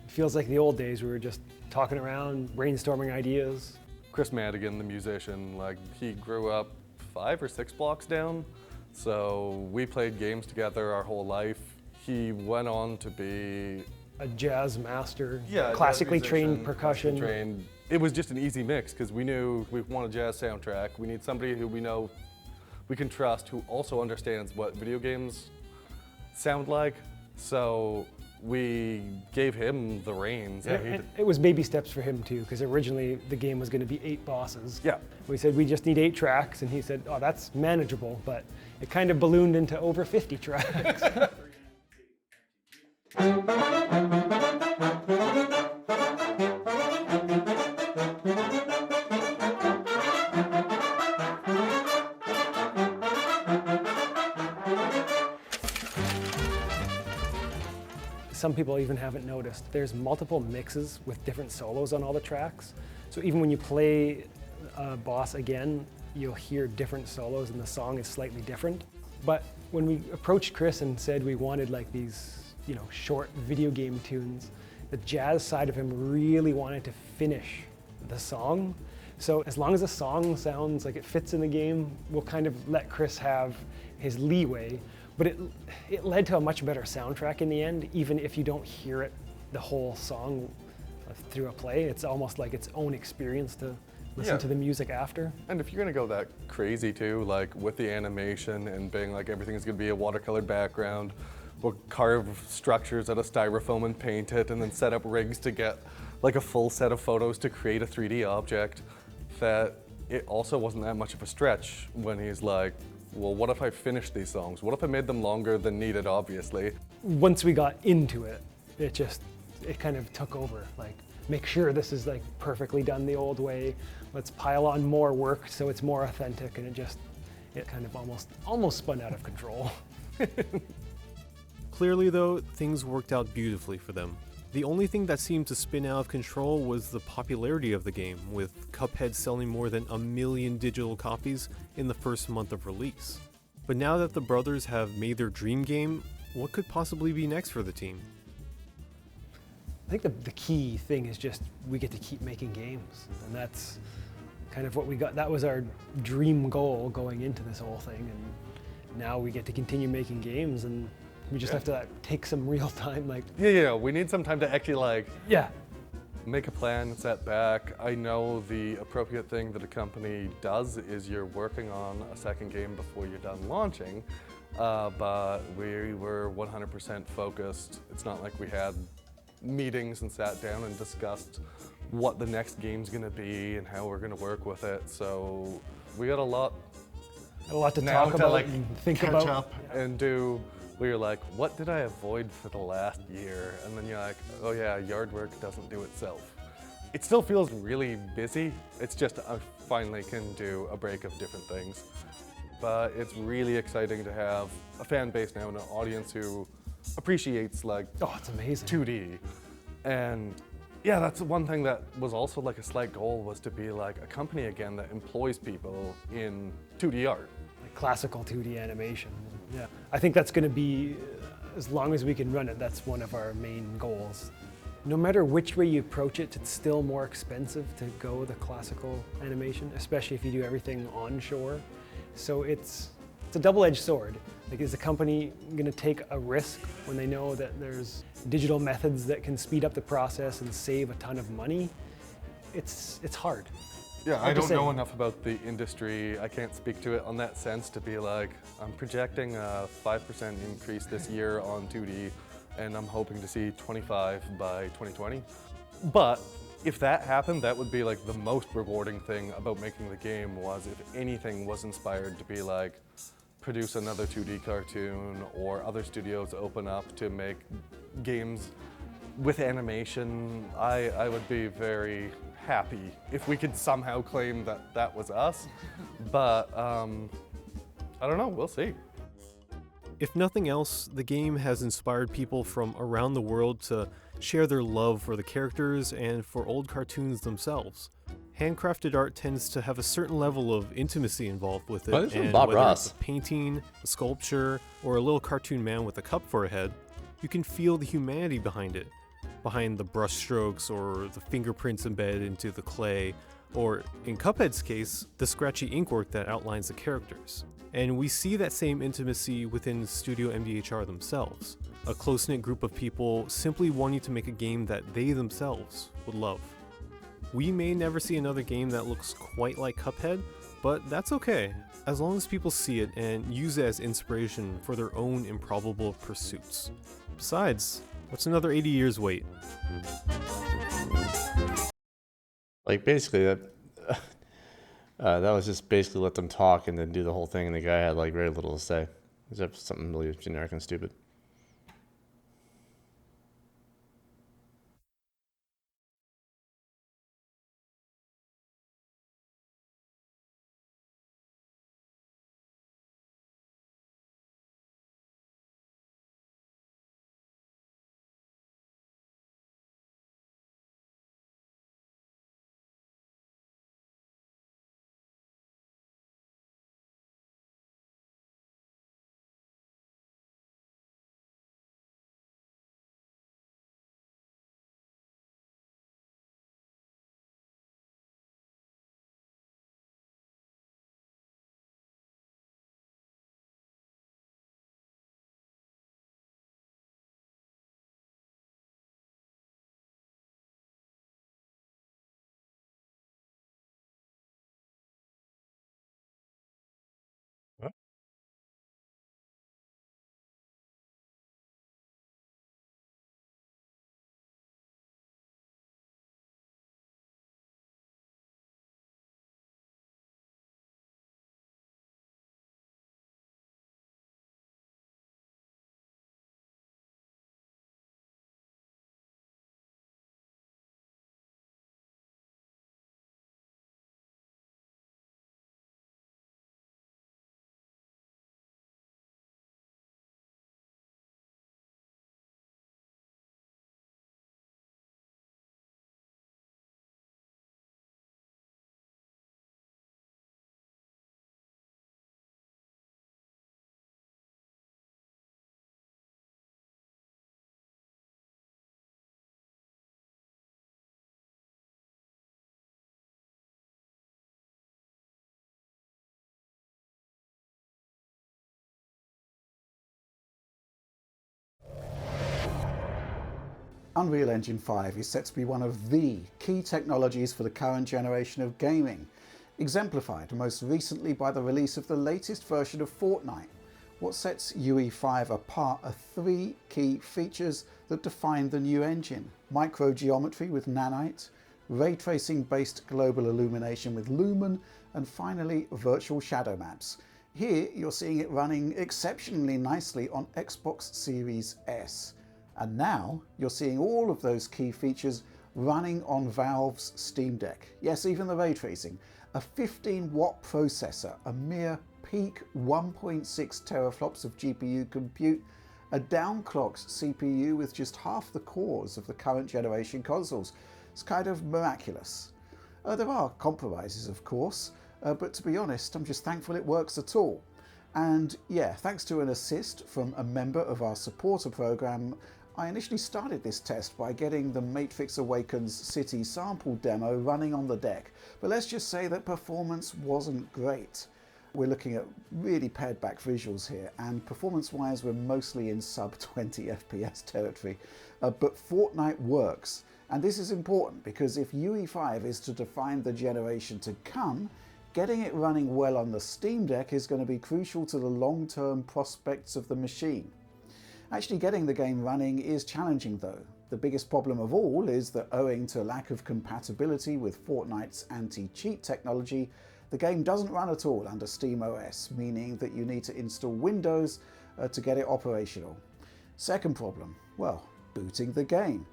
feels like the old days where we were just talking around, brainstorming ideas. Chris Madigan, the musician, like he grew up 5 or 6 blocks down. So we played games together our whole life. He went on to be a jazz master, yeah, classically trained percussion. It was just an easy mix because we knew we want a jazz soundtrack. We need somebody who we know we can trust who also understands what video games sound like. So we gave him the reins. It was baby steps for him too, because originally the game was going to be 8 bosses. Yeah. We said we just need 8 tracks, and he said, oh, that's manageable, but it kind of ballooned into over 50 tracks. Some people even haven't noticed. There's multiple mixes with different solos on all the tracks. So even when you play a boss again, you'll hear different solos and the song is slightly different. But when we approached Chris and said we wanted like these, short video game tunes, the jazz side of him really wanted to finish the song. So as long as the song sounds like it fits in the game, we'll kind of let Chris have his leeway. But it led to a much better soundtrack in the end, even if you don't hear it, the whole song through a play. It's almost like its own experience to listen to the music after. And if you're gonna go that crazy too, like with the animation and being like everything's gonna be a watercolored background, we'll carve structures out of styrofoam and paint it, and then set up rigs to get like a full set of photos to create a 3D object, that it also wasn't that much of a stretch when he's like, well, what if I finished these songs? What if I made them longer than needed, obviously? Once we got into it, it kind of took over. Like, make sure this is like perfectly done the old way. Let's pile on more work so it's more authentic, and it kind of almost spun out of control. Clearly though, things worked out beautifully for them. The only thing that seemed to spin out of control was the popularity of the game, with Cuphead selling more than 1 million digital copies in the first month of release. But now that the brothers have made their dream game, what could possibly be next for the team? I think the key thing is just we get to keep making games, and that's kind of what we got. That was our dream goal going into this whole thing, and now we get to continue making games, and we just have to take some real time. Like, yeah, we need some time to actually like yeah, make a plan, set back. I know the appropriate thing that a company does is you're working on a second game before you're done launching, but we were 100% focused. It's not like we had meetings and sat down and discussed what the next game's gonna be and how we're gonna work with it. So we got a lot to now talk to about like and think catch about. up and do. Where you're like, what did I avoid for the last year? And then you're like, oh yeah, yard work doesn't do itself. It still feels really busy. It's just I finally can do a break of different things. But it's really exciting to have a fan base now and an audience who appreciates like it's amazing 2D. And yeah, that's one thing that was also like a slight goal, was to be like a company again that employs people in 2D art. Like classical 2D animation. Yeah, I think that's going to be, as long as we can run it, that's one of our main goals. No matter which way you approach it, it's still more expensive to go the classical animation, especially if you do everything onshore. So it's a double-edged sword. Like, is the company going to take a risk when they know that there's digital methods that can speed up the process and save a ton of money? It's hard. Yeah, I don't know enough about the industry. I can't speak to it on that sense to be like, I'm projecting a 5% increase this year on 2D, and I'm hoping to see 25 by 2020. But if that happened, that would be like the most rewarding thing about making the game, was if anything was inspired to be like, produce another 2D cartoon, or other studios open up to make games with animation. I would be very happy if we could somehow claim that that was us, but I don't know, we'll see. If nothing else, the game has inspired people from around the world to share their love for the characters and for old cartoons themselves. Handcrafted art tends to have a certain level of intimacy involved with it, and Bob whether Ross. it's a painting, a sculpture, or a little cartoon man with a cup for a head, you can feel the humanity behind it. Behind the brushstrokes or the fingerprints embedded into the clay, or in Cuphead's case, the scratchy inkwork that outlines the characters. And we see that same intimacy within Studio MDHR themselves, a close-knit group of people simply wanting to make a game that they themselves would love. We may never see another game that looks quite like Cuphead, but that's okay, as long as people see it and use it as inspiration for their own improbable pursuits. Besides, what's another 80 years wait? Like, basically, that was just basically let them talk and then do the whole thing, and the guy had like very little to say, except something really generic and stupid. Unreal Engine 5 is set to be one of the key technologies for the current generation of gaming, exemplified most recently by the release of the latest version of Fortnite. What sets UE5 apart are three key features that define the new engine: microgeometry with Nanite, ray tracing based global illumination with Lumen, and finally virtual shadow maps. Here you're seeing it running exceptionally nicely on Xbox Series S. And now you're seeing all of those key features running on Valve's Steam Deck. Yes, even the ray tracing. A 15-watt processor, a mere peak 1.6 teraflops of GPU compute, a downclocked CPU with just half the cores of the current generation consoles. It's kind of miraculous. There are compromises, of course, but to be honest, I'm just thankful it works at all. And yeah, thanks to an assist from a member of our supporter program, I initially started this test by getting the Matrix Awakens City sample demo running on the deck, but let's just say that performance wasn't great. We're looking at really pared back visuals here, and performance-wise we're mostly in sub 20 FPS territory, but Fortnite works. And this is important because if UE5 is to define the generation to come, getting it running well on the Steam Deck is going to be crucial to the long-term prospects of the machine. Actually getting the game running is challenging though. The biggest problem of all is that owing to lack of compatibility with Fortnite's anti-cheat technology, the game doesn't run at all under SteamOS, meaning that you need to install Windows to get it operational. Second problem, well, booting the game.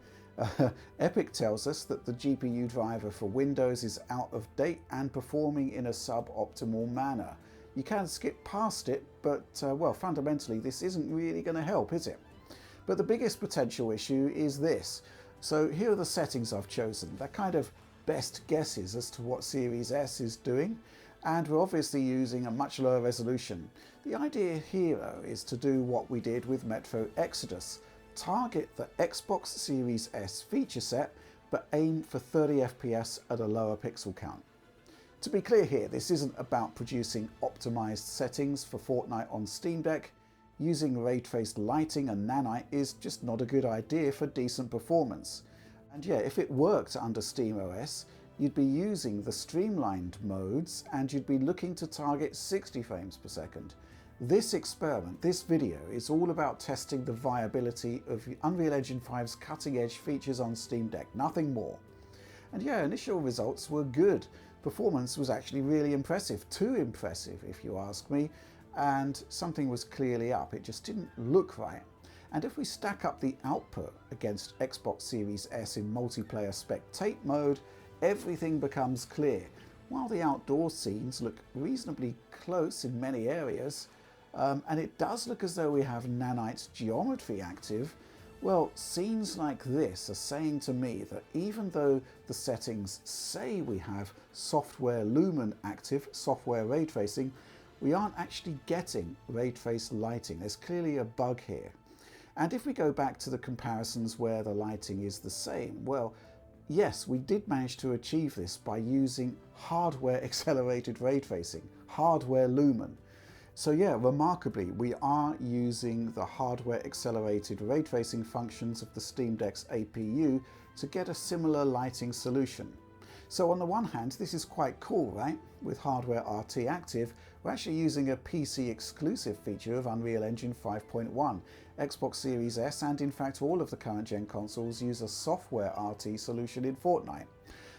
Epic tells us that the GPU driver for Windows is out of date and performing in a suboptimal manner. You can skip past it, but well, fundamentally this isn't really going to help, is it? But the biggest potential issue is this. So here are the settings I've chosen. They're kind of best guesses as to what Series S is doing, and we're obviously using a much lower resolution. The idea here is to do what we did with Metro Exodus. Target the Xbox Series S feature set, but aim for 30 FPS at a lower pixel count. To be clear here, this isn't about producing optimized settings for Fortnite on Steam Deck. Using ray-traced lighting and nanite is just not a good idea for decent performance. And yeah, if it worked under SteamOS, you'd be using the streamlined modes and you'd be looking to target 60 frames per second. This experiment, this video, is all about testing the viability of Unreal Engine 5's cutting-edge features on Steam Deck, nothing more. And yeah, initial results were good. Performance was actually really impressive, too impressive if you ask me, and something was clearly up, it just didn't look right. And if we stack up the output against Xbox Series S in multiplayer spectate mode, everything becomes clear. While the outdoor scenes look reasonably close in many areas, and it does look as though we have Nanite's geometry active, well, scenes like this are saying to me that even though the settings say we have software Lumen active, software ray tracing, we aren't actually getting ray trace lighting. There's clearly a bug here. And if we go back to the comparisons where the lighting is the same, well, yes, we did manage to achieve this by using hardware accelerated ray tracing, hardware Lumen. So yeah, remarkably, we are using the hardware accelerated ray tracing functions of the Steam Deck's APU to get a similar lighting solution. So on the one hand, this is quite cool, right? With hardware RT active, we're actually using a PC exclusive feature of Unreal Engine 5.1. Xbox Series S and in fact all of the current gen consoles use a software RT solution in Fortnite.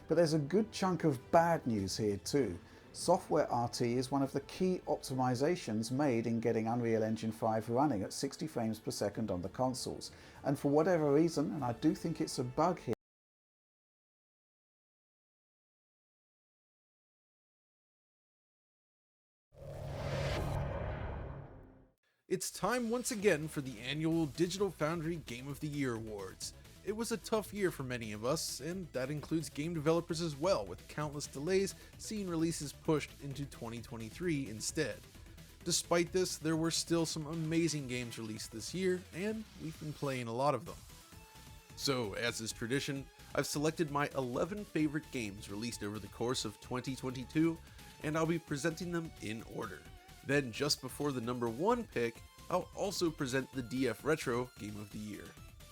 But there's a good chunk of bad news here too. Software RT is one of the key optimizations made in getting Unreal Engine 5 running at 60 frames per second on the consoles. And for whatever reason, and I do think it's a bug here, It's time once again for the annual Digital Foundry Game of the Year Awards. It was a tough year for many of us, and that includes game developers as well, with countless delays seeing releases pushed into 2023 instead. Despite this, there were still some amazing games released this year, and we've been playing a lot of them. So, as is tradition, I've selected my 11 favorite games released over the course of 2022, and I'll be presenting them in order. Then, just before the number 1 pick, I'll also present the DF Retro Game of the Year.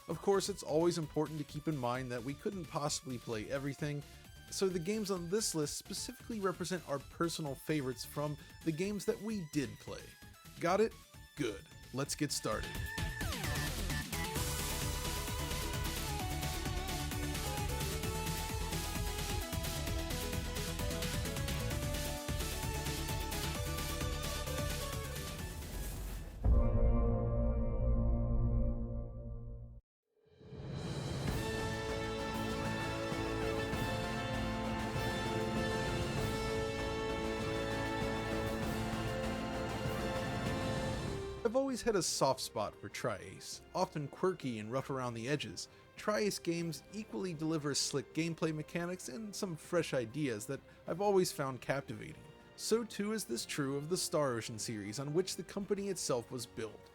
Of course, it's always important to keep in mind that we couldn't possibly play everything, so the games on this list specifically represent our personal favorites from the games that we did play. Got it? Good. Let's get started. I've always had a soft spot for Tri-Ace. Often quirky and rough around the edges, Tri-Ace games equally deliver slick gameplay mechanics and some fresh ideas that I've always found captivating. So too is this true of the Star Ocean series, on which the company itself was built.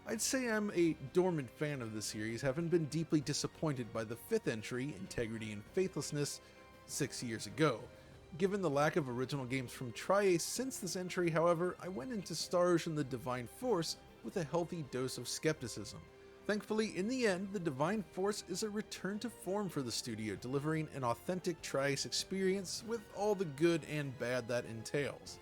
I'd say I'm a dormant fan of the series, having been deeply disappointed by the 5th entry, Integrity and Faithlessness, 6 years ago. Given the lack of original games from Tri-Ace since this entry, however, I went into Star Ocean The Divine Force with a healthy dose of skepticism. Thankfully, in the end, The Divine Force is a return to form for the studio, delivering an authentic Tri-Ace experience with all the good and bad that entails.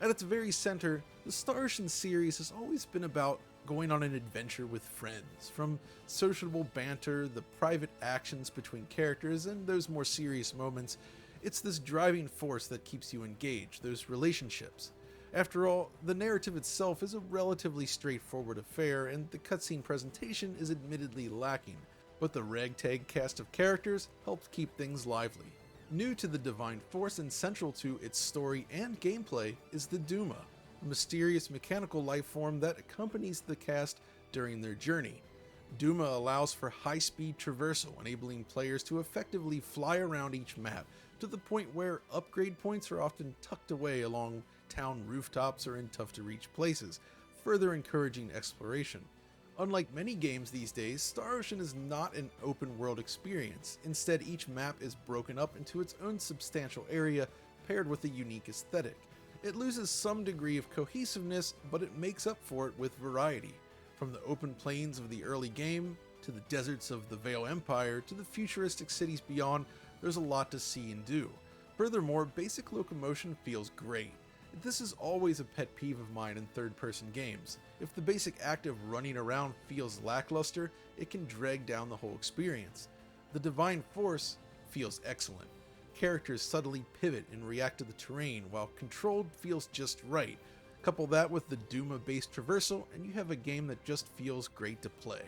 At its very center, the Star Ocean series has always been about going on an adventure with friends. From sociable banter, the private actions between characters, and those more serious moments, it's this driving force that keeps you engaged, those relationships. After all, the narrative itself is a relatively straightforward affair, and the cutscene presentation is admittedly lacking, but the ragtag cast of characters helps keep things lively. New to the Divine Force and central to its story and gameplay is the Duma, a mysterious mechanical life form that accompanies the cast during their journey. Duma allows for high-speed traversal, enabling players to effectively fly around each map, to the point where upgrade points are often tucked away along town rooftops or in tough-to-reach places, further encouraging exploration. Unlike many games these days, Star Ocean is not an open-world experience. Instead, each map is broken up into its own substantial area, paired with a unique aesthetic. It loses some degree of cohesiveness, but it makes up for it with variety. From the open plains of the early game, to the deserts of the Vale Empire, to the futuristic cities beyond, there's a lot to see and do. Furthermore, basic locomotion feels great. This is always a pet peeve of mine in third-person games. If the basic act of running around feels lackluster, it can drag down the whole experience. The Divine Force feels excellent. Characters subtly pivot and react to the terrain, while controlled feels just right. Couple that with the Duma-based traversal, and you have a game that just feels great to play.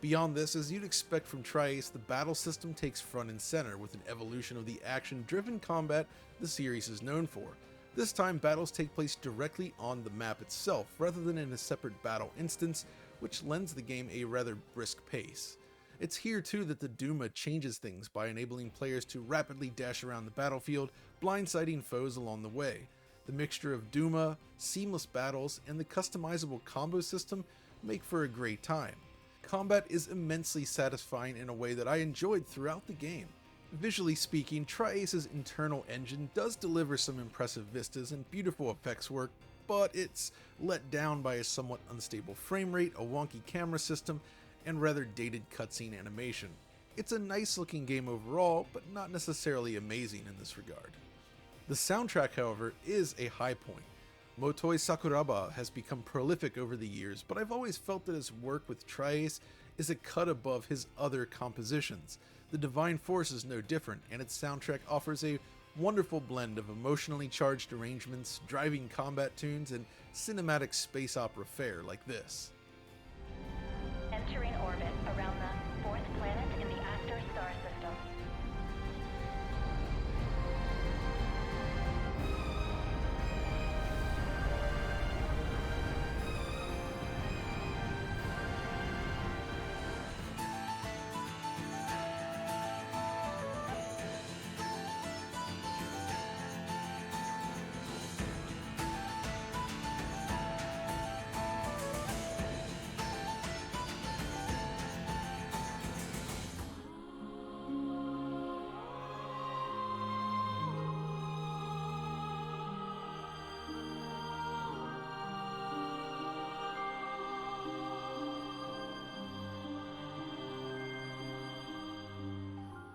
Beyond this, as you'd expect from Tri-Ace, the battle system takes front and center with an evolution of the action-driven combat the series is known for. This time, battles take place directly on the map itself, rather than in a separate battle instance, which lends the game a rather brisk pace. It's here too that the Duma changes things by enabling players to rapidly dash around the battlefield, blindsiding foes along the way. The mixture of Duma, seamless battles, and the customizable combo system make for a great time. Combat is immensely satisfying in a way that I enjoyed throughout the game. Visually speaking, Tri-Ace's internal engine does deliver some impressive vistas and beautiful effects work, but it's let down by a somewhat unstable frame rate, a wonky camera system, and rather dated cutscene animation. It's a nice looking game overall, but not necessarily amazing in this regard. The soundtrack, however, is a high point. Motoi Sakuraba has become prolific over the years, but I've always felt that his work with Tri-Ace is a cut above his other compositions. The Divine Force is no different, and its soundtrack offers a wonderful blend of emotionally charged arrangements, driving combat tunes, and cinematic space opera fare like this. Entering orbit around the fourth planet in the Astor star system.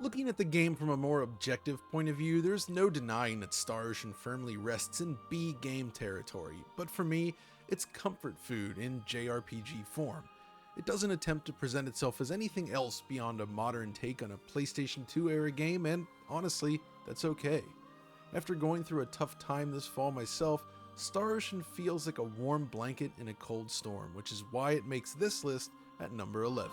Looking at the game from a more objective point of view, there's no denying that Star Ocean firmly rests in B game territory, but for me, it's comfort food in JRPG form. It doesn't attempt to present itself as anything else beyond a modern take on a PlayStation 2 era game, and honestly, that's okay. After going through a tough time this fall myself, Star Ocean feels like a warm blanket in a cold storm, which is why it makes this list at number 11.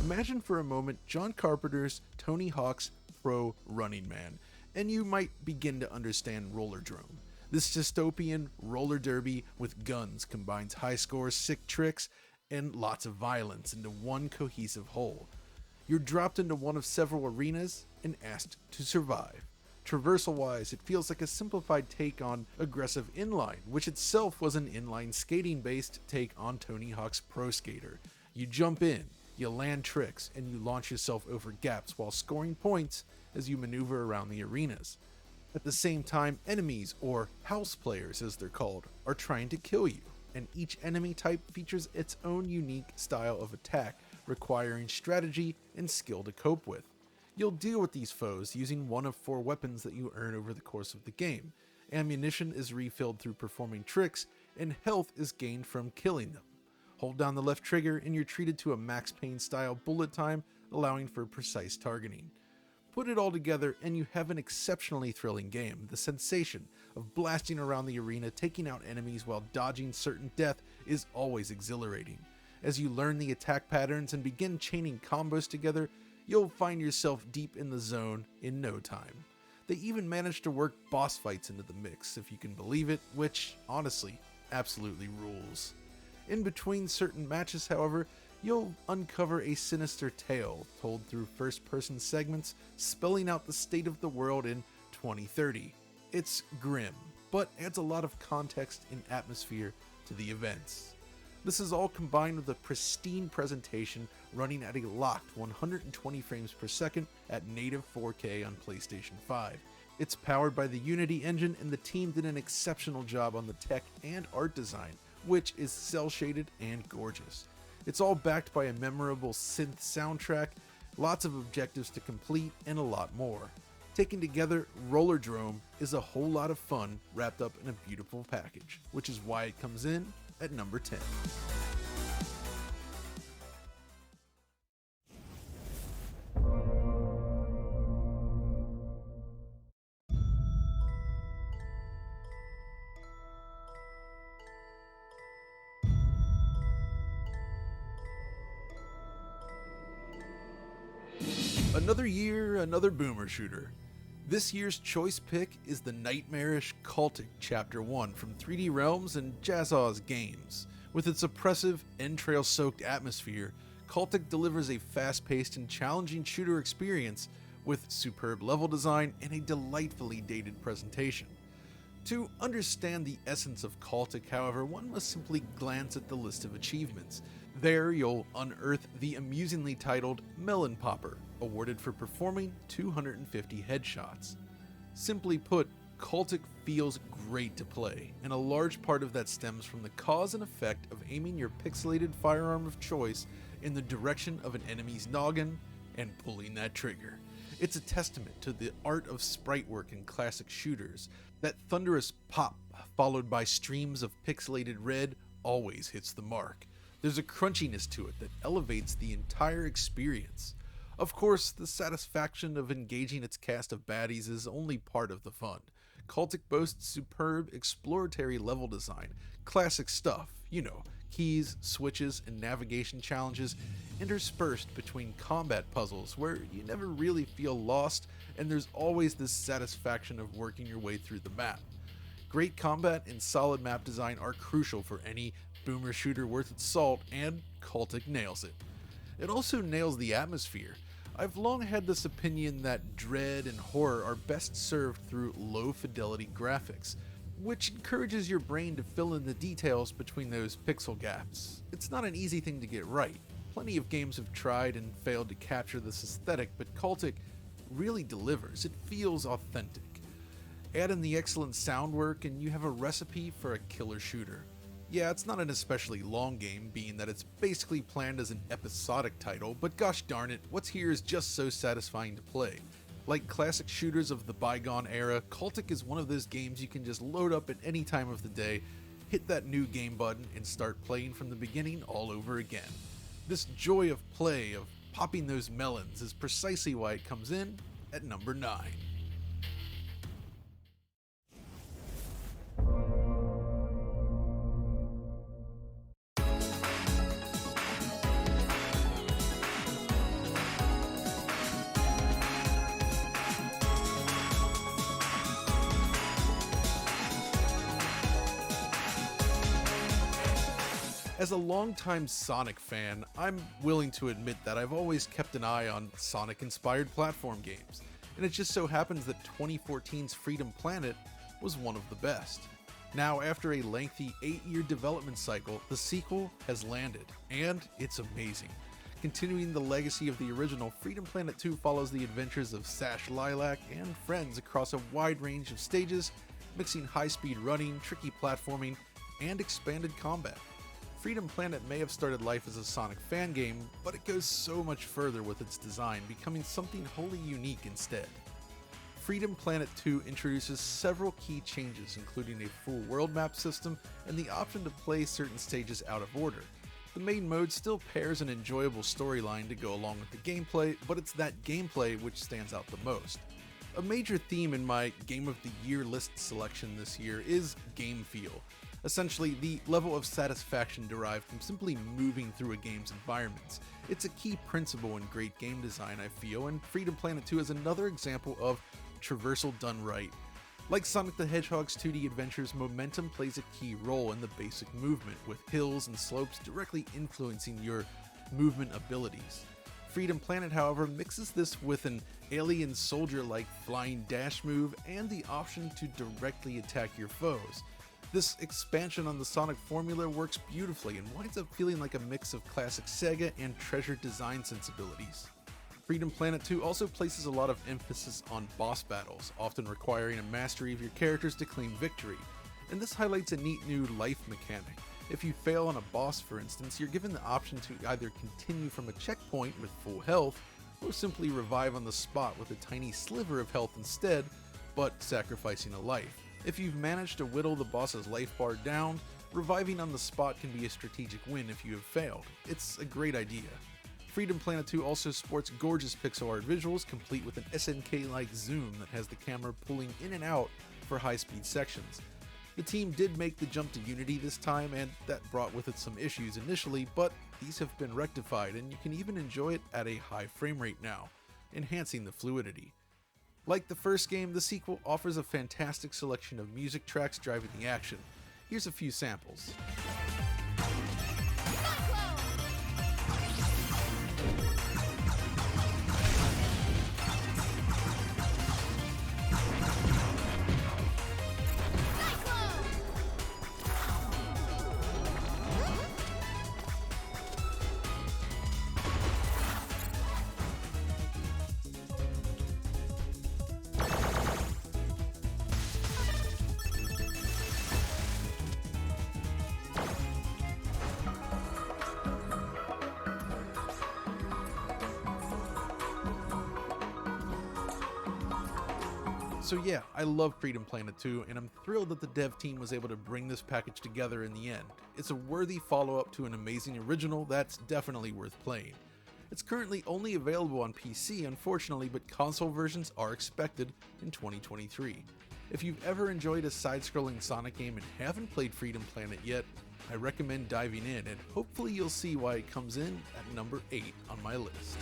Imagine for a moment John Carpenter's Tony Hawk's Pro Running Man, and you might begin to understand Rollerdrome. This dystopian roller derby with guns combines high scores, sick tricks, and lots of violence into one cohesive whole. You're dropped into one of several arenas and asked to survive. Traversal-wise, it feels like a simplified take on aggressive inline, which itself was an inline skating-based take on Tony Hawk's Pro Skater. You jump in, you land tricks, and you launch yourself over gaps while scoring points as you maneuver around the arenas. At the same time, enemies, or house players as they're called, are trying to kill you, and each enemy type features its own unique style of attack, requiring strategy and skill to cope with. You'll deal with these foes using one of 4 weapons that you earn over the course of the game. Ammunition is refilled through performing tricks, and health is gained from killing them. Hold down the left trigger and you're treated to a Max Payne style bullet time, allowing for precise targeting. Put it all together and you have an exceptionally thrilling game. The sensation of blasting around the arena, taking out enemies while dodging certain death is always exhilarating. As you learn the attack patterns and begin chaining combos together, you'll find yourself deep in the zone in no time. They even managed to work boss fights into the mix, if you can believe it, which, honestly, absolutely rules. In between certain matches, however, you'll uncover a sinister tale told through first-person segments, spelling out the state of the world in 2030. It's grim, but adds a lot of context and atmosphere to the events. This is all combined with a pristine presentation running at a locked 120 frames per second at native 4K on PlayStation 5. It's powered by the Unity engine, and the team did an exceptional job on the tech and art design, which is cel-shaded and gorgeous. It's all backed by a memorable synth soundtrack, lots of objectives to complete, and a lot more. Taken together, Rollerdrome is a whole lot of fun wrapped up in a beautiful package, which is why it comes in at number 10. Another year, another boomer shooter. This year's choice pick is the nightmarish Cultic Chapter 1 from 3D Realms and Jazzaw's Games. With its oppressive, entrail-soaked atmosphere, Cultic delivers a fast-paced and challenging shooter experience with superb level design and a delightfully dated presentation. To understand the essence of Cultic, however, one must simply glance at the list of achievements. There you'll unearth the amusingly titled Melon Popper, awarded for performing 250 headshots. Simply put, Cultic feels great to play, and a large part of that stems from the cause and effect of aiming your pixelated firearm of choice in the direction of an enemy's noggin and pulling that trigger. It's a testament to the art of sprite work in classic shooters. That thunderous pop, followed by streams of pixelated red, always hits the mark. There's a crunchiness to it that elevates the entire experience. Of course, the satisfaction of engaging its cast of baddies is only part of the fun. Cultic boasts superb exploratory level design, classic stuff, keys, switches, and navigation challenges interspersed between combat puzzles where you never really feel lost, and there's always this satisfaction of working your way through the map. Great combat and solid map design are crucial for any boomer shooter worth its salt, and Cultic nails it. It also nails the atmosphere. I've long had this opinion that dread and horror are best served through low-fidelity graphics. which encourages your brain to fill in the details between those pixel gaps. It's not an easy thing to get right. Plenty of games have tried and failed to capture this aesthetic, but Cultic really delivers. It feels authentic. Add in the excellent sound work and you have a recipe for a killer shooter. Yeah, it's not an especially long game, being that it's basically planned as an episodic title, but gosh darn it, what's here is just so satisfying to play. Like classic shooters of the bygone era, Cultic is one of those games you can just load up at any time of the day, hit that new game button, and start playing from the beginning all over again. This joy of play, of popping those melons, is precisely why it comes in at number 9. As a longtime Sonic fan, I'm willing to admit that I've always kept an eye on Sonic-inspired platform games, and it just so happens that 2014's Freedom Planet was one of the best. Now, after a lengthy 8-year development cycle, the sequel has landed, and it's amazing. Continuing the legacy of the original, Freedom Planet 2 follows the adventures of Sash Lilac and friends across a wide range of stages, mixing high-speed running, tricky platforming, and expanded combat. Freedom Planet may have started life as a Sonic fan game, but it goes so much further with its design, becoming something wholly unique instead. Freedom Planet 2 introduces several key changes, including a full world map system and the option to play certain stages out of order. The main mode still pairs an enjoyable storyline to go along with the gameplay, but it's that gameplay which stands out the most. A major theme in my Game of the Year list selection this year is game feel. Essentially, the level of satisfaction derived from simply moving through a game's environments. It's a key principle in great game design, I feel, and Freedom Planet 2 is another example of traversal done right. Like Sonic the Hedgehog's 2D adventures, momentum plays a key role in the basic movement, with hills and slopes directly influencing your movement abilities. Freedom Planet, however, mixes this with an alien soldier-like flying dash move and the option to directly attack your foes. This expansion on the Sonic formula works beautifully and winds up feeling like a mix of classic Sega and treasured design sensibilities. Freedom Planet 2 also places a lot of emphasis on boss battles, often requiring a mastery of your characters to claim victory, and this highlights a neat new life mechanic. If you fail on a boss, for instance, you're given the option to either continue from a checkpoint with full health, or simply revive on the spot with a tiny sliver of health instead, but sacrificing a life. If you've managed to whittle the boss's life bar down, reviving on the spot can be a strategic win if you have failed. It's a great idea. Freedom Planet 2 also sports gorgeous pixel art visuals, complete with an SNK-like zoom that has the camera pulling in and out for high-speed sections. The team did make the jump to Unity this time, and that brought with it some issues initially, but these have been rectified, and you can even enjoy it at a high frame rate now, enhancing the fluidity. Like the first game, the sequel offers a fantastic selection of music tracks driving the action. Here's a few samples. So yeah, I love Freedom Planet 2, and I'm thrilled that the dev team was able to bring this package together in the end. It's a worthy follow-up to an amazing original that's definitely worth playing. It's currently only available on PC, unfortunately, but console versions are expected in 2023. If you've ever enjoyed a side-scrolling Sonic game and haven't played Freedom Planet yet, I recommend diving in, and hopefully you'll see why it comes in at number 8 on my list.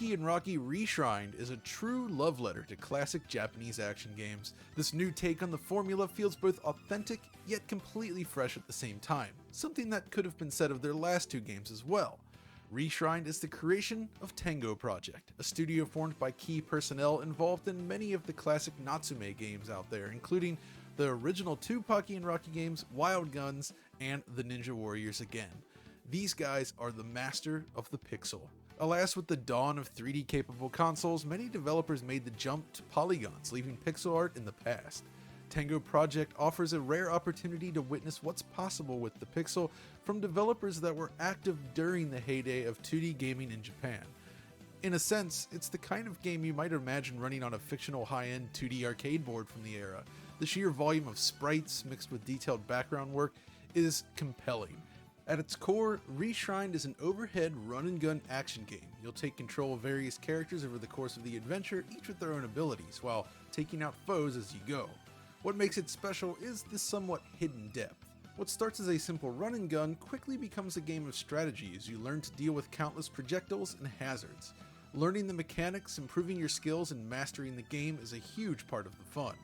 Pocky and Rocky Reshrined is a true love letter to classic Japanese action games. This new take on the formula feels both authentic yet completely fresh at the same time, something that could have been said of their last two games as well. Reshrined is the creation of Tango Project, a studio formed by key personnel involved in many of the classic Natsume games out there, including the original two Pocky and Rocky games, Wild Guns, and the Ninja Warriors again. These guys are the master of the pixel. Alas, with the dawn of 3D capable consoles, many developers made the jump to polygons, leaving pixel art in the past. Tango Project offers a rare opportunity to witness what's possible with the pixel from developers that were active during the heyday of 2D gaming in Japan. In a sense, it's the kind of game you might imagine running on a fictional high-end 2D arcade board from the era. The sheer volume of sprites mixed with detailed background work is compelling. At its core, Reshrined is an overhead run-and-gun action game. You'll take control of various characters over the course of the adventure, each with their own abilities, while taking out foes as you go. What makes it special is the somewhat hidden depth. What starts as a simple run-and-gun quickly becomes a game of strategy as you learn to deal with countless projectiles and hazards. Learning the mechanics, improving your skills, and mastering the game is a huge part of the fun.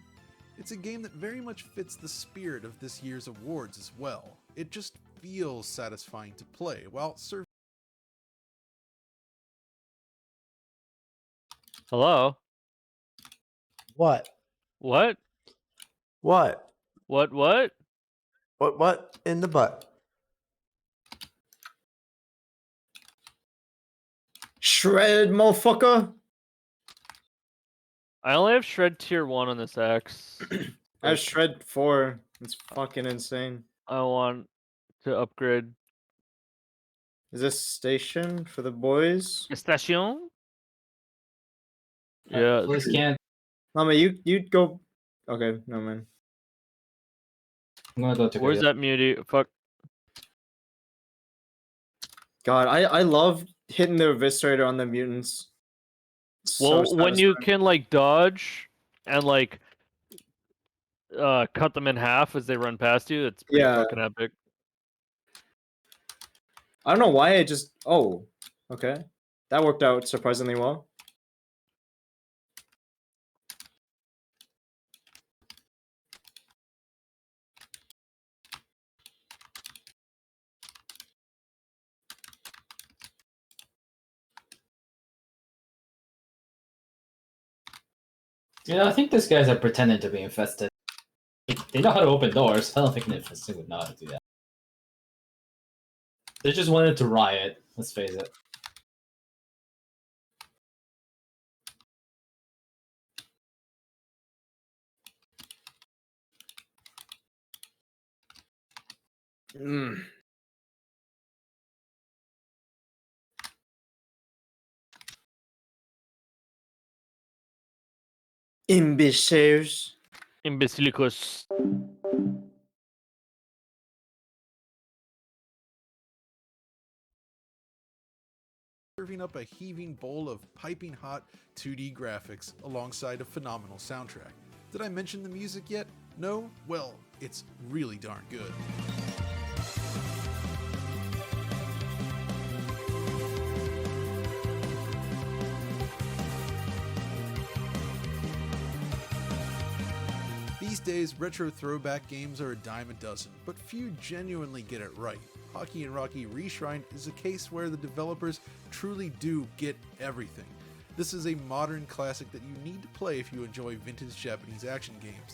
It's a game that very much fits the spirit of this year's awards as well. It just feels satisfying to play, while serving. Hello? What? What? What? What? What in the butt? Shred, motherfucker! I only have Shred Tier 1 on this X. I have Shred 4. It's fucking insane. I want to upgrade. Is this station for the boys? Station? Yeah. Please can't. Mama, you go. Okay, no man. I'm gonna go to. Where's that mutie? Fuck. God, I love hitting the eviscerator on the mutants. It's Well, so when you satisfying. can like dodge and like cut them in half as they run past you, it's pretty Yeah. fucking epic. I don't know why I just. Oh, okay. That worked out surprisingly well. Yeah, I think these guys are pretending to be infested. They know how to open doors. I don't think an infested would know how to do that. They just wanted to riot. Let's face it. Imbeciles. Imbecilicus. Serving up a heaving bowl of piping hot 2D graphics alongside a phenomenal soundtrack. Did I mention the music yet? No? Well, it's really darn good. These days, retro throwback games are a dime a dozen, but few genuinely get it right. Pocky and Rocky Reshrined is a case where the developers truly do get everything. This is a modern classic that you need to play if you enjoy vintage Japanese action games.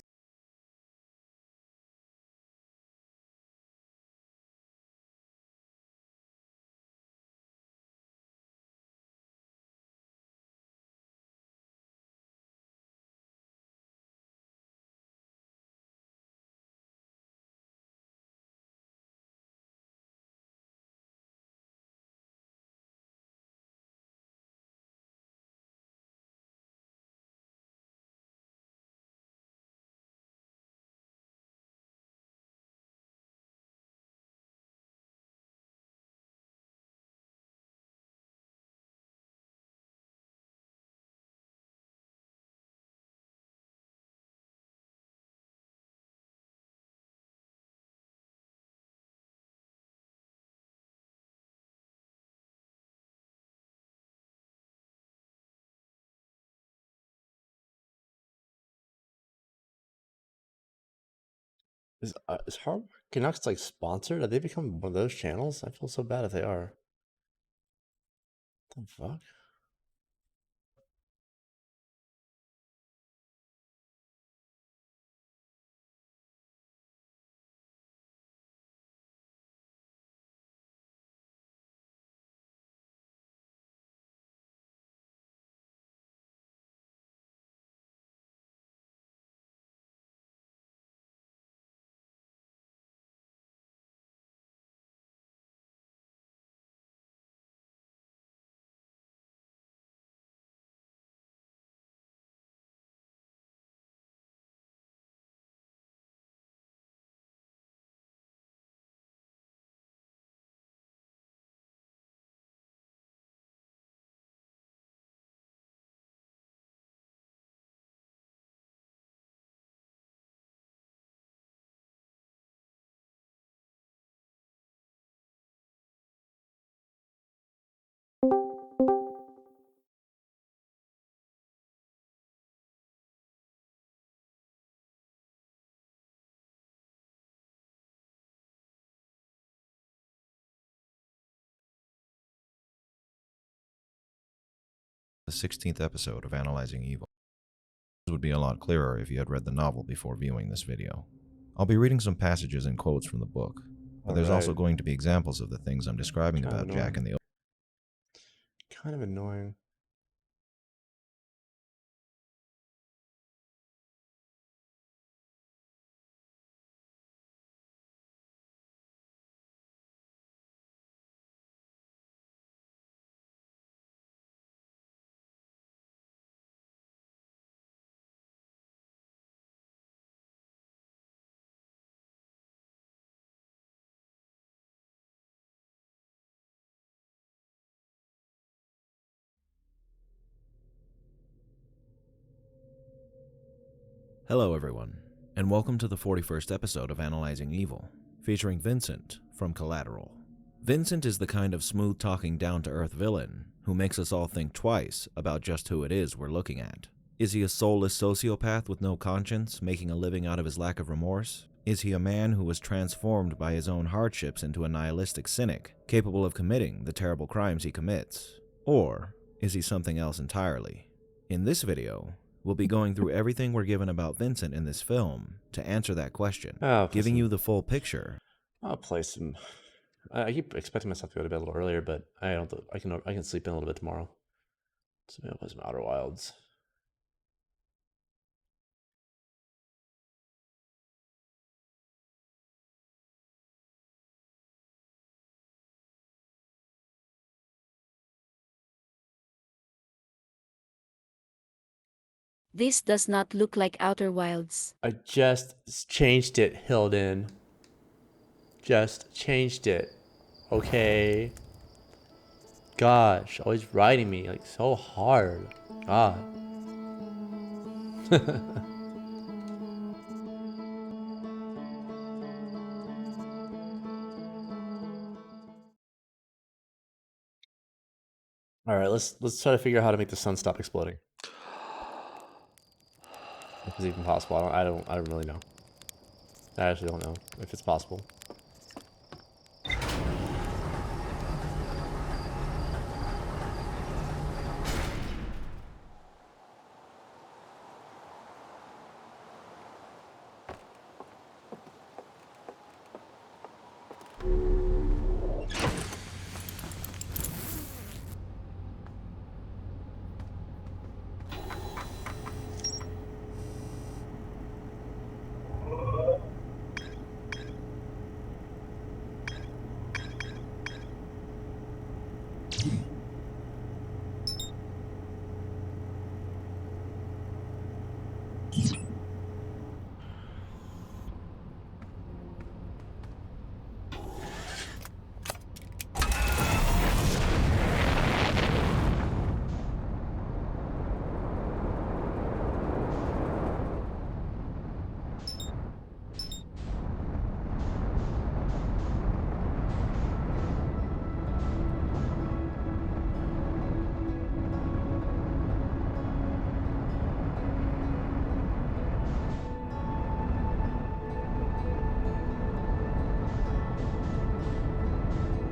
Is Hard Canucks like sponsored? Have they become one of those channels? I feel so bad if they are. What the fuck? The 16th episode of Analyzing Evil. This would be a lot clearer if you had read the novel before viewing this video. I'll be reading some passages and quotes from the book, but there's also going to be examples of the things I'm describing about Jack in the Kind of annoying. Hello everyone, and welcome to the 41st episode of Analyzing Evil, featuring Vincent from Collateral. Vincent is the kind of smooth-talking, down-to-earth villain who makes us all think twice about just who it is we're looking at. Is he a soulless sociopath with no conscience, making a living out of his lack of remorse? Is he a man who was transformed by his own hardships into a nihilistic cynic, capable of committing the terrible crimes he commits? Or is he something else entirely? In this video, we'll be going through everything we're given about Vincent in this film to answer that question, giving you the full picture. I'll play some. I keep expecting myself to go to bed a little earlier, but I don't. I can sleep in a little bit tomorrow. So maybe I'll play some Outer Wilds. This does not look like Outer Wilds. I just changed it, Hilden. Just changed it. Okay. Gosh, always writing me like so hard. God. All right, let's try to figure out how to make the sun stop exploding. If it's even possible, I don't really know. I actually don't know if it's possible.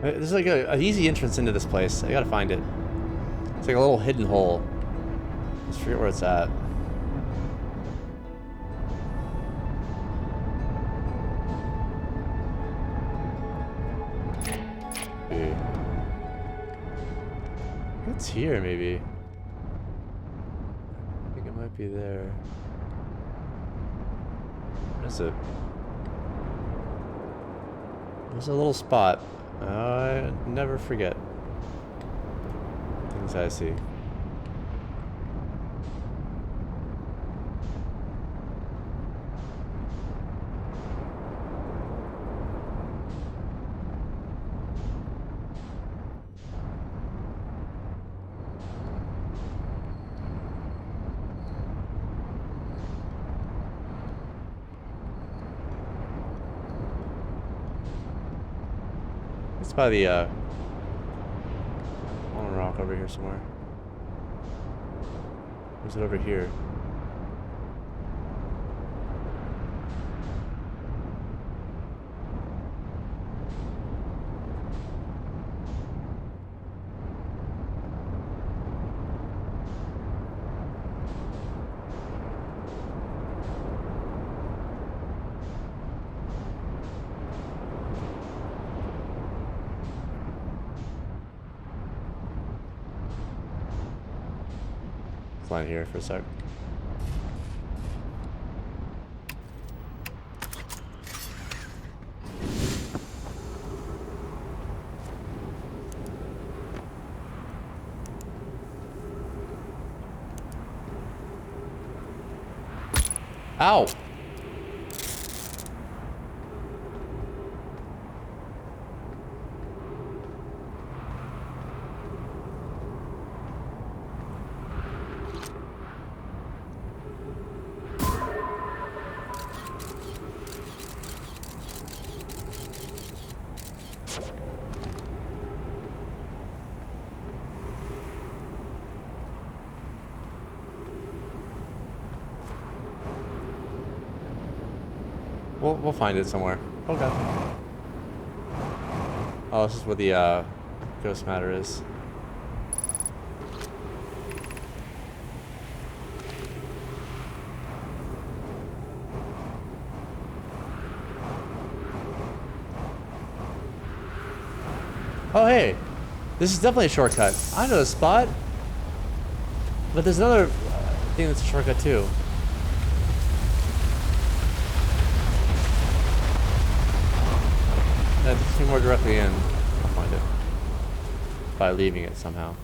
There's like an easy entrance into this place. I gotta find it. It's like a little hidden hole. Let's forget where it's at. Okay. It's here, maybe. I think it might be there. What is it? There's a little spot. I never forget things I see. It's by the on a rock over here somewhere. Or is it over here? Line here for a sec. Ow! We'll find it somewhere. Okay. Oh, this is where the ghost matter is. Oh, hey. This is definitely a shortcut. I know the spot. But there's another thing that's a shortcut too. That takes me more directly in. I'll find it. By leaving it somehow.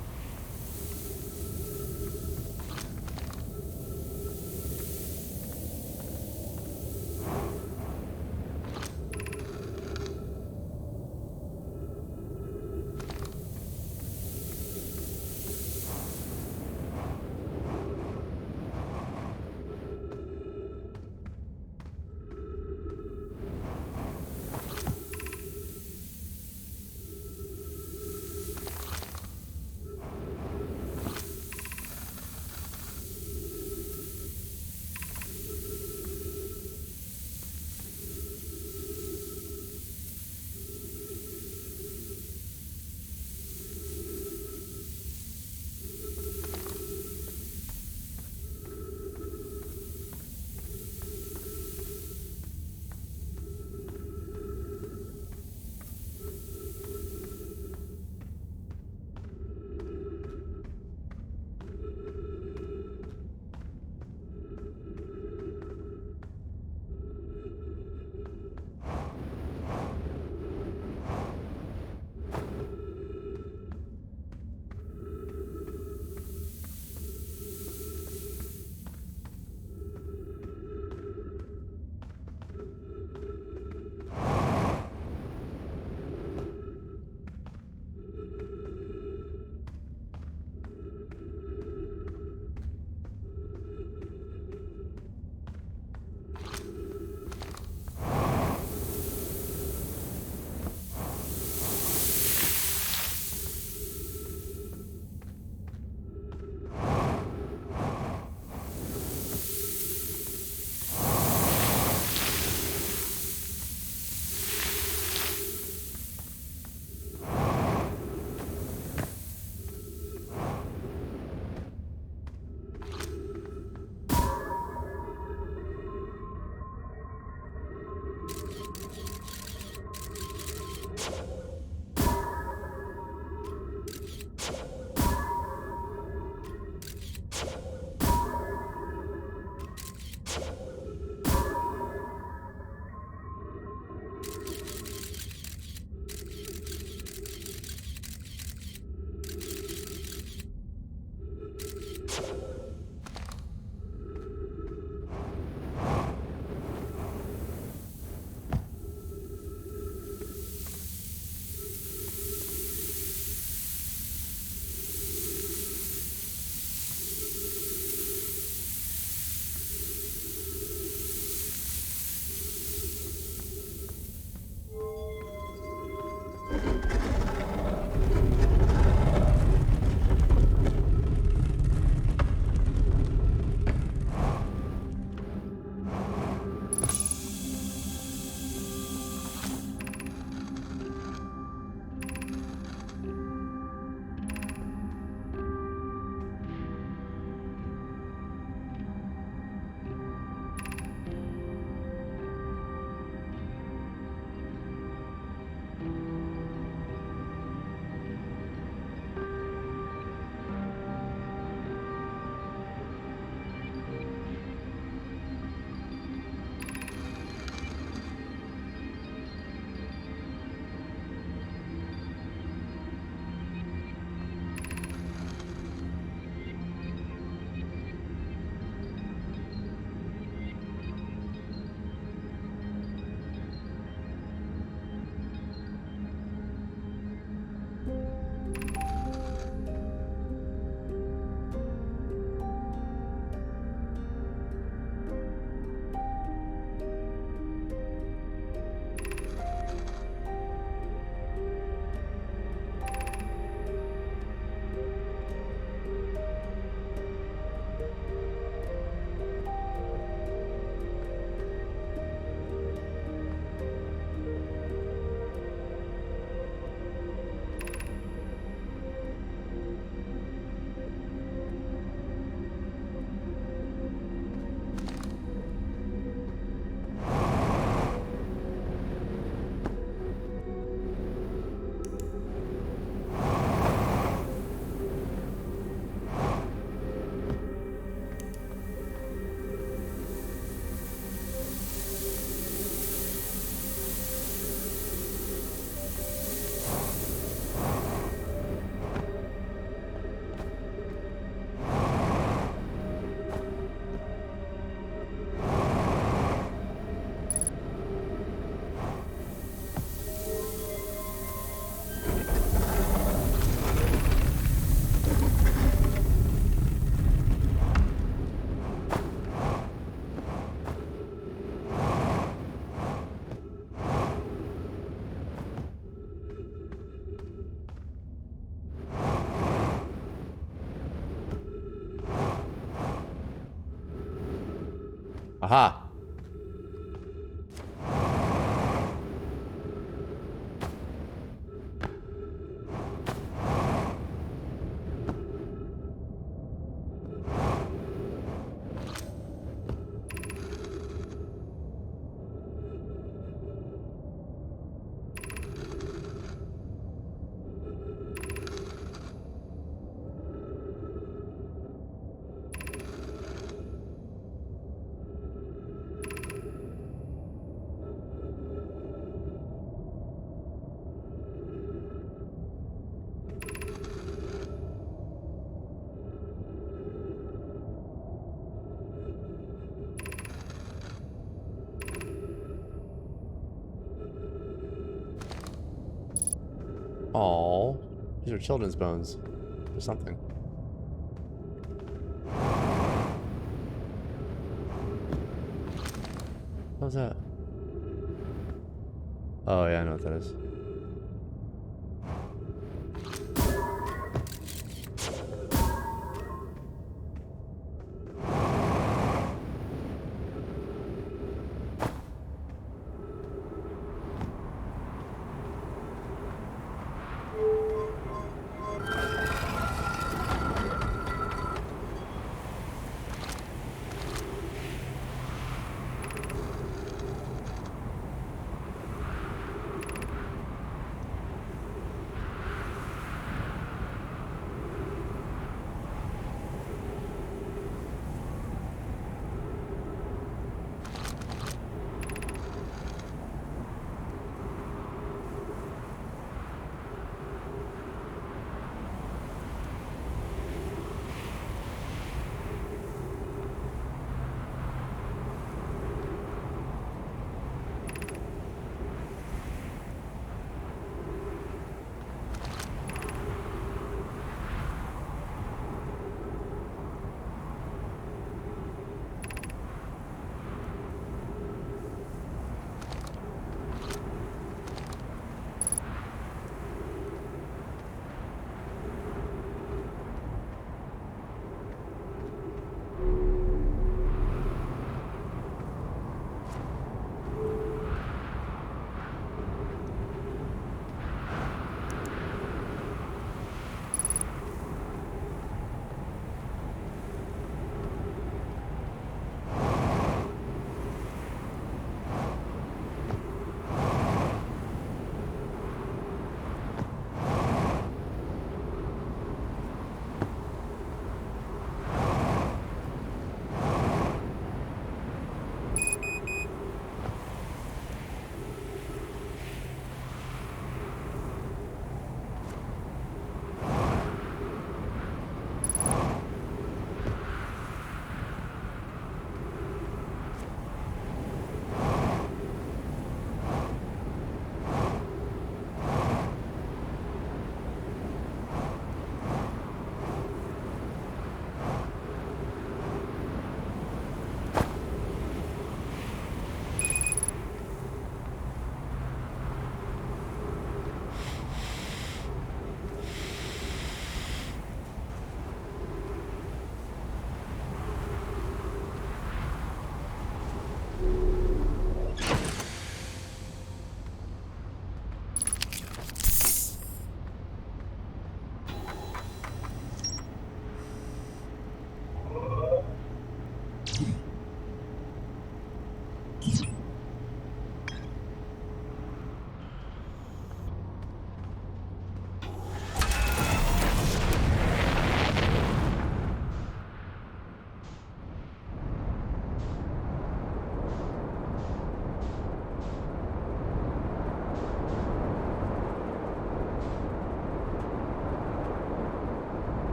Aha. Oh, these are children's bones or something. What was that? Oh yeah, I know what that is.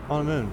On the moon.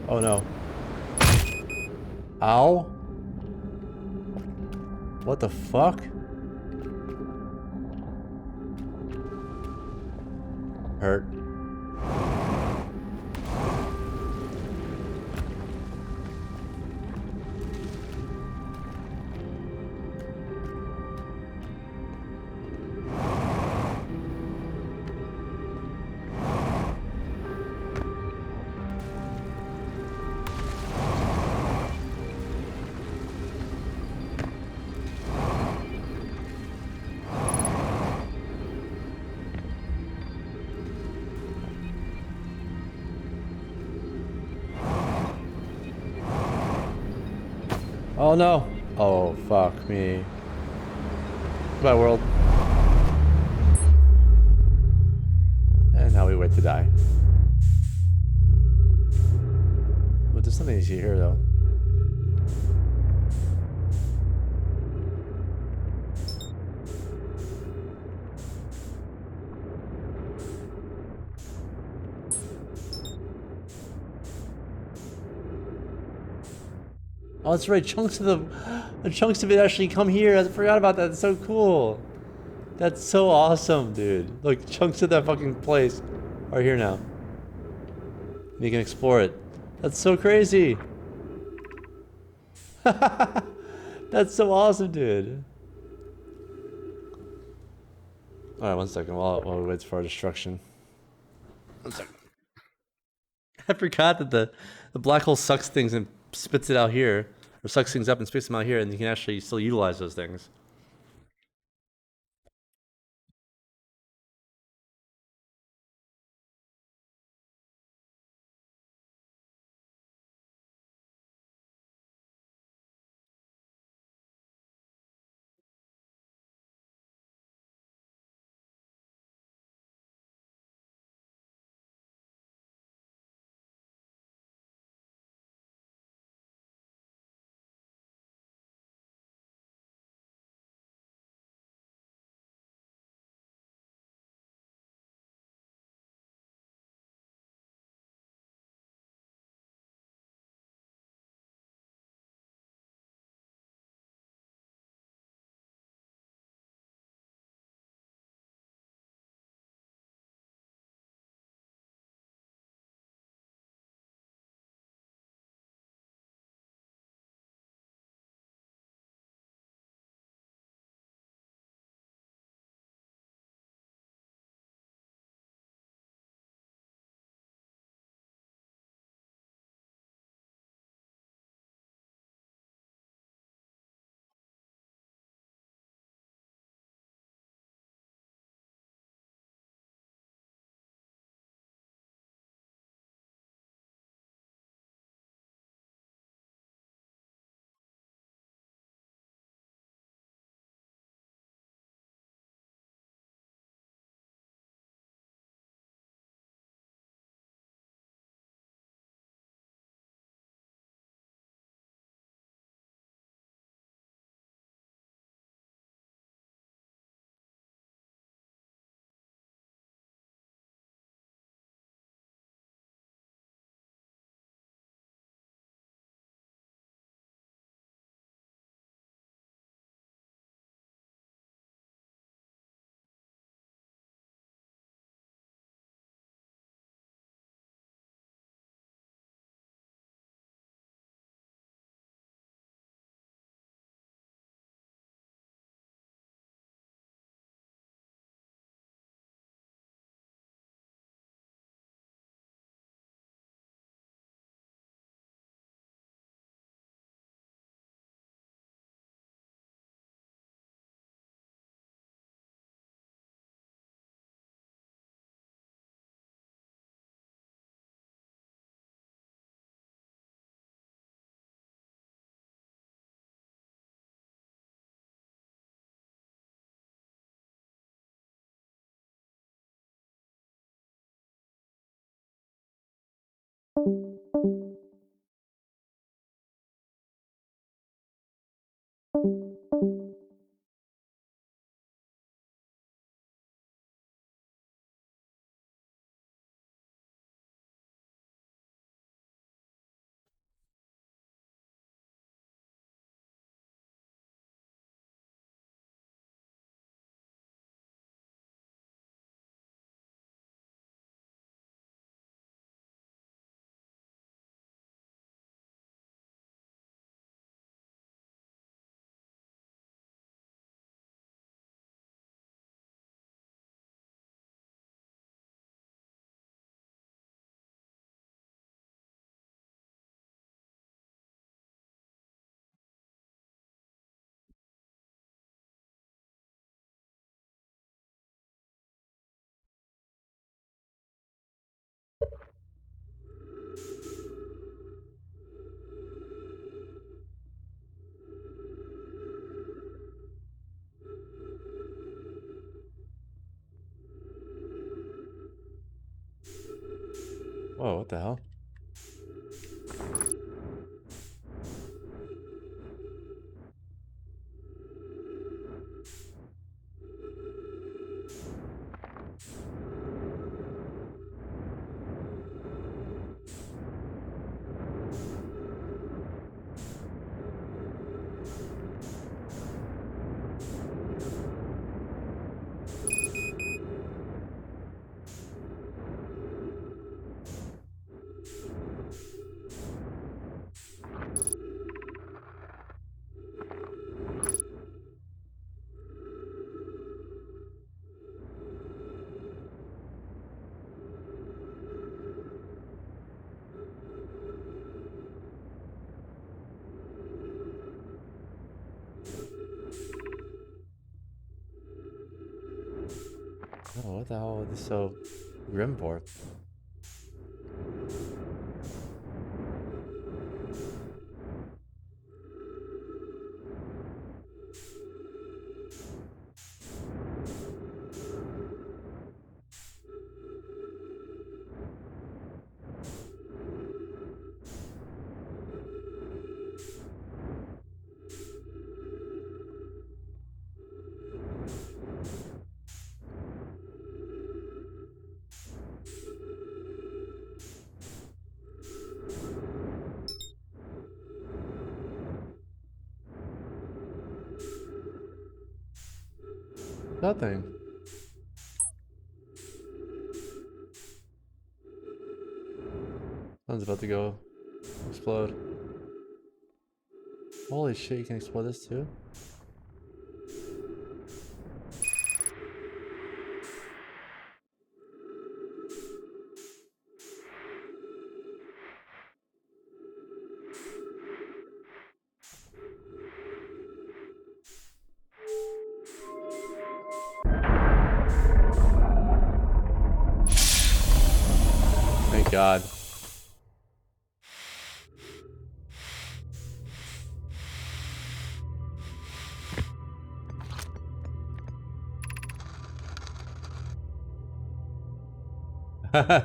Oh no. Ow. What the fuck? Hurt. Oh no. Oh fuck me. Goodbye world. And now we wait to die. But there's something to see here though. Oh, that's right. Chunks of the chunks of it actually come here. I forgot about that. That's so cool. That's so awesome, dude. Look, chunks of that fucking place are here now. You can explore it. That's so crazy. That's so awesome, dude. All right, 1 second. While we wait for our destruction. 1 second. I forgot that the black hole sucks things and spits it out here, or sucks things up and spits them out here, and you can actually still utilize those things. Whoa, what the hell? Oh, what the hell is this so grim for? Nothing. Sun's about to go explode. Holy shit, you can explode this too? Thank God.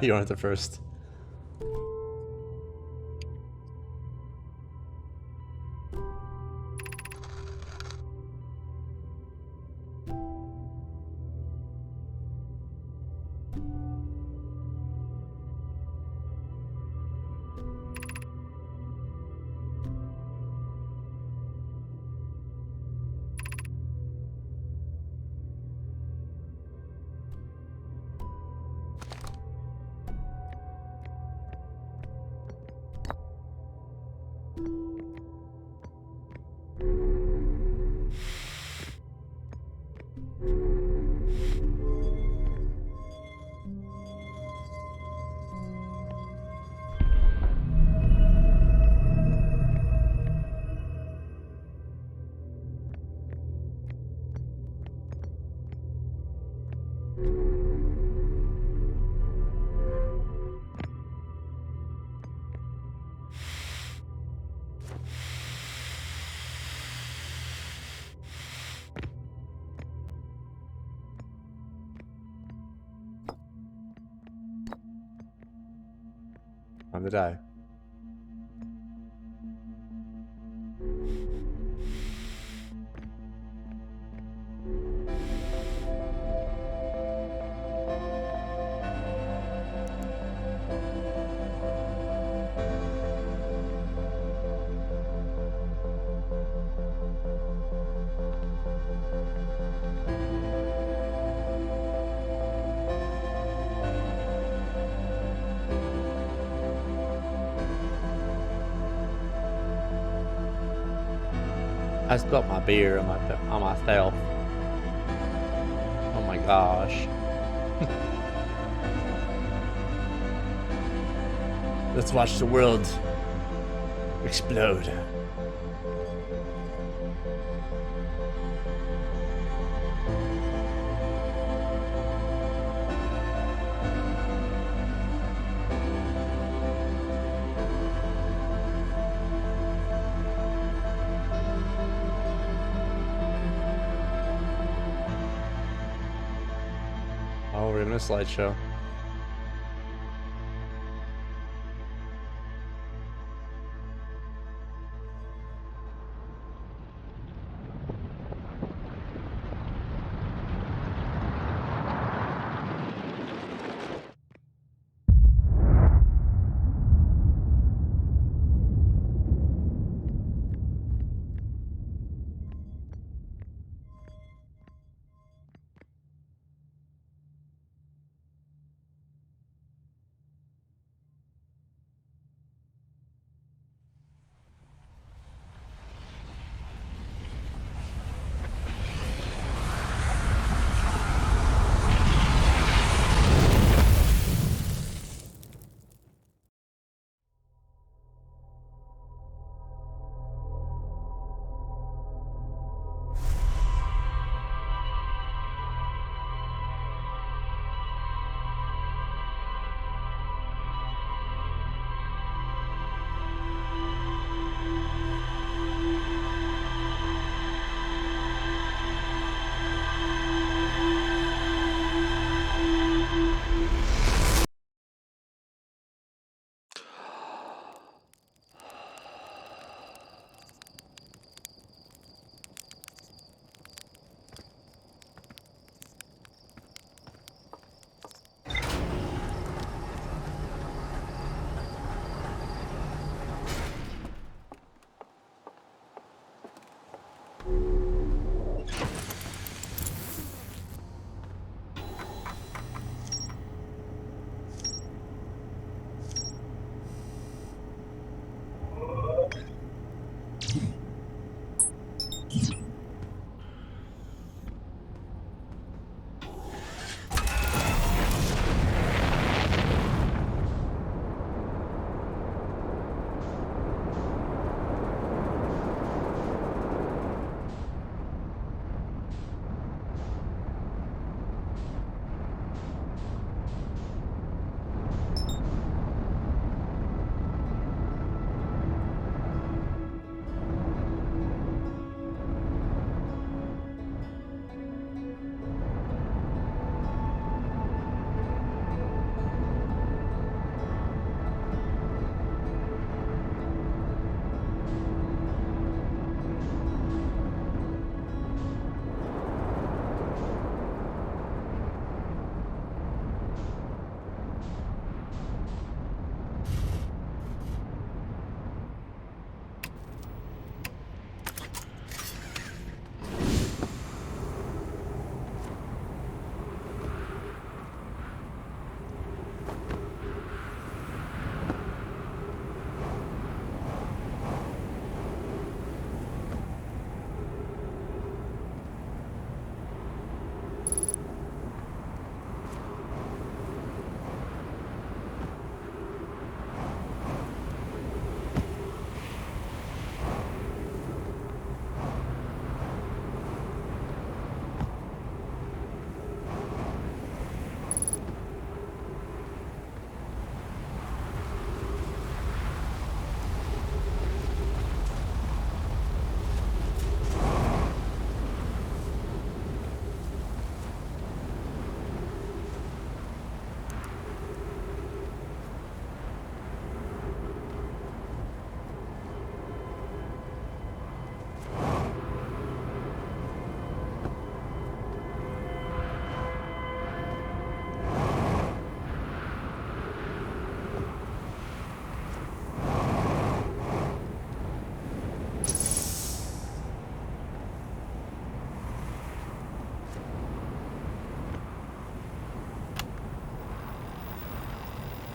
You weren't the first. Time to die. I spilled my beer on myself. Oh my gosh. Let's watch the world explode. Oh, we're in a slideshow.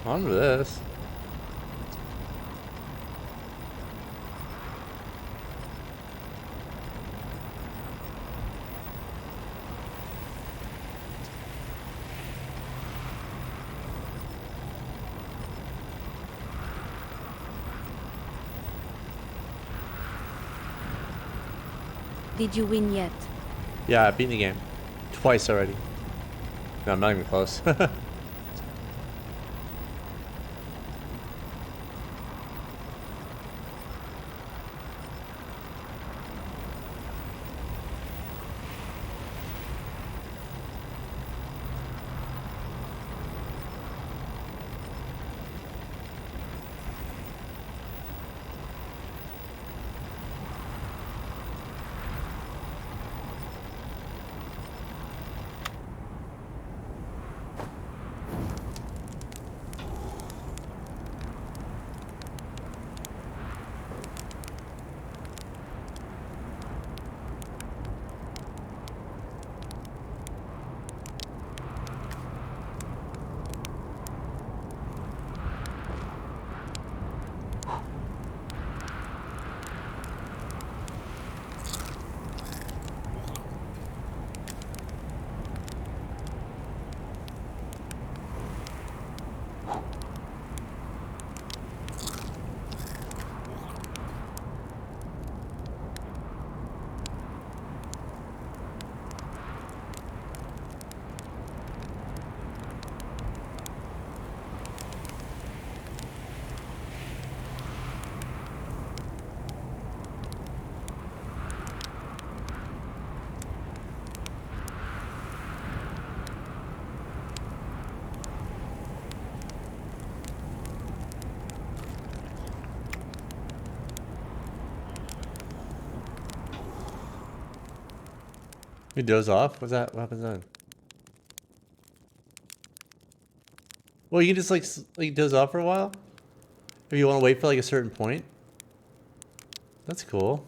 On to this. Did you win yet? Yeah, I've beaten the game. Twice already. No, I'm not even close. You doze off? What's that? What happens then? Well, you can just like doze off for a while? If you want to wait for like a certain point? That's cool.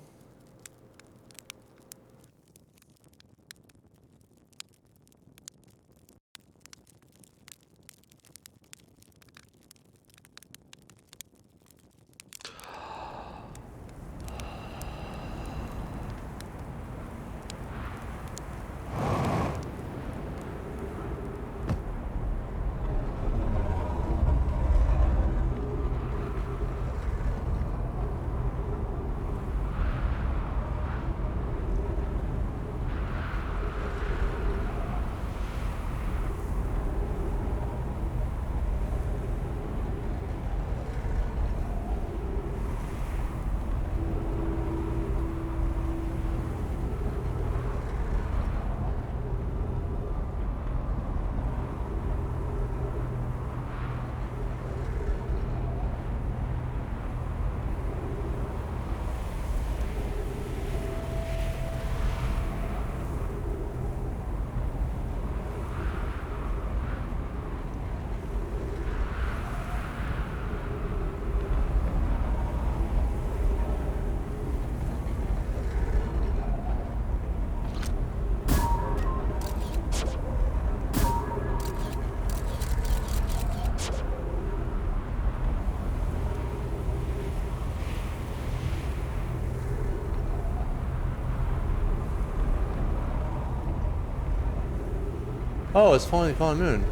Oh, it's falling moon.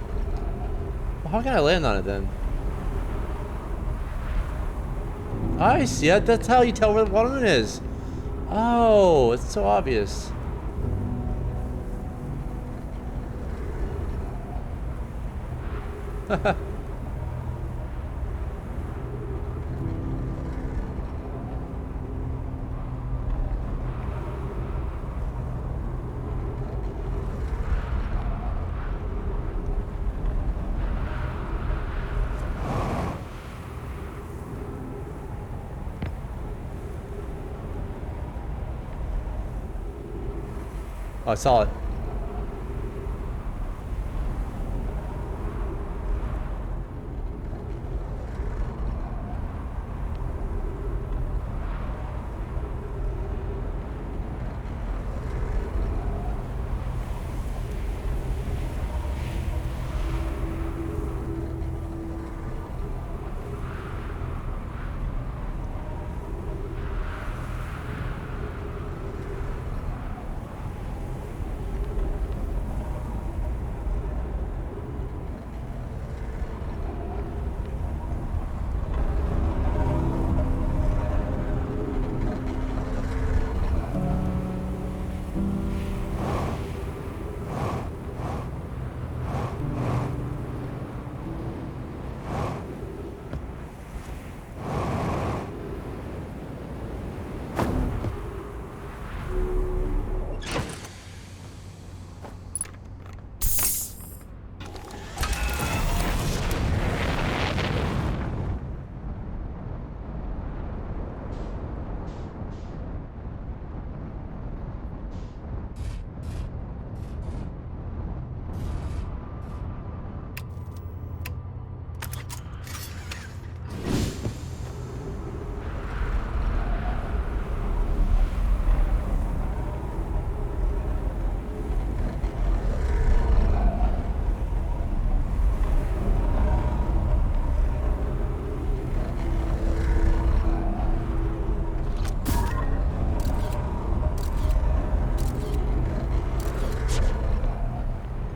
Well, how can I land on it then? I see it. That's how you tell where the water moon is. Oh, it's so obvious. Oh, I saw it.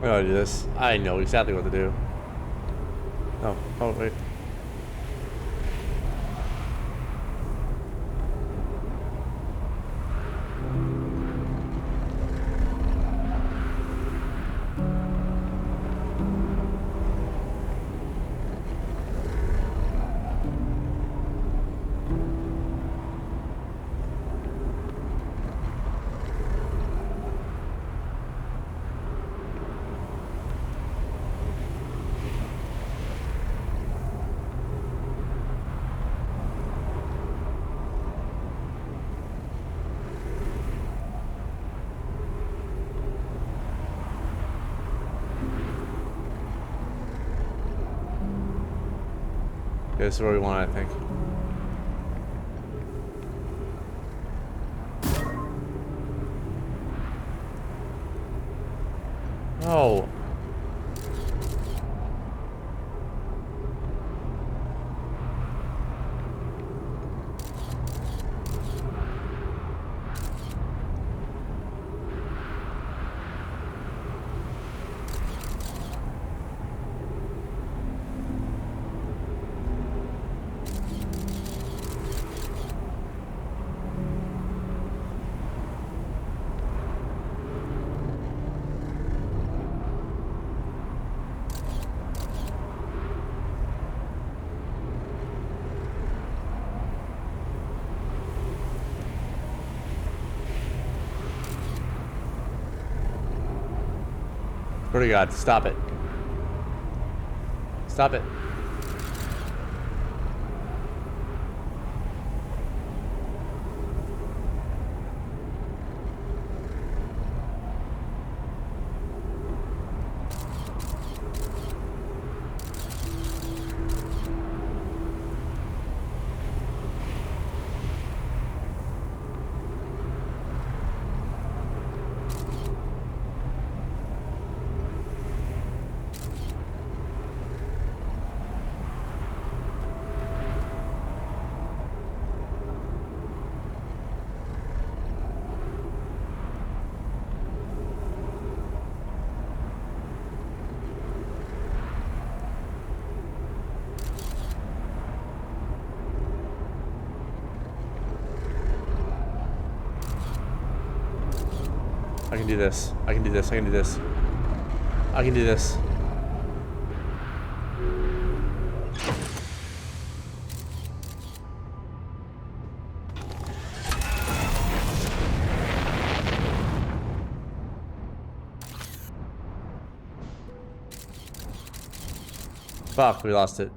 I know how to do this. I know exactly what to do. Oh wait. Okay, this is where we want it, I think. Oh. Swear to God, stop it. Stop it. I can do this. I can do this. I can do this. I can do this. Fuck, we lost it.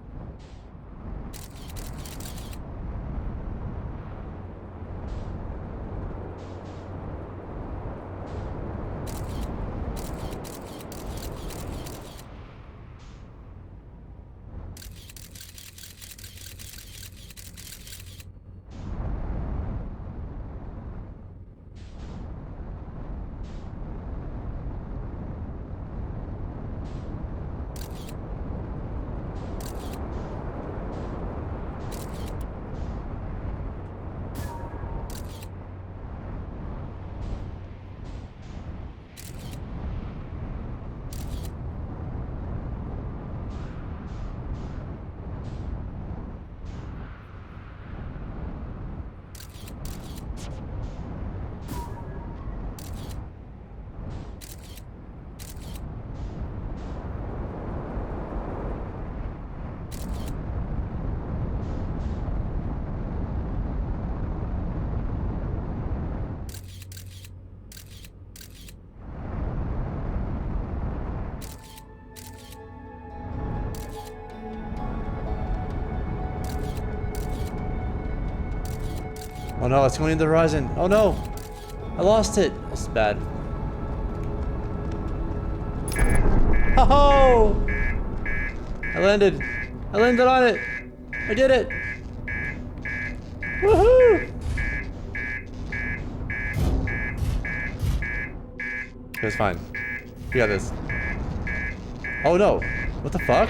Oh no, it's going into the horizon. Oh no! I lost it! That's bad. Oh! I landed. I landed on it! I did it! Woohoo! It's fine. We got this. Oh no! What the fuck?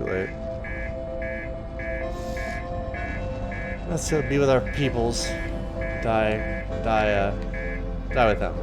late. Let's be with our peoples. Die with them.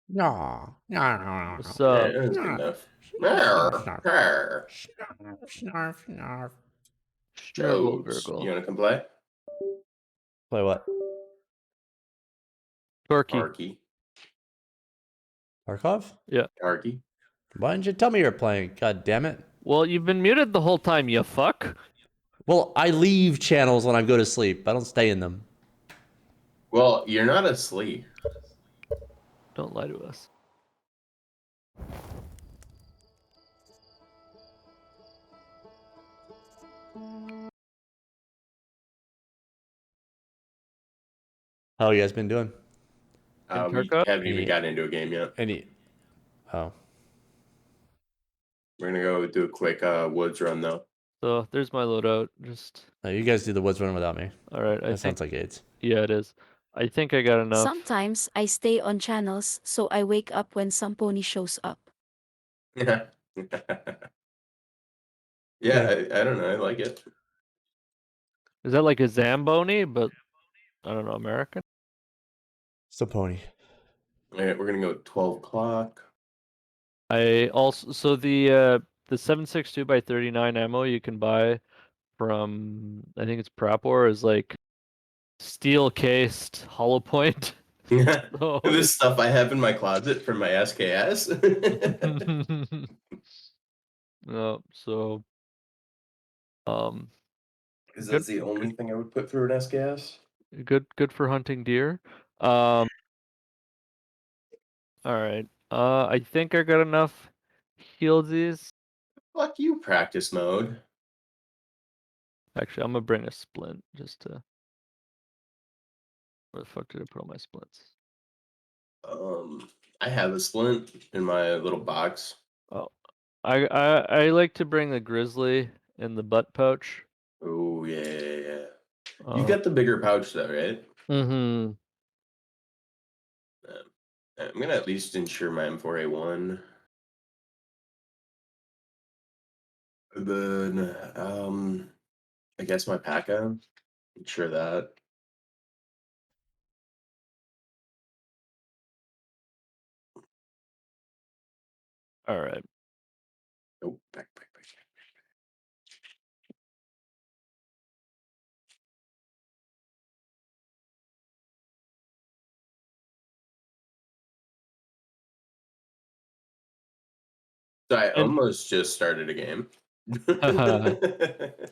No. What's up? Yeah, that's good enough. Snarf, snarf. Snuggle Joes, gurgle. you want to come play? Play what? Turkey. Arky. Tarkov? Yeah. Arky. Why didn't you tell me you're playing? God damn it. Well, you've been muted the whole time, you fuck. Well, I leave channels when I go to sleep. I don't stay in them. Well, you're not asleep. Don't lie to us. How you guys been doing? We Tarkov? haven't even gotten into a game yet. Oh. We're gonna go do a quick woods run though. So there's my loadout. Just. No, you guys do the woods run without me. All right. That sounds like AIDS. Yeah, it is. I think I got enough. Sometimes I stay on channels, so I wake up when some pony shows up. Yeah. Yeah, I don't know. I like it. Is that like a Zamboni, but I don't know, American? It's a pony. All right, we're gonna go 12 o'clock. I also the 7.62x39 ammo you can buy from I think it's Prapor is like steel cased hollow point. So This stuff I have in my closet from my SKS. no, so Because that's the only thing I would put through an SKS. good for hunting deer. All right. I think I got enough healsies. Fuck you, practice mode. Actually, I'm gonna bring a splint just to. Where the fuck did I put all my splints? I have a splint in my little box. Oh, I like to bring the grizzly in the butt pouch. Oh yeah. You got the bigger pouch though, right? Mm-hmm. I'm gonna at least ensure my M4A1. And then I guess my P.A.K.A. I'm sure that. All right. Oh, back. So I And- almost just started a game. That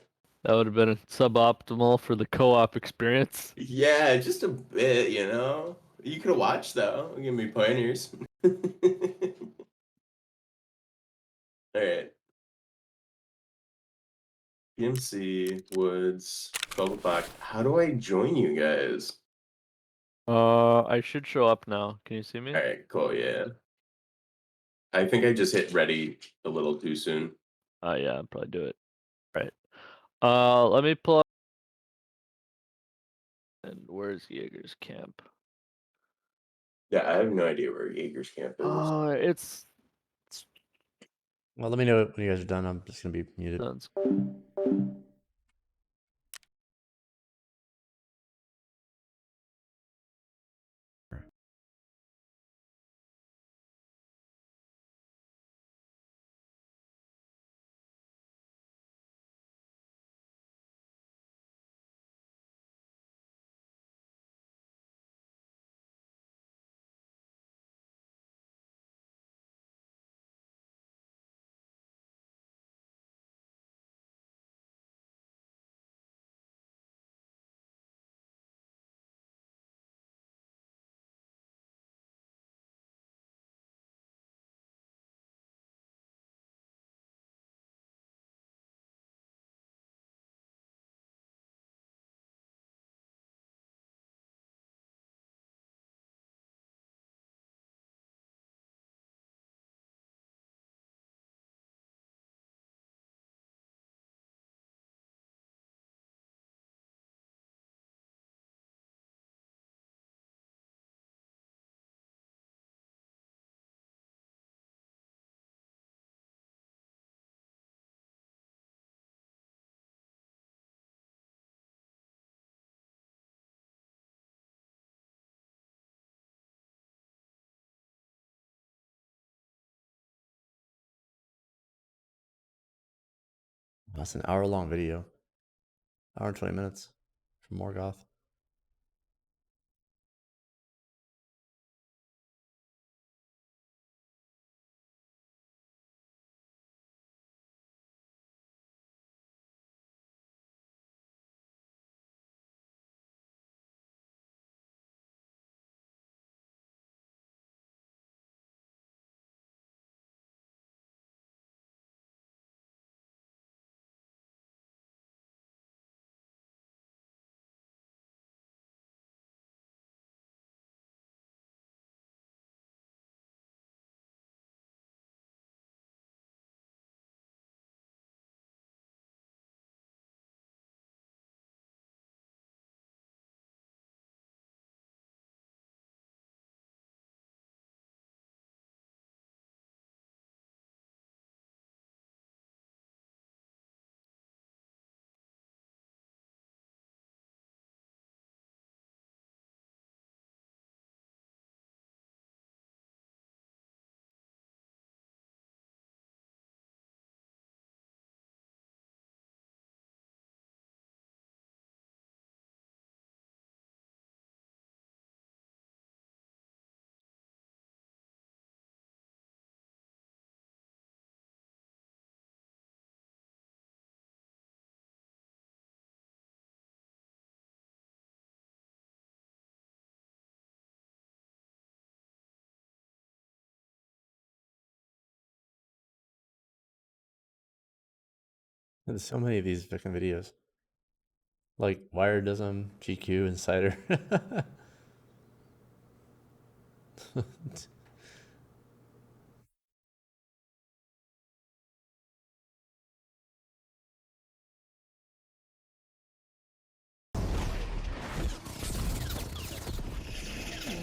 would have been suboptimal for the co-op experience. Yeah, just a bit, you know. You could have watched though. Give me pointers. All right. PMC Woods 12 o'clock. How do I join you guys? I should show up now. Can you see me? All right, cool. Yeah. I think I just hit ready a little too soon. Yeah, I'll probably do it. Right. Let me pull up. And where's Jaeger's camp? Yeah, I have no idea where Jaeger's camp is. It's Well, let me know when you guys are done. I'm just gonna be muted. That's an hour-long video. Hour and 20 minutes from Morgoth. There's so many of these fucking videos. Like Wiredism, GQ, Insider.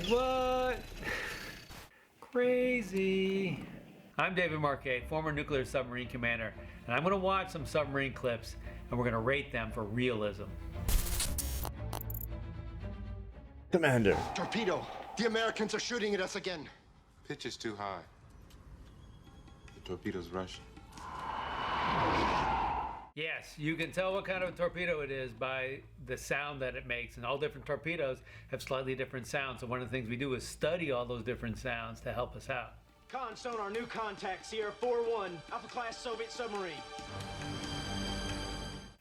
What? Crazy. I'm David Marquet, former nuclear submarine commander, and I'm going to watch some submarine clips and we're going to rate them for realism. Commander. Torpedo, the Americans are shooting at us again. Pitch is too high. The torpedo's Russian. Yes, you can tell what kind of a torpedo it is by the sound that it makes, and all different torpedoes have slightly different sounds. So one of the things we do is study all those different sounds to help us out. Con sonar, new contact, Sierra 4-1, Alpha class Soviet submarine.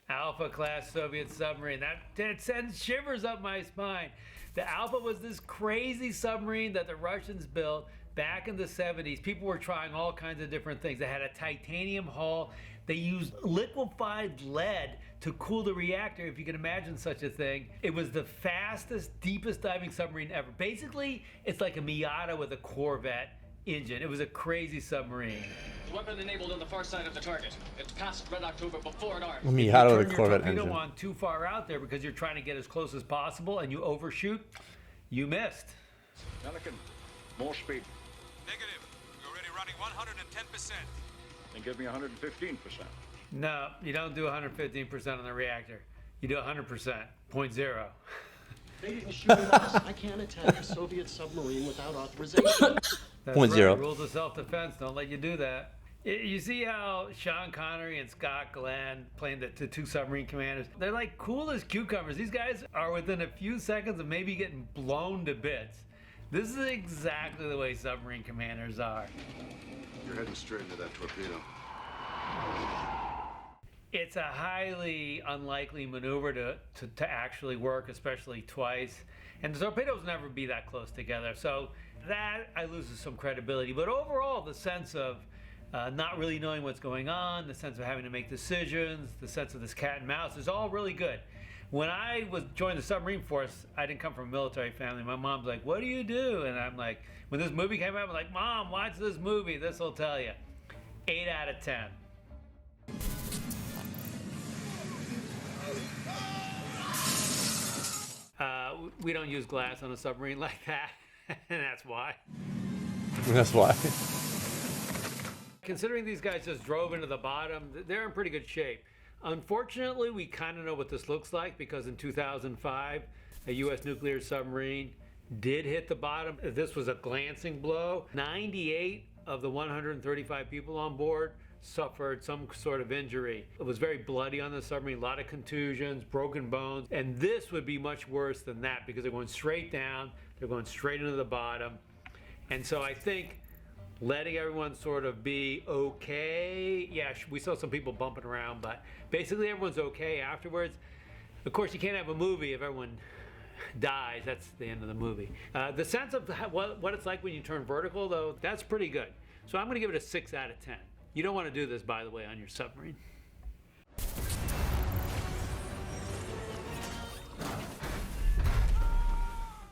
Alpha class Soviet submarine. That sends shivers up my spine. The Alpha was this crazy submarine that the Russians built back in the 70s. People were trying all kinds of different things. They had a titanium hull. They used liquefied lead to cool the reactor, if you can imagine such a thing. It was the fastest, deepest diving submarine ever. Basically, it's like a Miata with a Corvette engine. It was a crazy submarine. Weapon enabled on the far side of the target. It passed Red October before it armed. Miata with a Turn Corvette your torpedo engine. on too far out there because you're trying to get as close as possible and you overshoot, you missed. Pelican, more speed. Negative. We're already running 110%. And give me 115%. No, you don't do 115% on the reactor. You do 100%, 0.0. They didn't shoot at us. I can't attack a Soviet submarine without authorization. That's Point right. zero. Rules of self-defense don't let you do that. You see how Sean Connery and Scott Glenn playing the two submarine commanders? They're like cool as cucumbers. These guys are within a few seconds of maybe getting blown to bits. This is exactly the way submarine commanders are. You're heading straight into that torpedo. It's a highly unlikely maneuver to actually work, especially twice. And the torpedoes never be that close together. So that I lose some credibility. But overall, the sense of not really knowing what's going on, the sense of having to make decisions, the sense of this cat and mouse is all really good. When I joined the submarine force, I didn't come from a military family. My mom's like, what do you do? And I'm like, when this movie came out, I'm like, Mom, watch this movie. This will tell you. 8 out of 10. We don't use glass on a submarine like that, and that's why. That's why. Considering these guys just drove into the bottom, they're in pretty good shape. Unfortunately, we kind of know what this looks like because in 2005, a U.S. nuclear submarine did hit the bottom. This was a glancing blow. 98 of the 135 people on board suffered some sort of injury. It was very bloody on the submarine, a lot of contusions, broken bones, and this would be much worse than that because they're going straight down, they're going straight into the bottom. And so I think letting everyone sort of be okay. Yeah, we saw some people bumping around, but basically everyone's okay afterwards. Of course, you can't have a movie if everyone dies. That's the end of the movie. The sense of what it's like when you turn vertical, though, that's pretty good. So I'm going to give it a 6 out of 10. You don't want to do this, by the way, on your submarine.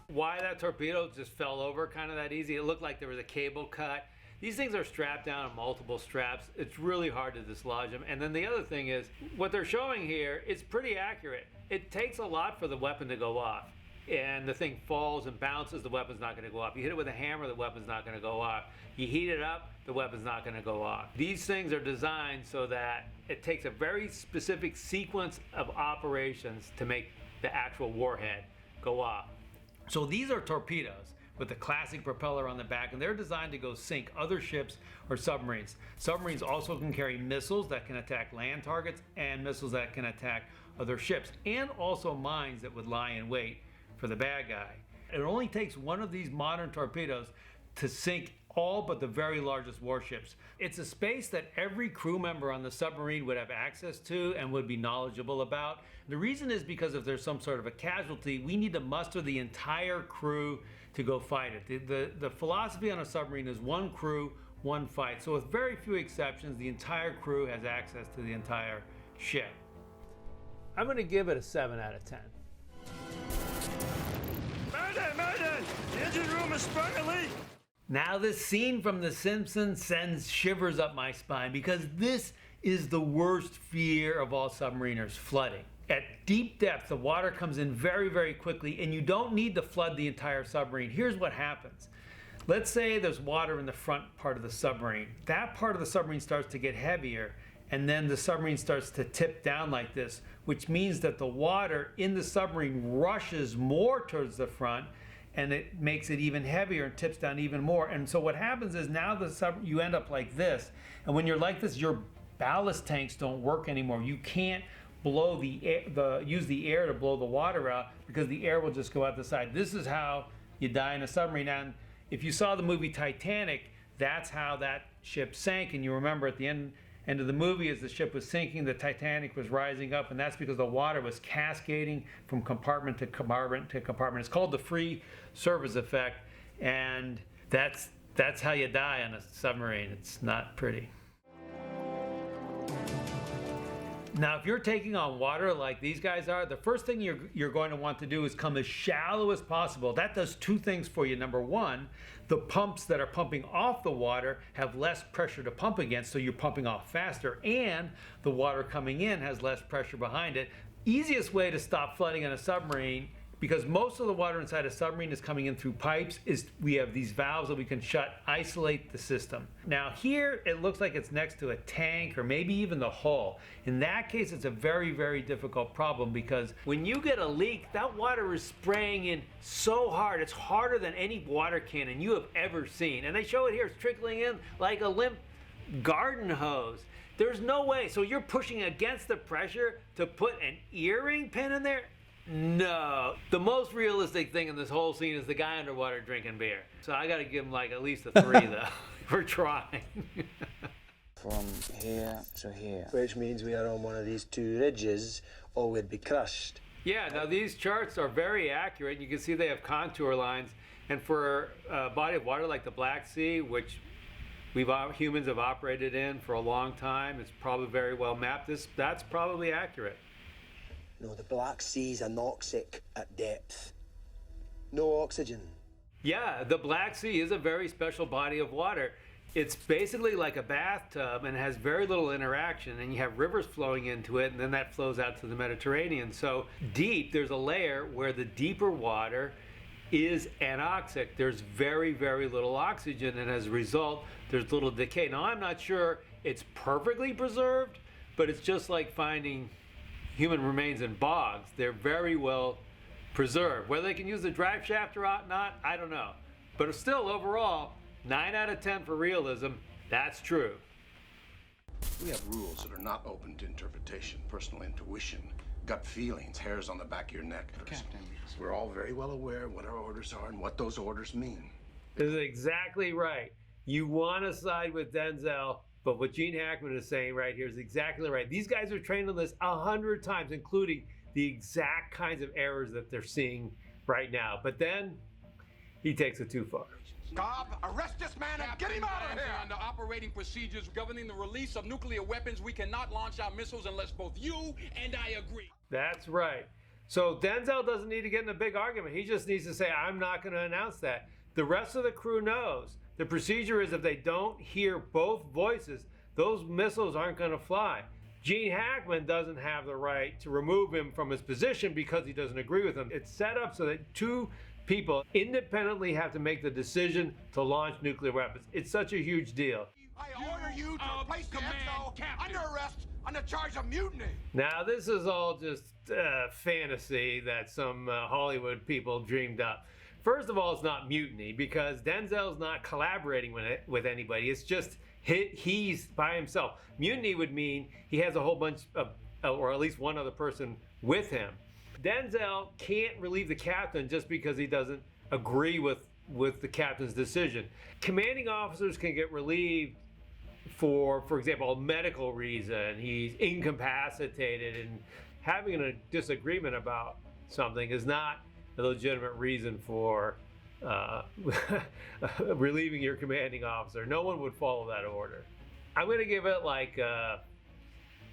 Why that torpedo just fell over kind of that easy? It looked like there was a cable cut. These things are strapped down on multiple straps. It's really hard to dislodge them. And then the other thing is, what they're showing here is pretty accurate. It takes a lot for the weapon to go off. And the thing falls and bounces, the weapon's not going to go off. You hit it with a hammer, the weapon's not going to go off. You heat it up, the weapon's not going to go off. These things are designed so that it takes a very specific sequence of operations to make the actual warhead go off. So these are torpedoes with the classic propeller on the back, and they're designed to go sink other ships or submarines. Submarines also can carry missiles that can attack land targets and missiles that can attack other ships, and also mines that would lie in wait for the bad guy. It only takes one of these modern torpedoes to sink all but the very largest warships. It's a space that every crew member on the submarine would have access to and would be knowledgeable about. The reason is because if there's some sort of a casualty, we need to muster the entire crew to go fight it. The philosophy on a submarine is one crew, one fight. So with very few exceptions, the entire crew has access to the entire ship. I'm going to give it a 7 out of 10. Murder! The engine room has sprung a leak! Now this scene from The Simpsons sends shivers up my spine because this is the worst fear of all submariners, flooding. At deep depth, the water comes in very, very quickly, and you don't need to flood the entire submarine. Here's what happens. Let's say there's water in the front part of the submarine. That part of the submarine starts to get heavier, and then the submarine starts to tip down like this, which means that the water in the submarine rushes more towards the front, and it makes it even heavier and tips down even more. And so what happens is now you end up like this, and when you're like this, your ballast tanks don't work anymore. You can't blow use the air to blow the water out, because the air will just go out the side. This is how you die in a submarine. And if you saw the movie Titanic, that's how that ship sank. And you remember at the end of the movie, as the ship was sinking, the Titanic was rising up, and that's because the water was cascading from compartment to compartment to compartment. It's called the free surface effect, and that's how you die on a submarine. It's not pretty. Now, if you're taking on water like these guys are, the first thing you're going to want to do is come as shallow as possible. That does two things for you. Number one, the pumps that are pumping off the water have less pressure to pump against, so you're pumping off faster, and the water coming in has less pressure behind it. Easiest way to stop flooding in a submarine, because most of the water inside a submarine is coming in through pipes, is we have these valves that we can shut, isolate the system. Now here, it looks like it's next to a tank or maybe even the hull. In that case, it's a very, very difficult problem, because when you get a leak, that water is spraying in so hard. It's harder than any water cannon you have ever seen. And they show it here, it's trickling in like a limp garden hose. There's no way. So you're pushing against the pressure to put an earring pin in there? No. The most realistic thing in this whole scene is the guy underwater drinking beer. So I gotta give him like at least a 3 though. We're trying. From here to here. Which means we are on one of these two ridges, or we'd be crushed. Yeah, now these charts are very accurate. You can see they have contour lines. And for a body of water like the Black Sea, which humans have operated in for a long time, it's probably very well mapped. That's probably accurate. No, the Black Sea's anoxic at depth. No oxygen. Yeah, the Black Sea is a very special body of water. It's basically like a bathtub and has very little interaction, and you have rivers flowing into it, and then that flows out to the Mediterranean. So deep, there's a layer where the deeper water is anoxic. There's very, very little oxygen, and as a result, there's little decay. Now, I'm not sure it's perfectly preserved, but it's just like finding human remains in bogs. They're very well preserved. Whether they can use the drive shaft or not, I don't know. But still, overall, 9 out of 10 for realism. That's true. We have rules that are not open to interpretation, personal intuition, gut feelings, hairs on the back of your neck. Captain. We're all very well aware what our orders are and what those orders mean. This is exactly right. You want to side with Denzel, but what Gene Hackman is saying right here is exactly right. These guys are trained on this 100 times, including the exact kinds of errors that they're seeing right now. But then he takes it too far. Cobb, arrest this man and get him out of here! Under operating procedures governing the release of nuclear weapons, we cannot launch our missiles unless both you and I agree. That's right. So Denzel doesn't need to get in a big argument. He just needs to say, I'm not going to announce that. The rest of the crew knows. The procedure is if they don't hear both voices, those missiles aren't going to fly. Gene Hackman doesn't have the right to remove him from his position because he doesn't agree with him. It's set up so that two people independently have to make the decision to launch nuclear weapons. It's such a huge deal. I order you to place the XO under arrest on the charge of mutiny. Now, this is all just fantasy that some Hollywood people dreamed up. First of all, it's not mutiny because Denzel's not collaborating with anybody. It's just he's by himself. Mutiny would mean he has a whole bunch of, or at least one other person with him. Denzel can't relieve the captain just because he doesn't agree with the captain's decision. Commanding officers can get relieved for example, a medical reason. He's incapacitated, and having a disagreement about something is not a legitimate reason for relieving your commanding officer. No one would follow that order. I'm going to give it like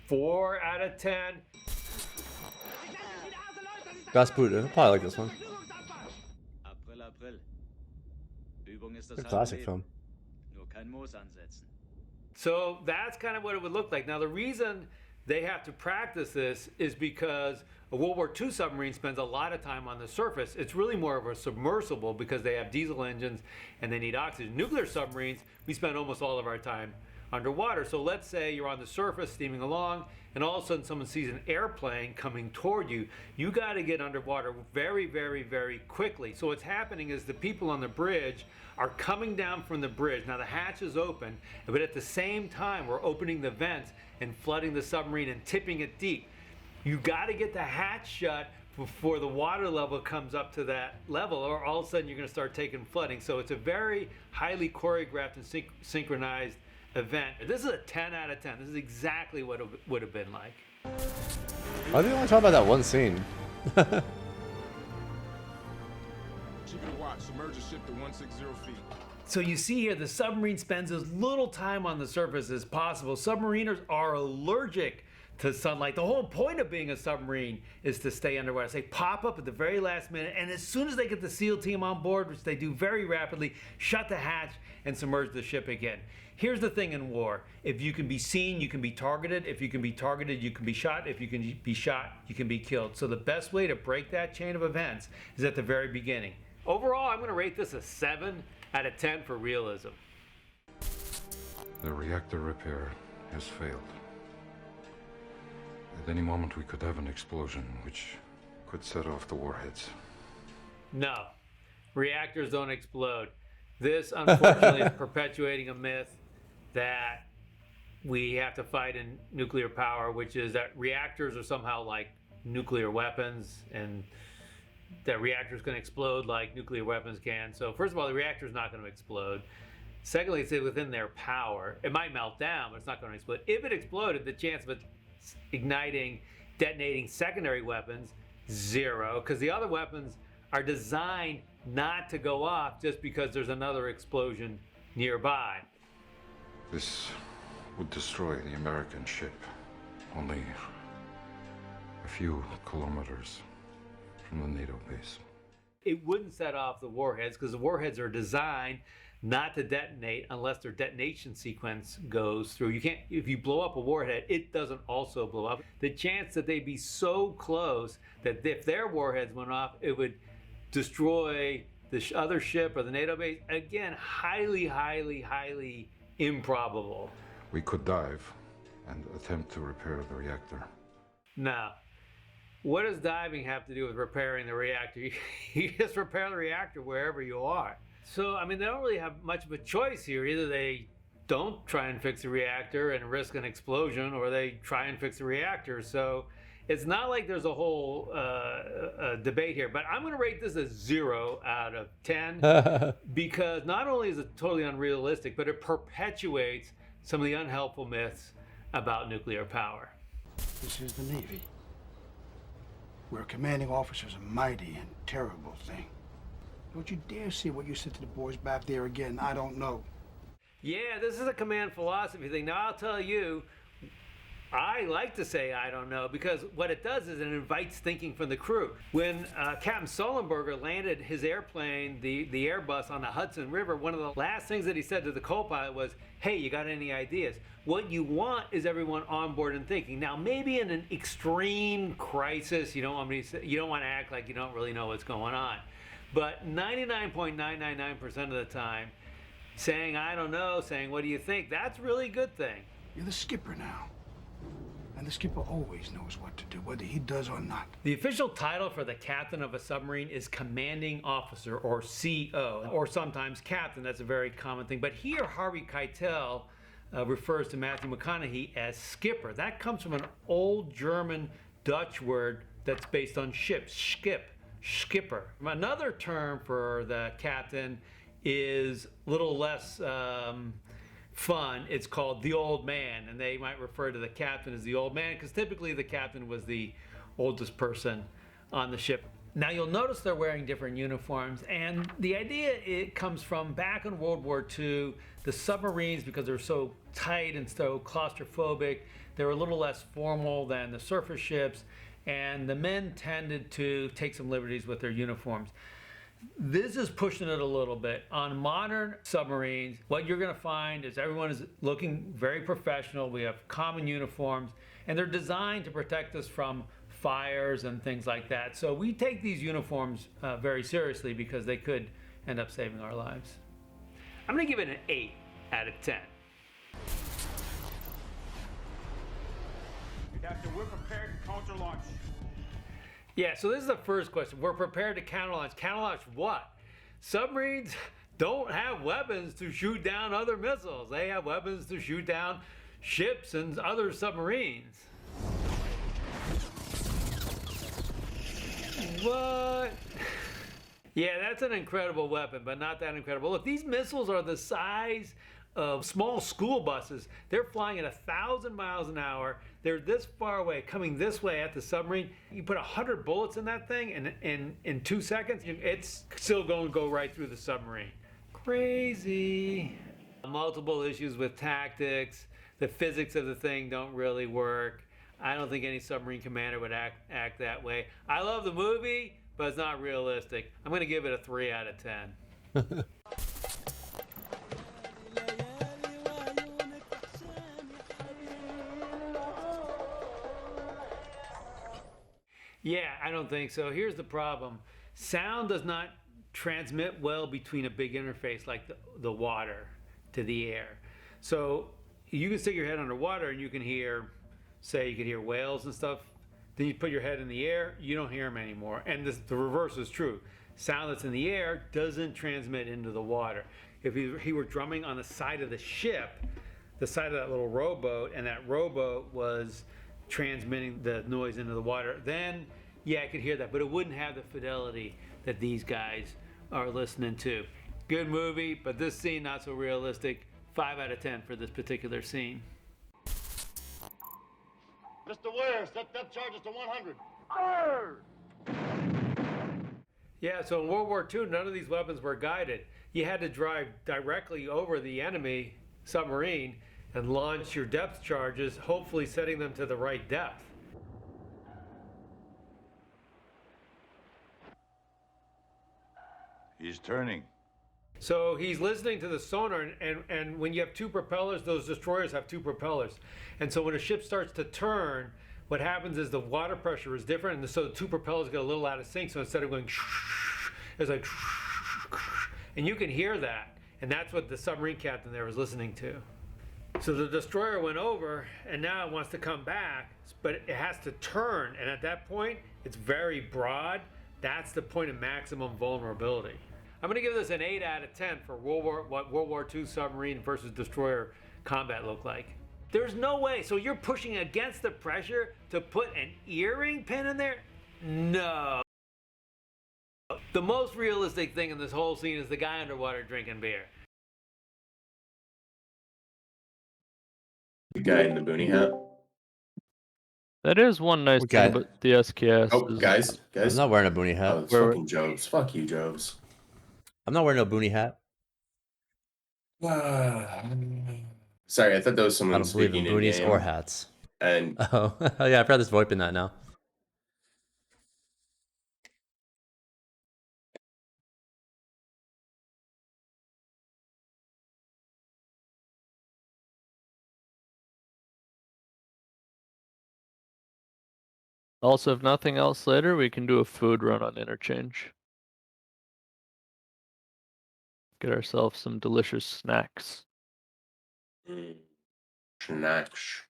4 out of 10. Rasputin, probably like this one. A classic film. So that's kind of what it would look like. Now, the reason they have to practice this is because a World War II submarine spends a lot of time on the surface. It's really more of a submersible because they have diesel engines and they need oxygen. Nuclear submarines, we spend almost all of our time underwater. So let's say you're on the surface steaming along, and all of a sudden someone sees an airplane coming toward you. You got to get underwater very, very, very quickly. So what's happening is the people on the bridge are coming down from the bridge. Now the hatch is open, but at the same time we're opening the vents and flooding the submarine and tipping it deep. You got to get the hatch shut before the water level comes up to that level, or all of a sudden you're going to start taking flooding. So it's a very highly choreographed and synchronized event. This is a 10 out of 10. This is exactly what it would have been like. Why do you want to talk about that one scene? Keep it a watch. Submerge the ship to 160 feet. So you see here, the submarine spends as little time on the surface as possible. Submariners are allergic to sunlight. The whole point of being a submarine is to stay underwater. So they pop up at the very last minute, and as soon as they get the SEAL team on board, which they do very rapidly, shut the hatch and submerge the ship again. Here's the thing in war. If you can be seen, you can be targeted. If you can be targeted, you can be shot. If you can be shot, you can be killed. So the best way to break that chain of events is at the very beginning. Overall, I'm going to rate this a 7 out of 10 for realism. The reactor repair has failed. At any moment we could have an explosion which could set off the warheads. No, reactors don't explode. This, unfortunately, is perpetuating a myth that we have to fight in nuclear power, which is that reactors are somehow like nuclear weapons, and that reactors can explode like nuclear weapons can. So first of all, the reactor is not going to explode. Secondly, it's within their power. It might melt down, but it's not going to explode. If it exploded, the chance of it igniting, detonating secondary weapons, 0, because the other weapons are designed not to go off just because there's another explosion nearby. This would destroy the American ship only a few kilometers from the NATO base. It wouldn't set off the warheads because the warheads are designed not to detonate unless their detonation sequence goes through. You can't, if you blow up a warhead, it doesn't also blow up. The chance that they'd be so close that if their warheads went off, it would destroy the other ship or the NATO base, again, highly, highly, highly improbable. We could dive and attempt to repair the reactor. Now, what does diving have to do with repairing the reactor? You just repair the reactor wherever you are. So, I mean, they don't really have much of a choice here. Either they don't try and fix the reactor and risk an explosion, or they try and fix the reactor. So it's not like there's a whole debate here, but I'm going to rate this a 0 out of 10 because not only is it totally unrealistic, but it perpetuates some of the unhelpful myths about nuclear power. This is the Navy, where a commanding officer is a mighty and terrible thing. Don't you dare say what you said to the boys back there again. I don't know. Yeah, this is a command philosophy thing. Now, I'll tell you, I like to say I don't know because what it does is it invites thinking from the crew. When Captain Sullenberger landed his airplane, the Airbus, on the Hudson River, one of the last things that he said to the co-pilot was, hey, you got any ideas? What you want is everyone on board and thinking. Now, maybe in an extreme crisis, you don't want to act like you don't really know what's going on. But 99.999% of the time, saying I don't know, saying what do you think, that's really a good thing. You're the skipper now. And the skipper always knows what to do, whether he does or not. The official title for the captain of a submarine is commanding officer, or CO, or sometimes captain. That's a very common thing. But here, Harvey Keitel refers to Matthew McConaughey as skipper. That comes from an old German Dutch word that's based on ships, skipper. Another term for the captain is a little less fun. It's called the old man, and they might refer to the captain as the old man because typically the captain was the oldest person on the ship. Now you'll notice they're wearing different uniforms, and the idea, it comes from back in World War II, the submarines, because they're so tight and so claustrophobic, they were a little less formal than the surface ships, and the men tended to take some liberties with their uniforms. This is pushing it a little bit. On modern submarines, what you're going to find is everyone is looking very professional. We have common uniforms, and they're designed to protect us from fires and things like that. So we take these uniforms very seriously because they could end up saving our lives. I'm going to give it an 8 out of 10. Captain. We're prepared to counter launch. Yeah, so this is the first question. We're prepared to counter launch. Counter launch what? Submarines don't have weapons to shoot down other missiles. They have weapons to shoot down ships and other submarines. What? Yeah, that's an incredible weapon, but not that incredible. Look, these missiles are the size of small school buses. They're flying at 1,000 miles an hour. They're this far away, coming this way at the submarine. You put 100 bullets in that thing, and in 2 seconds, it's still going to go right through the submarine. Crazy. Multiple issues with tactics. The physics of the thing don't really work. I don't think any submarine commander would act that way. I love the movie, but it's not realistic. I'm going to give it a 3 out of 10. Yeah, I don't think so. Here's the problem. Sound does not transmit well between a big interface like the water to the air. So you can stick your head underwater and you can hear, say you can hear whales and stuff. Then you put your head in the air, you don't hear them anymore. And the reverse is true. Sound that's in the air doesn't transmit into the water. If he were drumming on the side of the ship, the side of that little rowboat, and that rowboat was transmitting the noise into the water, then yeah, I could hear that, but it wouldn't have the fidelity that these guys are listening to. Good movie, but this scene not so realistic. 5 out of 10 for this particular scene. Mr. Ware, set depth charges to 100. Yeah, so in World War II, none of these weapons were guided. You had to drive directly over the enemy submarine and launch your depth charges, hopefully setting them to the right depth. He's turning. So he's listening to the sonar, and when you have 2 propellers, those destroyers have 2 propellers. And so when a ship starts to turn, what happens is the water pressure is different, and so the 2 propellers get a little out of sync, so instead of going it's like, and you can hear that, and that's what the submarine captain there was listening to. So the destroyer went over, and now it wants to come back, but it has to turn, and at that point, it's very broad. That's the point of maximum vulnerability. I'm going to give this an 8 out of 10 for what World War II submarine versus destroyer combat looked like. There's no way. So you're pushing against the pressure to put an earring pin in there? No. The most realistic thing in this whole scene is the guy underwater drinking beer. The guy in the boonie hat. That is one nice thing about the SKS. Oh, is guys. I'm not wearing a boonie hat. Oh, it's fucking Jobs. Fuck you, Jobs. I'm not wearing no boonie hat. Sorry, I thought that was I someone don't believe in speaking in boonies game. or hats. And oh yeah, I've heard this VoIP in that now. Also, if nothing else later, we can do a food run on interchange. Get ourselves some delicious snacks. Snacks.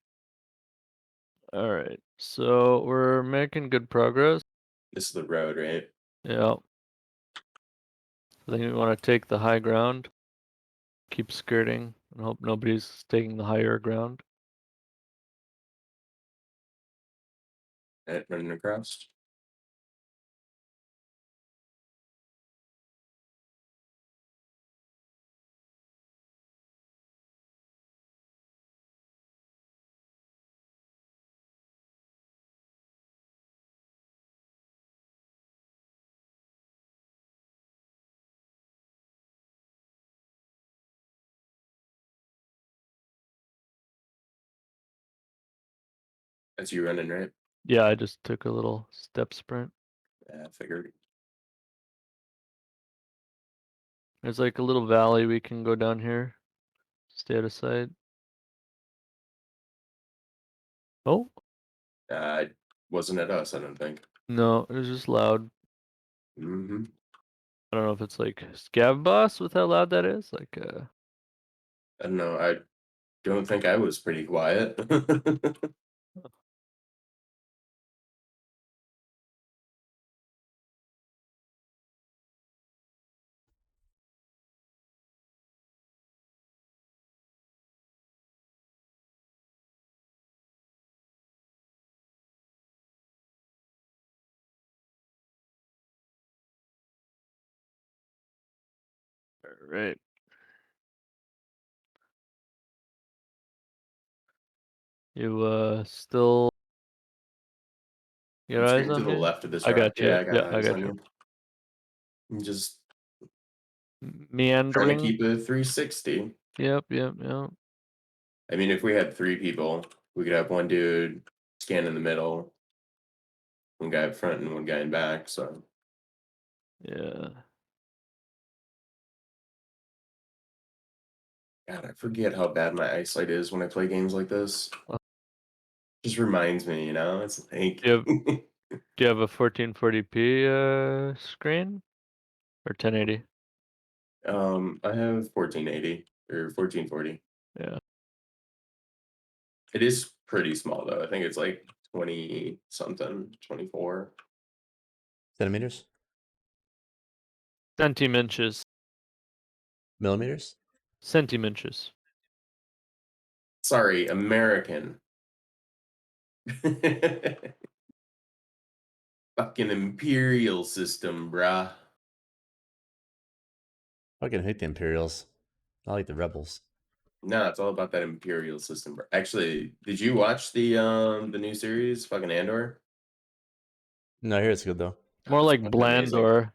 All right, so we're making good progress. This is the road, right? Yeah. I think we want to take the high ground, keep skirting, and hope nobody's taking the higher ground. Right, running across. That's you running, right? Yeah, I just took a little step sprint. Yeah, I figured. There's like a little valley we can go down here. Stay out of sight. Oh, It wasn't at us, I don't think. no, it was just loud. Mm-hmm. I don't know if it's like Scav Boss with how loud that is. Like, I don't know. I don't think I was pretty quiet. Right. You still I'm your eyes screening to on the me? left of this I rock. got you. Yeah, I got Yeah, I eyes got on you. you. I'm just trying to Meandering. keep it 360. Yep. I mean, if we had 3 people, we could have one dude scan in the middle, one guy up front, and one guy in back. So Yeah. God, I forget how bad my eyesight is when I play games like this. Just reminds me, you know, it's like Do you have a 1440p screen or 1080? I have 1480 or 1440. Yeah. It is pretty small though. I think it's like 20 something, 24 Centimeters? Centiminches. Millimeters? Centiminches. Sorry, American. Fucking imperial system, bruh. Fucking hate the Imperials. I like the Rebels. No, it's all about that imperial system. Actually, did you watch the new series, fucking Andor? No, I hear it's good though. More like Fucking amazing. Blandor.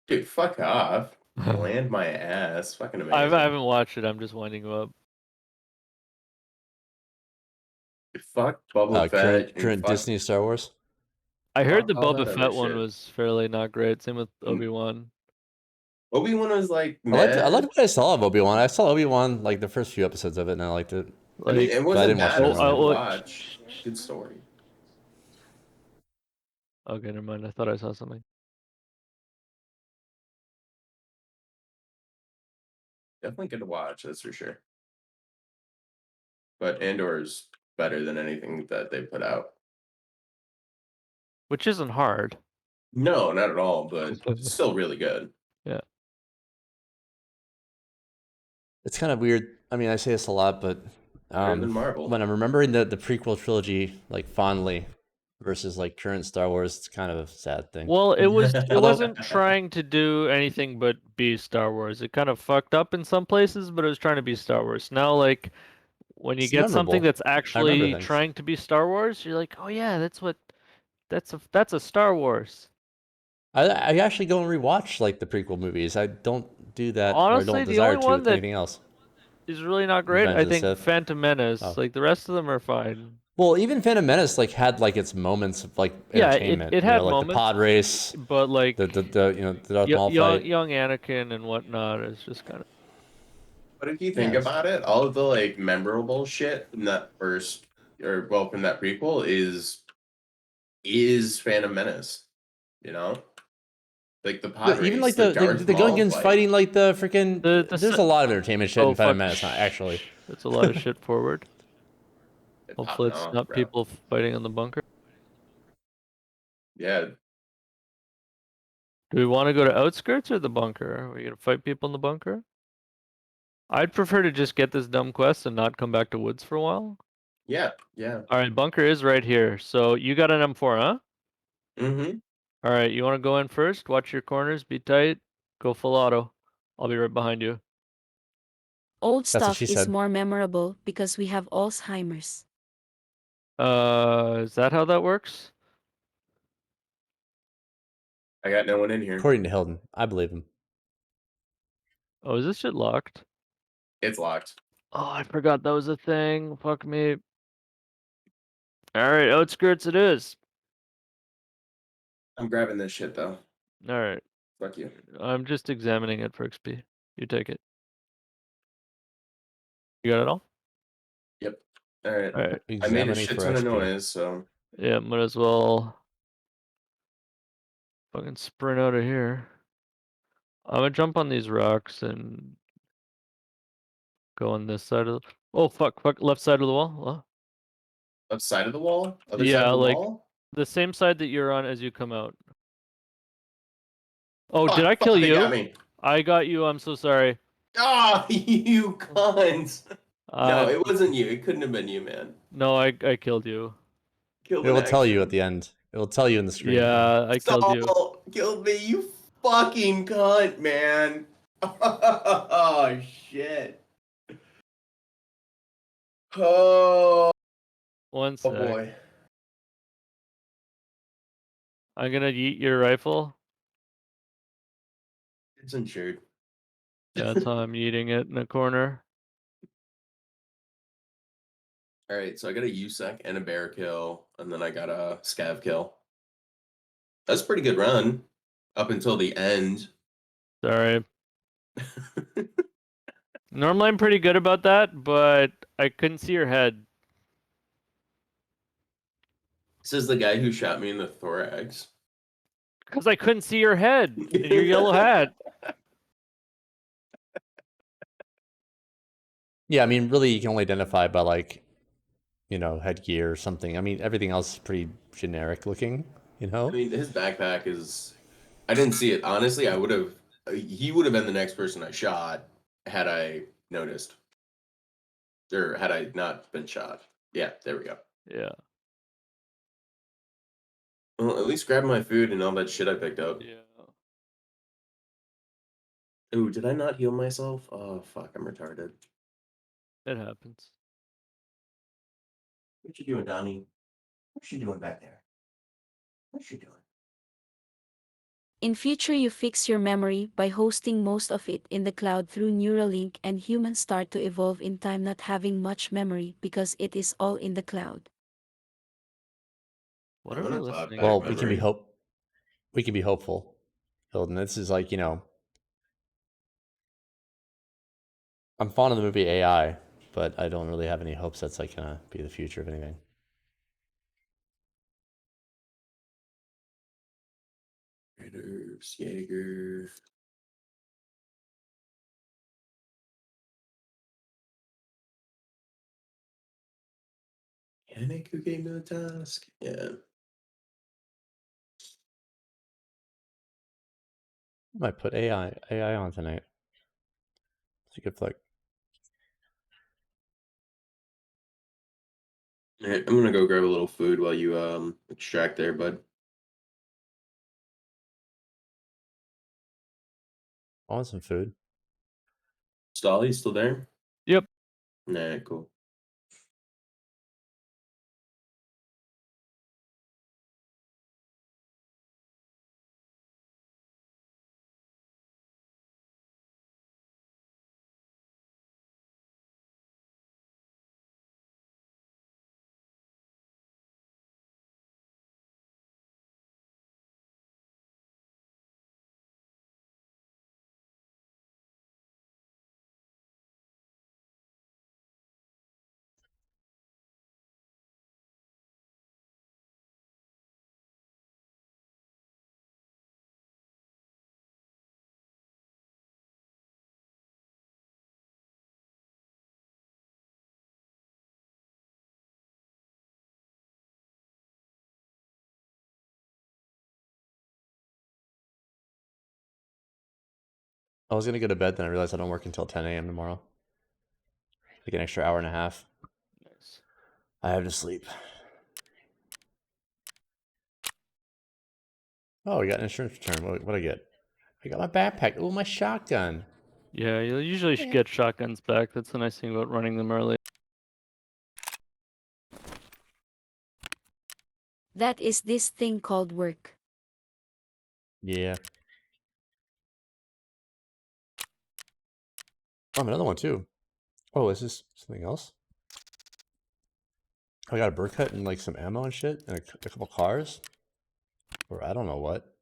Dude, fuck off. Bland my ass. Fucking I amazing. haven't watched it. I'm just winding you up. Fuck Boba Fett. Current fuck, Disney Star Wars. I heard the fuck all Boba that Fett other one shit. was fairly not great. Same with Obi-Wan. Obi-Wan was like I meh. liked what I saw of Obi-Wan. I saw Obi-Wan like the first few episodes of it, and I liked it. I mean, it But I wasn't didn't watch bad. the It was rest a of good it. watch. Good story. Okay, never mind. I thought I saw something. Definitely good to watch, that's for sure. But Andor's better than anything that they put out. Which isn't hard. No, not at all, but it's still really good. Yeah. It's kind of weird. I mean, I say this a lot, but Better than Marvel. when I'm remembering the prequel trilogy like fondly versus like current Star Wars, it's kind of a sad thing. Well, it Although- wasn't trying to do anything but be Star Wars. It kind of fucked up in some places, but it was trying to be Star Wars. Now, like, when you It's get something memorable. that's I remember actually things. trying to be Star Wars, you're like, oh yeah, that's a Star Wars. I actually go and rewatch like the prequel movies. I don't do that, or I Honestly, don't the desire only to one with that anything else. is really not great. Revenge I of the think Sith. Phantom Menace. Oh. Like the rest of them are fine. Well, even Phantom Menace like had like its moments of like Yeah, entertainment. it you had know, like moments, the pod race, but like the Darth Maul fight. young Anakin and whatnot is just kind of. But if you think Yes. about it, all of the like memorable shit from that first, or well, from that prequel is Phantom Menace. You know, like the pod race, Even like the the Darth Maul Gungans fight. fighting like the freaking. There's se- a lot of entertainment shit Oh, in Phantom fuck. Menace. Not actually. That's a lot of shit forward. Popping Hopefully, it's off, not bro. people fighting in the bunker. Yeah, Do we want to go to outskirts or the bunker? Are we gonna fight people in the bunker? I'd prefer to just get this dumb quest and not come back to woods for a while. yeah. All right, bunker is right here. So you got an M4, huh? Mm-hmm. All right, you want to go in first? Watch your corners, be tight, go full auto. I'll be right behind you. Old That's what stuff she is said. more memorable because we have Alzheimer's. Is that how that works? I got no one in here. According to Hilton, I believe him. Oh, is this shit locked? It's locked. Oh, I forgot that was a thing. Fuck me. All right, outskirts it is. I'm grabbing this shit though. All right. Fuck you. I'm just examining it for XP. You take it. You got it all? Yep. All right. All right. I made a Examining shit for ton of XP. noise, so Yeah, might as well fucking sprint out of here. I'm gonna jump on these rocks and go on this side of the... Oh, fuck, left side of the wall. left side of the wall, other side Yeah, of the like wall. the same side that you're on as you come out. Oh, Fuck, did I kill they you? got me. I got you. I'm so sorry. Ah, you cunt. No, it wasn't you. It couldn't have been you, man. No, I killed you. Killed It will an tell you action. at the end. It will tell you in the screen. Yeah, I killed you. Killed me, you fucking cunt, man. Oh shit. Oh, One sec. boy. I'm gonna yeet your rifle. It's insured. Yeah, that's how I'm yeeting it in the corner. All right, so I got a USEC and a bear kill, and then I got a scav kill. That's a pretty good run up until the end. Sorry. Normally I'm pretty good about that, but I couldn't see your head. This is the guy who shot me in the thorax. Because I couldn't see your head in your yellow hat. Yeah, I mean, really, you can only identify by like, headgear or something. I mean, everything else is pretty generic looking. I mean, his backpack is. I didn't see it. Honestly, I would have. He would have been the next person I shot had I noticed. Or had I not been shot. Yeah, there we go. Yeah. Well, at least grab my food and all that shit I picked up. Yeah. Ooh, did I not heal myself? Oh, fuck, I'm retarded. It happens. What you doing, Donnie? What you doing back there? What you doing? In future you fix your memory by hosting most of it in the cloud through Neuralink, and humans start to evolve in time not having much memory because it is all in the cloud. What I'm are we gonna cloud listening back Well, to? we can be hopeful, Hilton. This is like, I'm fond of the movie AI, but I don't really have any hopes that's like gonna be the future of anything. Raiders, Jaeger. Yannick who gave me the task? Yeah. I might put AI on tonight. It's a good flick. All right, I'm gonna go grab a little food while you extract there, bud. I want some food. Stolly, still there? Yep. Nah, cool. I was gonna go to bed, then I realized I don't work until 10 a.m. tomorrow. Like an extra hour and a half. Nice. I have to sleep. Oh, we got an insurance return. What I get? I got my backpack. Oh, my shotgun. Yeah, you usually should get shotguns back. That's the nice thing about running them early. That is this thing called work. Yeah. Oh, another one too. Oh, is this something else? I got a bird cut and like some ammo and shit, and a couple cars. Or I don't know what.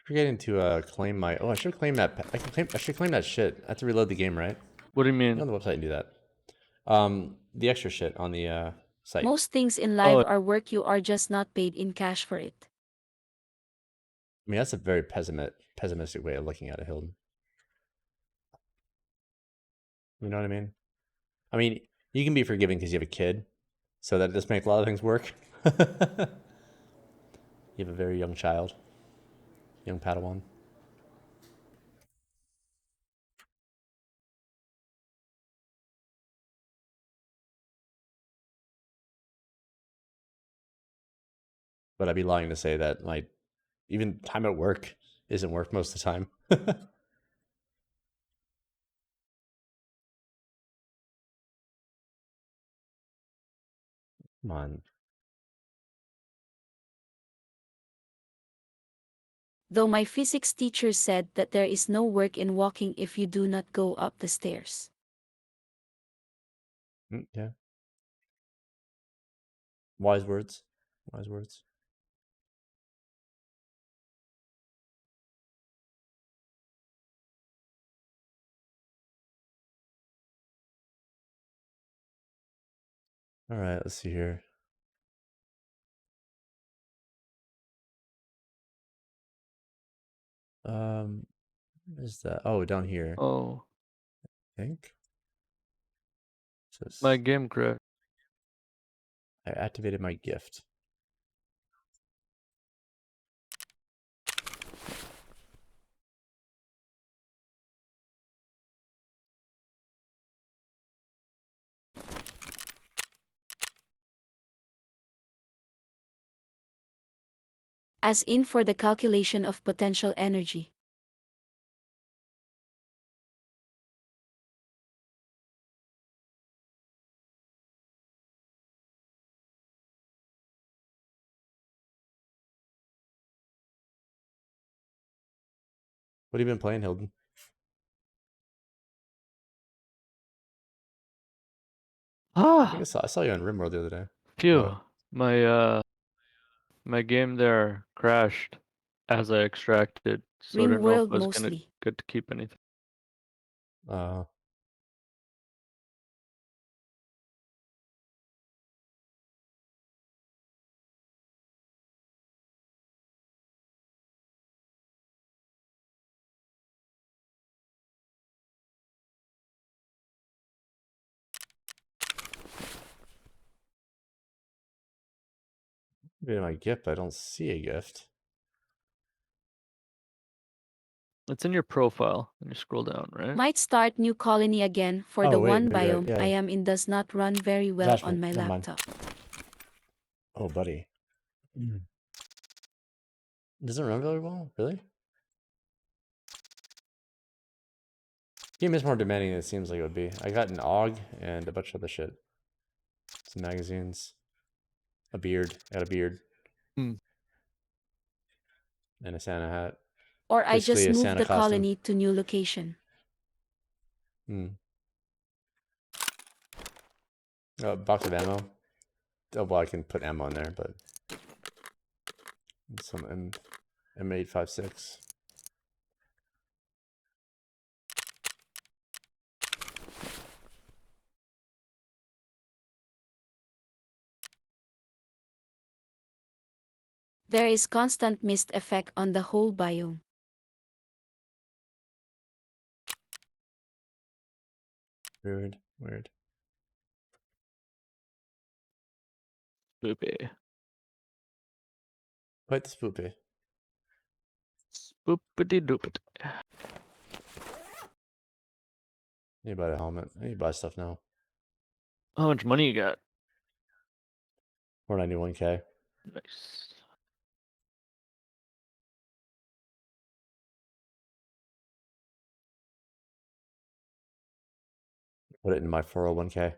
Forgetting to claim my. Oh, I should claim that. I should claim that shit. I have to reload the game, right? What do you mean? Go on the website and do that. The extra shit on the site. Most things in Oh. life are work, you are just not paid in cash for it. I mean, that's a very pessimistic way of looking at it, Hilton. You know what I mean? I mean, you can be forgiving because you have a kid, so that does make a lot of things work. You have a very young child, young Padawan. But I'd be lying to say that my Even time at work isn't work most of the time. Come on. Though my physics teacher said that there is no work in walking if you do not go up the stairs. Yeah. Wise words. Wise words. All right, let's see here. What is that? Oh, down here. Oh, I think. So my game crashed. I activated my gift. As in for the calculation of potential energy. What have you been playing, Hilden? I think I saw you on RimWorld the other day. Phew. What? My game there crashed as I extracted, so I didn't know if RimWorld I was gonna mostly. get to keep anything. Maybe my gift. I don't see a gift. It's in your profile when you scroll down, right? Might start new colony again for Oh, the wait, one maybe biome yeah. I am in does not run very well Attachment. on my Never mind. laptop. Oh, buddy. Doesn't run very well? Really? Game is more demanding than it seems like it would be. I got an AUG and a bunch of other shit. Some magazines. A beard. I got a beard. And a Santa hat. Or I Basically just a moved Santa the costume. colony to new location. A box of ammo. Oh, well, I can put ammo in there, but some M856. There is constant mist effect on the whole biome. Weird. Spoopy. Quite the spoopy. Spoopity doopity. I need to buy a helmet. I need to buy stuff now. How much money you got? 491k. Nice. Put it in my 401k.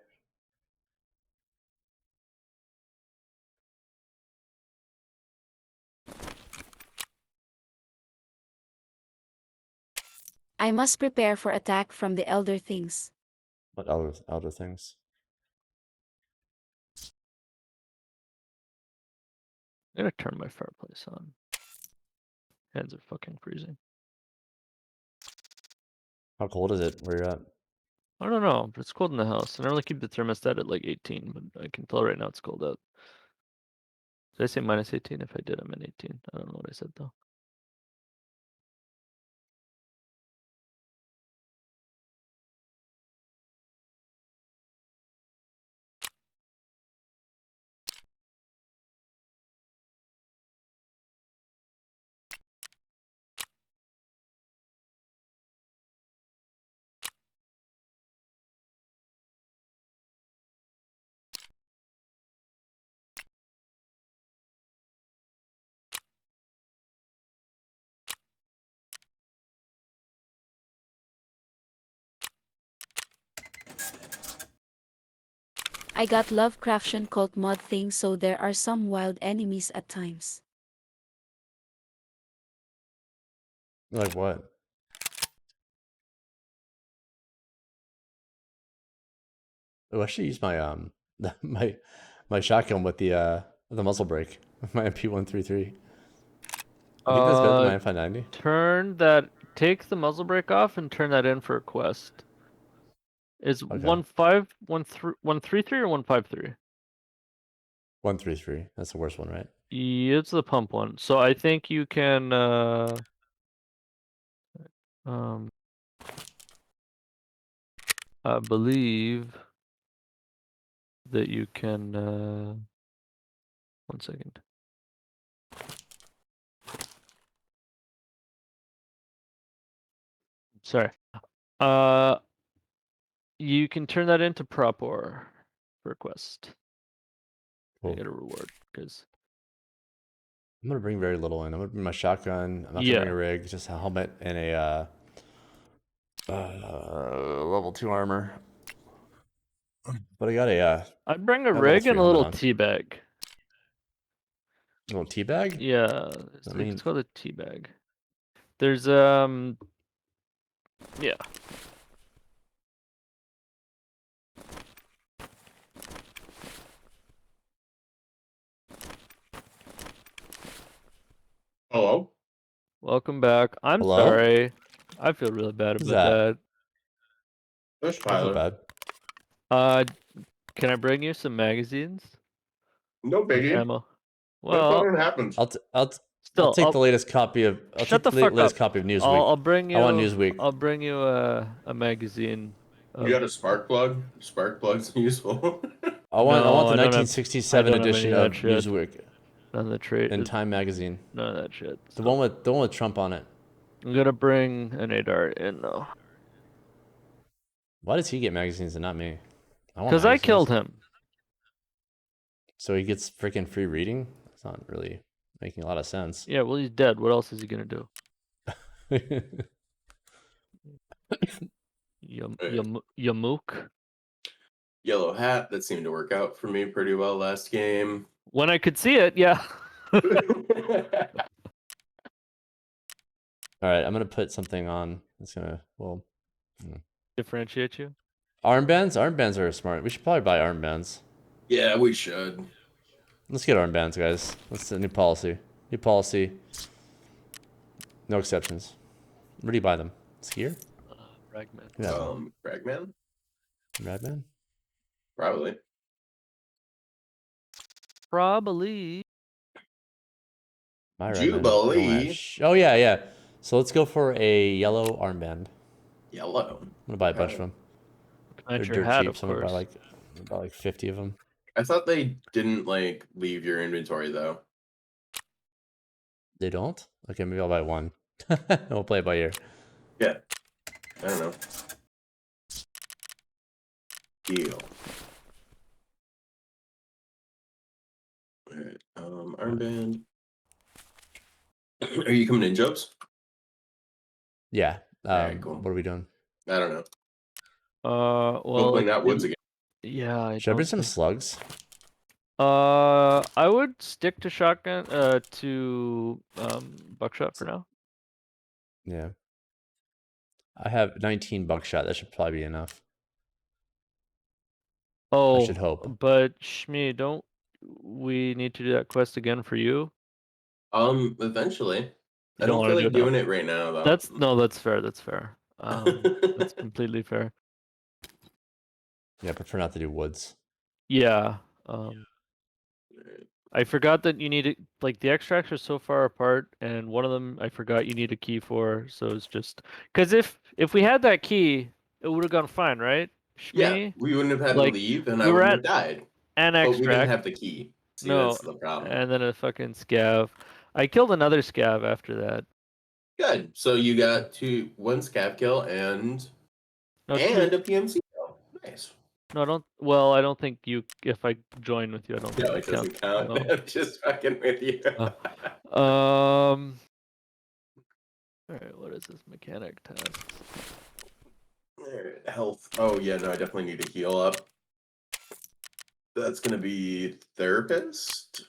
I must prepare for attack from the elder things. What other things? I'm gonna turn my fireplace on. Hands are fucking freezing. How cold is it where you're at? I don't know, but it's cold in the house. I normally keep the thermostat at like 18, but I can tell right now it's cold out. Did I say minus 18? If I did, I'm in 18. I don't know what I said though. I got Lovecraftian cult mod thing, so there are some wild enemies at times. Like what? Oh, I should use my my shotgun with the muzzle brake. My MP133. You think that's better than my MP90? Turn that. Take the muzzle brake off and turn that in for a quest. Is Okay. 133 or 153? 133. That's the worst one, right? Yeah, it's the pump one. So I think you can. I believe that you can. 1 second. Sorry. You can turn that into prop ore for a quest. Cool. You get a reward because. I'm gonna bring very little in. I'm gonna bring my shotgun. I'm not gonna bring a rig, just a helmet and a level 2 armor. But I got a I'd bring a level rig 3 and a helmet little on. tea bag. A little tea bag? Yeah, I mean, it's called a tea bag. There's yeah. Hello? Welcome back. I'm Hello? sorry. I feel really bad Who's about that? There's That's not Tyler. bad. Can I bring you some magazines? No Like biggie. ammo. That Well, fucking happens. I'll take the latest copy of. I'll shut take the the fuck latest up. copy of Newsweek. I'll bring you. I want Newsweek. I'll bring you a magazine. You got a spark plug? Spark plug's useful. I want No, the I don't have- 1967 I don't have edition any of of that shit. Newsweek None of the trade. in Time magazine. None of that shit. The one with Trump on it. I'm gonna bring an ADAR in though. Why does he get magazines and not me? I want Because I magazines. killed him. So he gets freaking free reading? That's not really making a lot of sense. Yeah, well, he's dead. What else is he gonna do? Yamook. Yellow hat. That seemed to work out for me pretty well last game. When I could see it, yeah. All right, I'm gonna put something on. It's gonna differentiate you. Armbands are smart. We should probably buy armbands. Yeah, we should. Let's get armbands, guys. That's a new policy. New policy. No exceptions. Where do you buy them? It's here? Ragman. Yeah. Ragman? Ragman? Probably. Probably. My Ragman Jubilee. don't have oh yeah, yeah. So let's go for a yellow armband. Yellow. I'm gonna buy a bunch of them. They're Your dirt hat, cheap, of so I'm gonna course. buy like 50 of them. I thought they didn't like leave your inventory though. They don't? Okay, maybe I'll buy one. We'll play it by ear. Yeah. I don't know. Deal. Alright. Armband. Are you coming in, Jobs? Yeah. Alright, cool. What are we doing? I don't know. Well, Hopefully not woods again. Yeah. Should I bring some slugs? I would stick to shotgun. To buckshot for now. Yeah. I have 19 buckshot. That should probably be enough. Oh, I should hope. But Shmi, don't we need to do that quest again for you? Eventually. I don't wanna feel do like it now. doing it right now though. That's fair. That's fair. That's completely fair. Yeah, I prefer not to do woods. Yeah. I forgot that you need like the extracts are so far apart, and one of them I forgot you need a key for. So it's just because if we had that key, it would have gone fine, right? Yeah, Shmi? we wouldn't have had Like, to leave and we I were wouldn't at have died. an But we didn't extract. have the key. See, No, that's the problem. and then a fucking scav. I killed another scav after that. Good. So you got one scav kill and No, a two. PMC kill. Nice. No, I don't. Well, I don't think you. If I join with you, I don't think No, that it doesn't counts. count. No. I'm just fucking with you. All right, what is this mechanic test? Health. Oh yeah, no, I definitely need to heal up. That's gonna be therapist.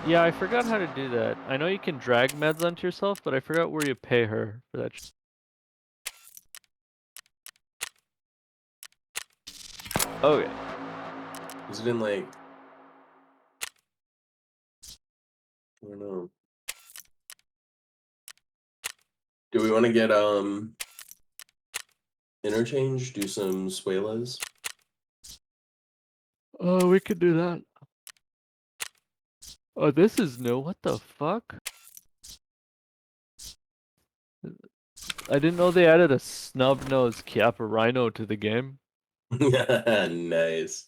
Yeah, I forgot how to do that. I know you can drag meds onto yourself, but I forgot where you pay her for that. Okay. Is it in like? I don't know. Do we want to get interchange? Do some suelas? Oh, we could do that. Oh, this is new. What the fuck? I didn't know they added a snub-nosed Kappa Rhino to the game. Nice.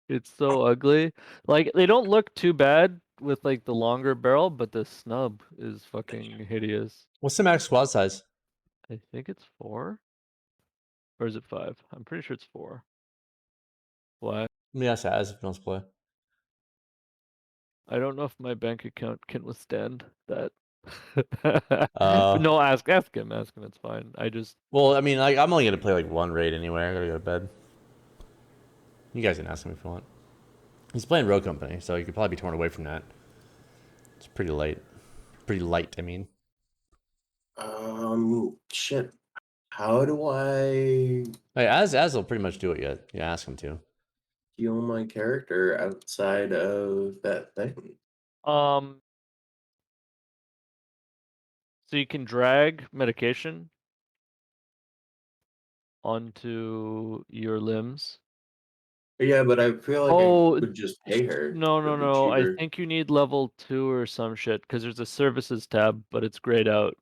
It's so ugly. Like, they don't look too bad with, like, the longer barrel, but the snub is fucking hideous. What's the max squad size? I think it's 4? Or is it 5? I'm pretty sure it's 4. Why? Yes, as if it wants to play. I don't know if my bank account can withstand that. Uh, No, ask him, it's fine. I just... Well, I mean, like, I'm only gonna play like one raid anyway. I gotta go to bed. You guys can ask him if you want. He's playing Road Company, so he could probably be torn away from that. It's pretty late. Pretty light, I mean. Shit. How do I Hey, Az will pretty much do it yet. Yeah, ask him to. heal my character outside of that thing? So you can drag medication onto your limbs. Yeah, but I feel like I would just pay her. No. I think you need level 2 or some shit, because there's a services tab, but it's grayed out.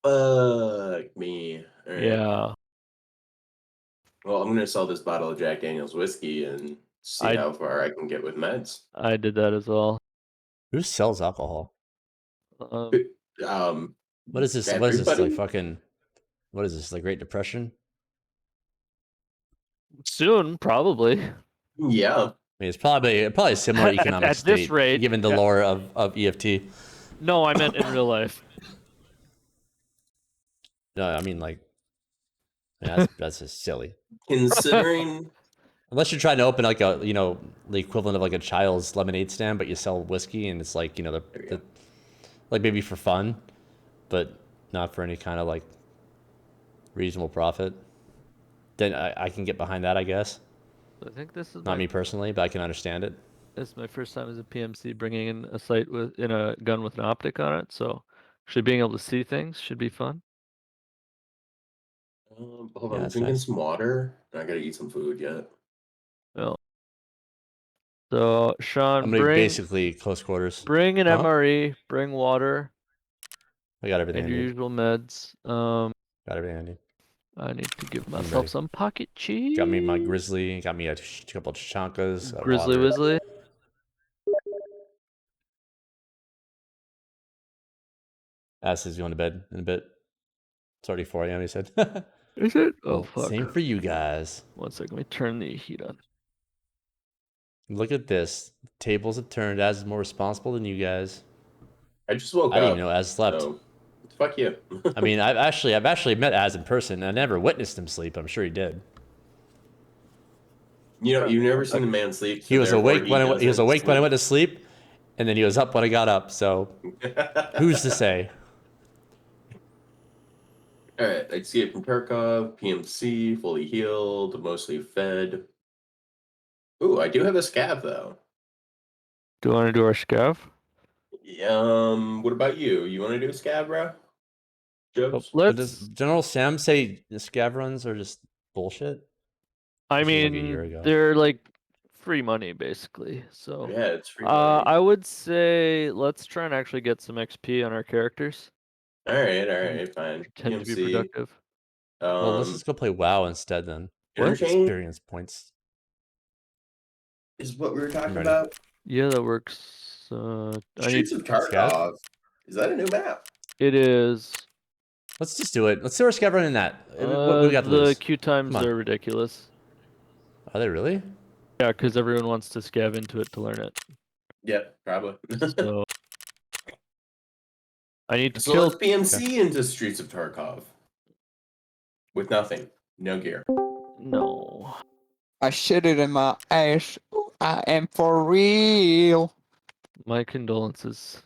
Fuck me. All right. Yeah. Well, I'm gonna sell this bottle of Jack Daniel's whiskey and see how far I can get with meds. I did that as well. Who sells alcohol? Um, What is this? What is this? Like fucking? What is this? Like Great Depression? Soon, probably. Yeah. I mean, it's probably a similar economic at state, this rate, given the lore of EFT. No, I meant in real life. No, I mean like, that's just silly. Considering, unless you're trying to open like a the equivalent of like a child's lemonade stand, but you sell whiskey and it's like the like maybe for fun, but not for any kind of like reasonable profit. Then I can get behind that, I guess. I think this is not me personally, but I can understand it. This is my first time as a PMC bringing in a sight in a gun with an optic on it, so actually being able to see things should be fun. hold on, I'm drinking some water. I gotta eat some food yet. Well, so Sean, I'm gonna basically close quarters. Bring an MRE, bring water. I got everything. And your usual meds. Got everything I need. I need to give myself some pocket cheese. Got me my grizzly. Got me a couple of chonkas. Grizzly Wizzly. As is going to bed in a bit. It's already 4 a.m. He said. Is it? Oh well, fuck. Same for you guys. 1 second. Let me turn the heat on. Look at this. Tables have turned. Az is more responsible than you guys. I just woke up. I didn't even know Az slept. So, fuck you. I mean, I've actually met Az in person. I never witnessed him sleep. I'm sure he did. You know, you've never seen a man sleep. He was awake when I went to sleep, and then he was up when I got up. So, who's to say? All right, I escaped from Tarkov, PMC, fully healed, mostly fed. Ooh, I do have a scav though. Do you want to do our scav? What about you? You want to do a scav, bro? Jobs? Does General Sam say the scav runs are just bullshit? I mean, they're like free money basically. So yeah, it's free money. I would say let's try and actually get some XP on our characters. All right, fine. Tend to be productive. Well, let's just go play WoW instead then. Interchange? Experience points is what we were talking about. Yeah, that works. Streets of Tarkov. Is that a new map? It is. Let's just do it. Let's see our scav run in that. What we got to lose? The queue times are ridiculous. Are they really? Yeah, because everyone wants to scav into it to learn it. Yeah, probably. So I need to kill. Let's PMC into Streets of Tarkov with nothing. No gear. No. I shit it in my ass. I am for real. My condolences.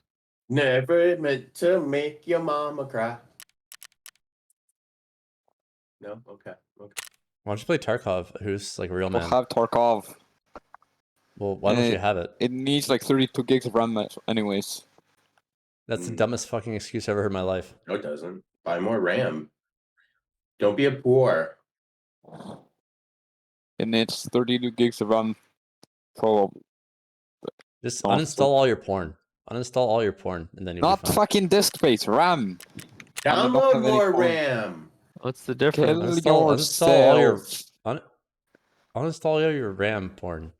Never meant to make your mama cry. No? Okay. Okay. Why don't you play Tarkov? Who's like a real We'll man? have Tarkov. Well, why don't you have it? It needs like 32 gigs of RAM anyways. That's the dumbest fucking excuse I've ever heard in my life. No, it doesn't. Buy more RAM. Don't be a poor. It needs 32 gigs of RAM. So Just uninstall all your porn. Uninstall all your porn, and then you'll not be fine. fucking disk space, RAM. Download more RAM. What's the difference? Uninstall all your uninstall all your RAM porn.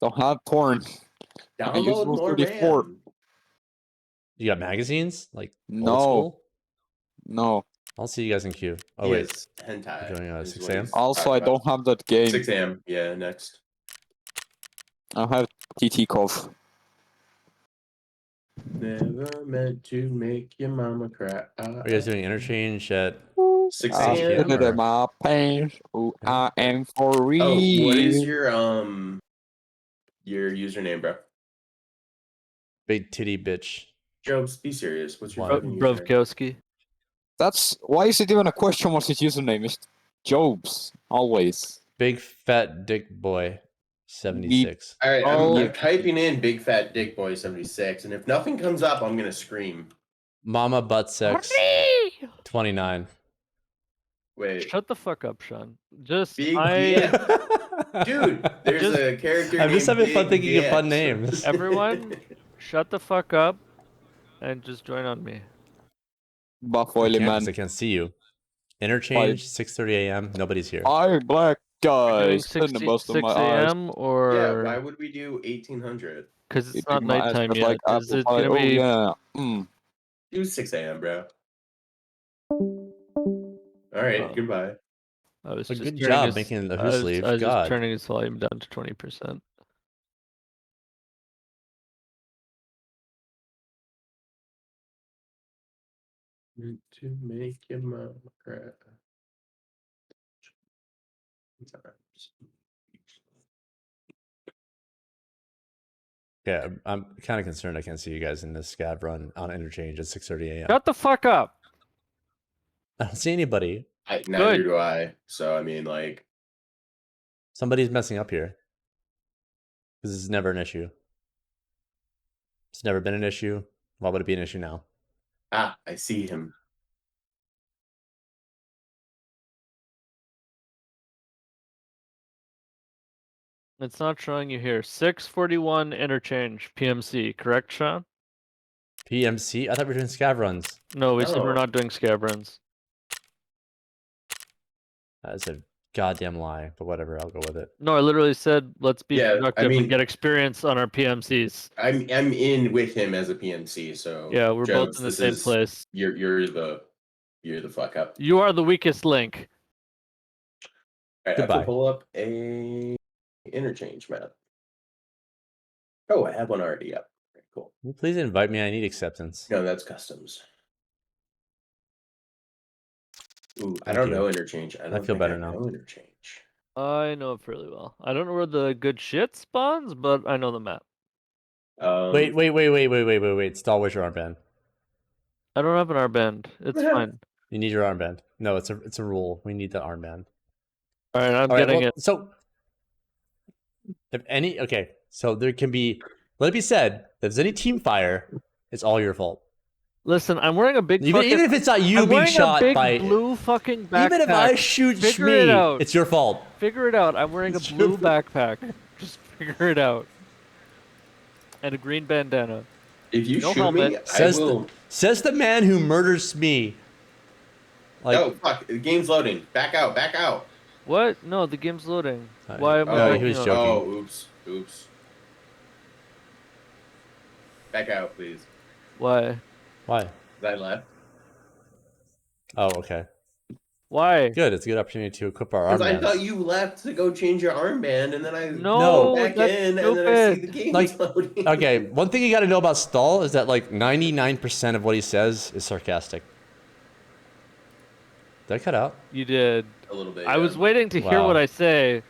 Don't have porn. I use Download Rule more 34. RAM. You got magazines? Like No. old school? No. I'll see you guys in queue. Oh He wait. is hentai. You're doing is 6 what a.m. he's Also, talking I about. don't have that game. 6 a.m. Yeah, next. I have TT Cove. Never meant to make your mama cry. Are you guys doing interchange at 6 I a.m. shit it in my pants. I am for real. Oh, what is your username, bro? Big titty bitch? Jobs, be serious. What's your One. fucking username? Brovkowski. That's why is it even a question? What's his username? It's Jobs always. Big fat dick boy 76. All right, Oh. I'm typing in Big Fat Dick Boy 76, and if nothing comes up, I'm gonna scream. Mama butt sex 29. Wait, Shut the fuck up, Sean. Just Big I dude. There's a character. I'm just named having fun Big thinking of fun DX. names. everyone shut the fuck up and just join on me. Buff I oily can't, man. 'cause I can't see you. Interchange 6:30 a.m. Nobody's here. I black Doing guys in the most of 6 my eyes. a.m. or Yeah, why would we do 1800? because it's It not big my ass nighttime just yet. like Is apple it pie. gonna Oh be? yeah. Mm. Do 6 a.m., bro. All right, goodbye. I was But just good turning job his, making the I was, who sleeve. I was just God. turning his volume down to 20%. Meant to make your mama cry. Yeah, I'm kind of concerned I can't see you guys in this scav run on interchange at 6:30 a.m. Shut the fuck up. I don't see anybody. Neither do I. So I mean, like, Somebody's messing up here. This is never an issue. It's never been an issue. Why would it be an issue now? I see him. It's not showing you here. 641 interchange PMC, correct, Sean? PMC? I thought we were doing scav runs. No, we said we're No. not doing scav runs. That's a goddamn lie, but whatever, I'll go with it. No, I literally said let's be Yeah, I productive mean- and get experience on our PMCs. I'm in with him as a PMC. So Yeah, we're both Jobs, in the this same is- place. You're the fuck up. You are the weakest link. All right, I have Goodbye. to pull up a interchange map. Oh, I have one already up. Very cool. Can you please invite me? I need acceptance. No, that's customs. Ooh, I Thank don't you. know interchange. I don't feel think better I now. know interchange. I know it fairly well. I don't know where the good shit spawns, but I know the map. Wait. Stall, where's your armband? I don't have an R-band. It's fine. You need your armband. No, it's a rule. We need the armband. All right, I'm All right, getting well, it. So, so there can be. Let it be said that if there's any team fire, it's all your fault. Listen, I'm wearing a big Even if it's not you I'm being wearing shot a big by blue fucking backpack. Even if I shoot Figure Shmee, it out. it's your fault. Figure it out. I'm wearing a blue backpack. Just figure it out. And a green bandana. If you No shoot me, helmet. I will. Says the man who murders Shmee. Like, Oh fuck! The game's loading. Back out! Back out! What? No, the game's loading. Why am I? he was joking. Oh, oops. Back out, please. Why? Why? I left. Oh, okay. Why? Good. It's a good opportunity to equip our Because I armbands. thought you left to go change your armband, and then I No, go back that's in, and then I see the stupid. game Like, loading. okay, one thing you got to know about Stall is that like 99% of what he says is sarcastic. Did I cut out? You did. A little bit. I was waiting to hear what I say.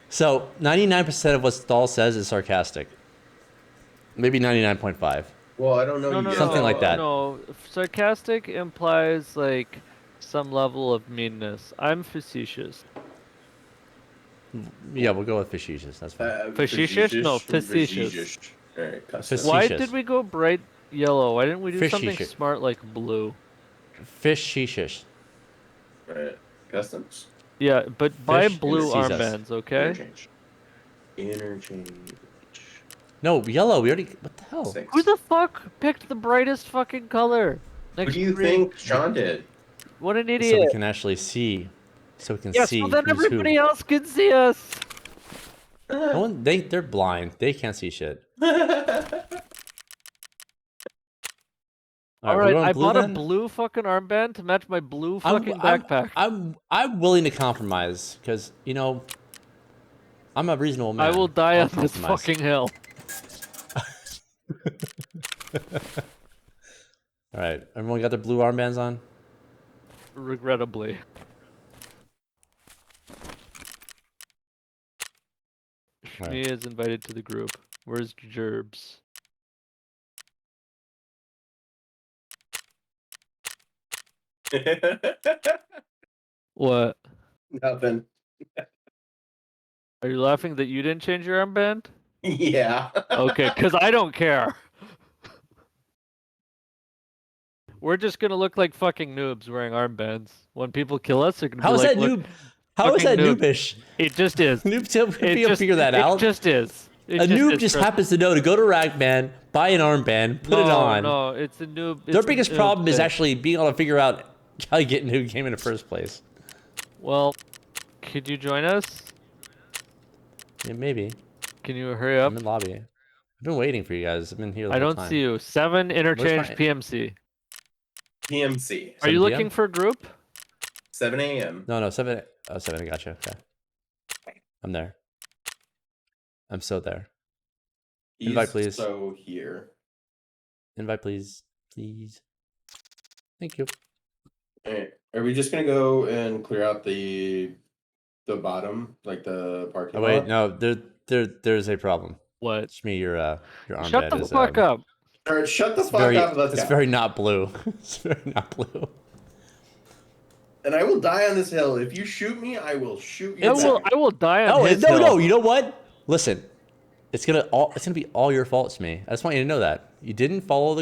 So 99% of what Stahl says is sarcastic. Maybe 99.5. Well, I don't know. No, Something like that. No, sarcastic implies like some level of meanness. I'm facetious. Yeah, we'll go with facetious. That's fine. Facetious? No, facetious. Alright, Why did we go bright yellow? Why didn't we do something Facetious. smart like blue? Facetious. Right. Customs. Yeah, but buy Fish blue sees us. armbands, okay? Interchange. No, yellow. We already. What the hell? Who the fuck picked the brightest fucking color? What do you think Sean did? What an So we idiot! can actually see. So we can Yes, see. well then who's everybody who. else can see us. No one, they're blind. They can't see shit. All we're right, going I blue bought then? a blue fucking armband to match my blue fucking backpack. I'm willing to compromise because I'm a reasonable man. I will die I'll on this compromise. fucking hill. All right, everyone got their blue armbands on. Regrettably. All Shmi is invited to the group. Where's Gerbs? What? Nothing. Are you laughing that you didn't change your armband? Yeah. Okay, because I don't care. We're just gonna look like fucking noobs wearing armbands. When people kill us, they're gonna How be is like, that "Look, noob? How is that fucking noob." noobish? It just is. Noob still figure that out. It just is. It A noob is, just trust happens to know to go to Ragband, buy an armband, put it on. No, it's a noob. Their it's a biggest noob problem is thing. actually being able to figure out how you get into the game in the first place. Well, could you join us? Yeah, maybe. Can you hurry up? I'm in lobby. I've been waiting for you guys. I've been here the I whole don't time. see you. 7 interchange my- PMC. PMC. Are you 7 looking PM? for a group? 7 a.m. No, 7. Oh, 7. I gotcha. Okay. I'm there. I'm so there. Invite, please. So here. Invite, please. Please. Thank you. Alright. Are we just gonna go and clear out the bottom, like the parking Oh lot? wait, no. There's a problem. What? Shmi, your armband Shut the is. fuck up. Alright, shut the It's fuck very, up and let's it's go. very not blue. It's very not blue. And I will die on this hill. If you shoot me, I will shoot you. back. I will die on his hill. No. You know what? Listen, it's gonna be all your fault, Shmi. I just want you to know that you didn't follow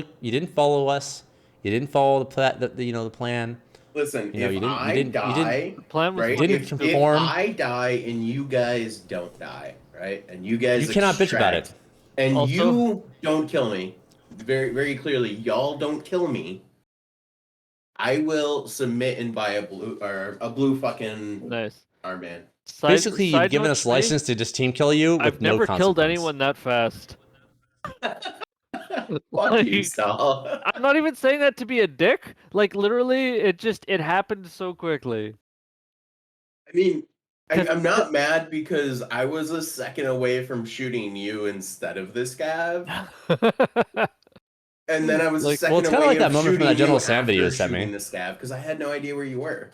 us. You didn't follow the plan. Listen, You know, if you didn't- I you didn't- die, you didn't- The plan was right? didn't if conform. I die and you guys don't die, right? And you guys You cannot bitch about extract, it. and Also- you don't kill me. Very, very clearly, y'all don't kill me. I will submit and buy a blue fucking Nice. armband. Basically, you've given note, us Shmi, license to just team kill you with I've no never killed consequence. anyone that fast. Fuck you, Sal. I'm not even saying that to be a dick. Like literally, it happened so quickly. I mean, I'm not mad because I was a second away from shooting you instead of this Gav. And then I was a Like, second well, it's kinda away like that of moment from that shooting General you Sam video you after sent me. shooting the scab because I had no idea where you were.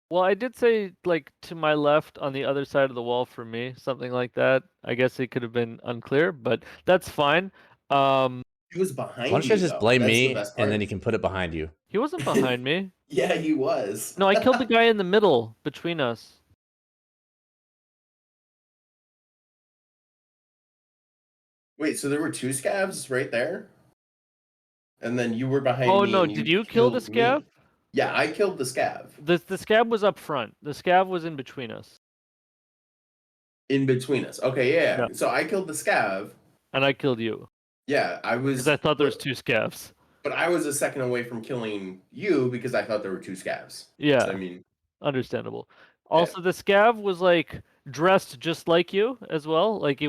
Well, I did say like to my left on the other side of the wall for me, something like that. I guess it could have been unclear, but that's fine. He was behind Why don't you you, guys just though. blame That's the me, best and then part. you can put it behind you? He wasn't behind me. Yeah, he was. No, I killed the guy in the middle between us. Wait, so there were two scabs right there? And then you were behind Oh me. no, and you did you kill the killed scab? me. Yeah, I killed the scab. The scab was up front. The scab was in between us. In between us. Okay, yeah. Yeah. So I killed the scab. And I killed you. Yeah, I was. Because I thought there was 2 scabs. But I was a second away from killing you because I thought there were 2 scabs. Yeah. So, I mean, Understandable. Also, the scav was like dressed just like you as well. Like he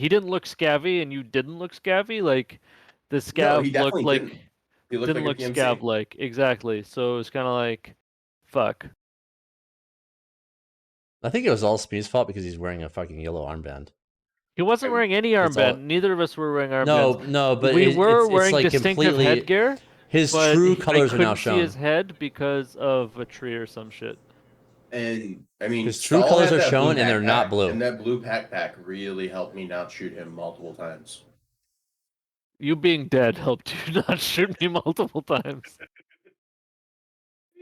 didn't look scabby, and you didn't look scabby. Like the scav he looked definitely like didn't. He looked like a look PMC. scab like exactly. So it was kind of like, fuck. I think it was all Speed's fault because he's wearing a fucking yellow armband. He wasn't wearing any It's armband. all- Neither of us were wearing armbands. No, but we were it's wearing like distinctive completely- headgear, His but true I colors are now couldn't see shown. his head because of a tree or some shit. And I mean, His true Stahl colors had are that blue shown, and they're not backpack, blue. And that blue backpack really helped me not shoot him multiple times. You being dead helped you not shoot me multiple times.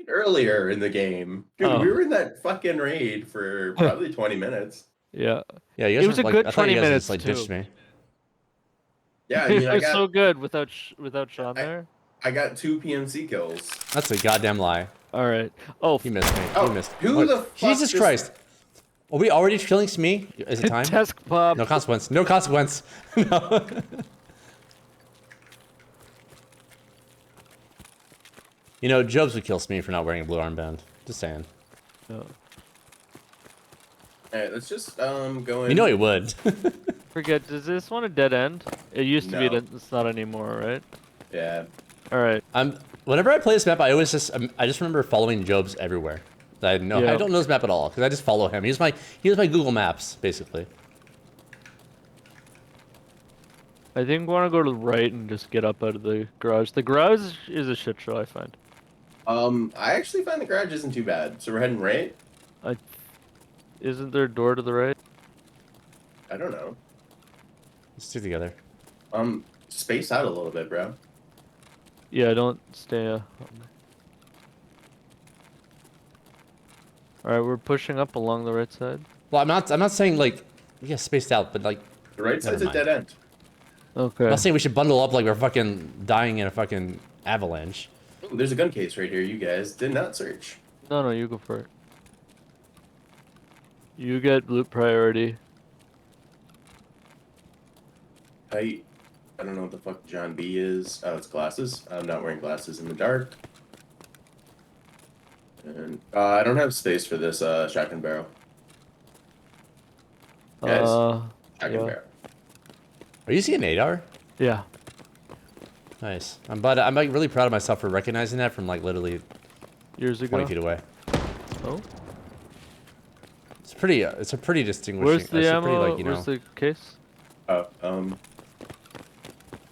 Earlier in the game, dude, Oh. we were in that fucking raid for probably 20 minutes. Yeah. Yeah, you guys It was were, a like, good I thought 20 you guys minutes just, like, too. ditched me. Yeah, I mean, it I was got so good without Sean there. I got 2 PMC kills. That's a goddamn lie. All right. Oh, you missed me. Oh, you missed. who What? the fuck Jesus just- Christ! Are we already killing Smee? Is it time? Desk pop. No consequence. No consequence. No. You know, Jobs would kill Smee for not wearing a blue armband. Just saying. No. Alright, let's just go in. You know he would. Forget. Does this one a dead end? It used to be. No. It's not anymore, right? Yeah. All right. Whenever I play this map, I just remember following Jobs everywhere. I don't know this map at all because I just follow him. He's my Google Maps basically. I think we want to go to the right and just get up out of the garage. The garage is a shit show, I find. I actually find the garage isn't too bad. So we're heading right? Isn't there a door to the right? I don't know. Let's stick together. Space out a little bit, bro. Yeah, don't stay. All right, we're pushing up along the right side. Well, I'm not saying like we get spaced out, but like the right side's a dead end. Okay. I'm not saying we should bundle up like we're fucking dying in a fucking avalanche. Ooh, there's a gun case right here. You guys did not search. No, you go for it. You get loot priority. I don't know what the fuck John B is. Oh, it's glasses. I'm not wearing glasses in the dark. And I don't have space for this shotgun barrel. Guys, shotgun barrel. Are you seeing ADAR? Yeah. Nice. I'm like really proud of myself for recognizing that from like literally years ago. 20 feet away. Oh. It's pretty. It's a pretty distinguishing. Where's the ammo? Pretty, like, you Where's know, the case?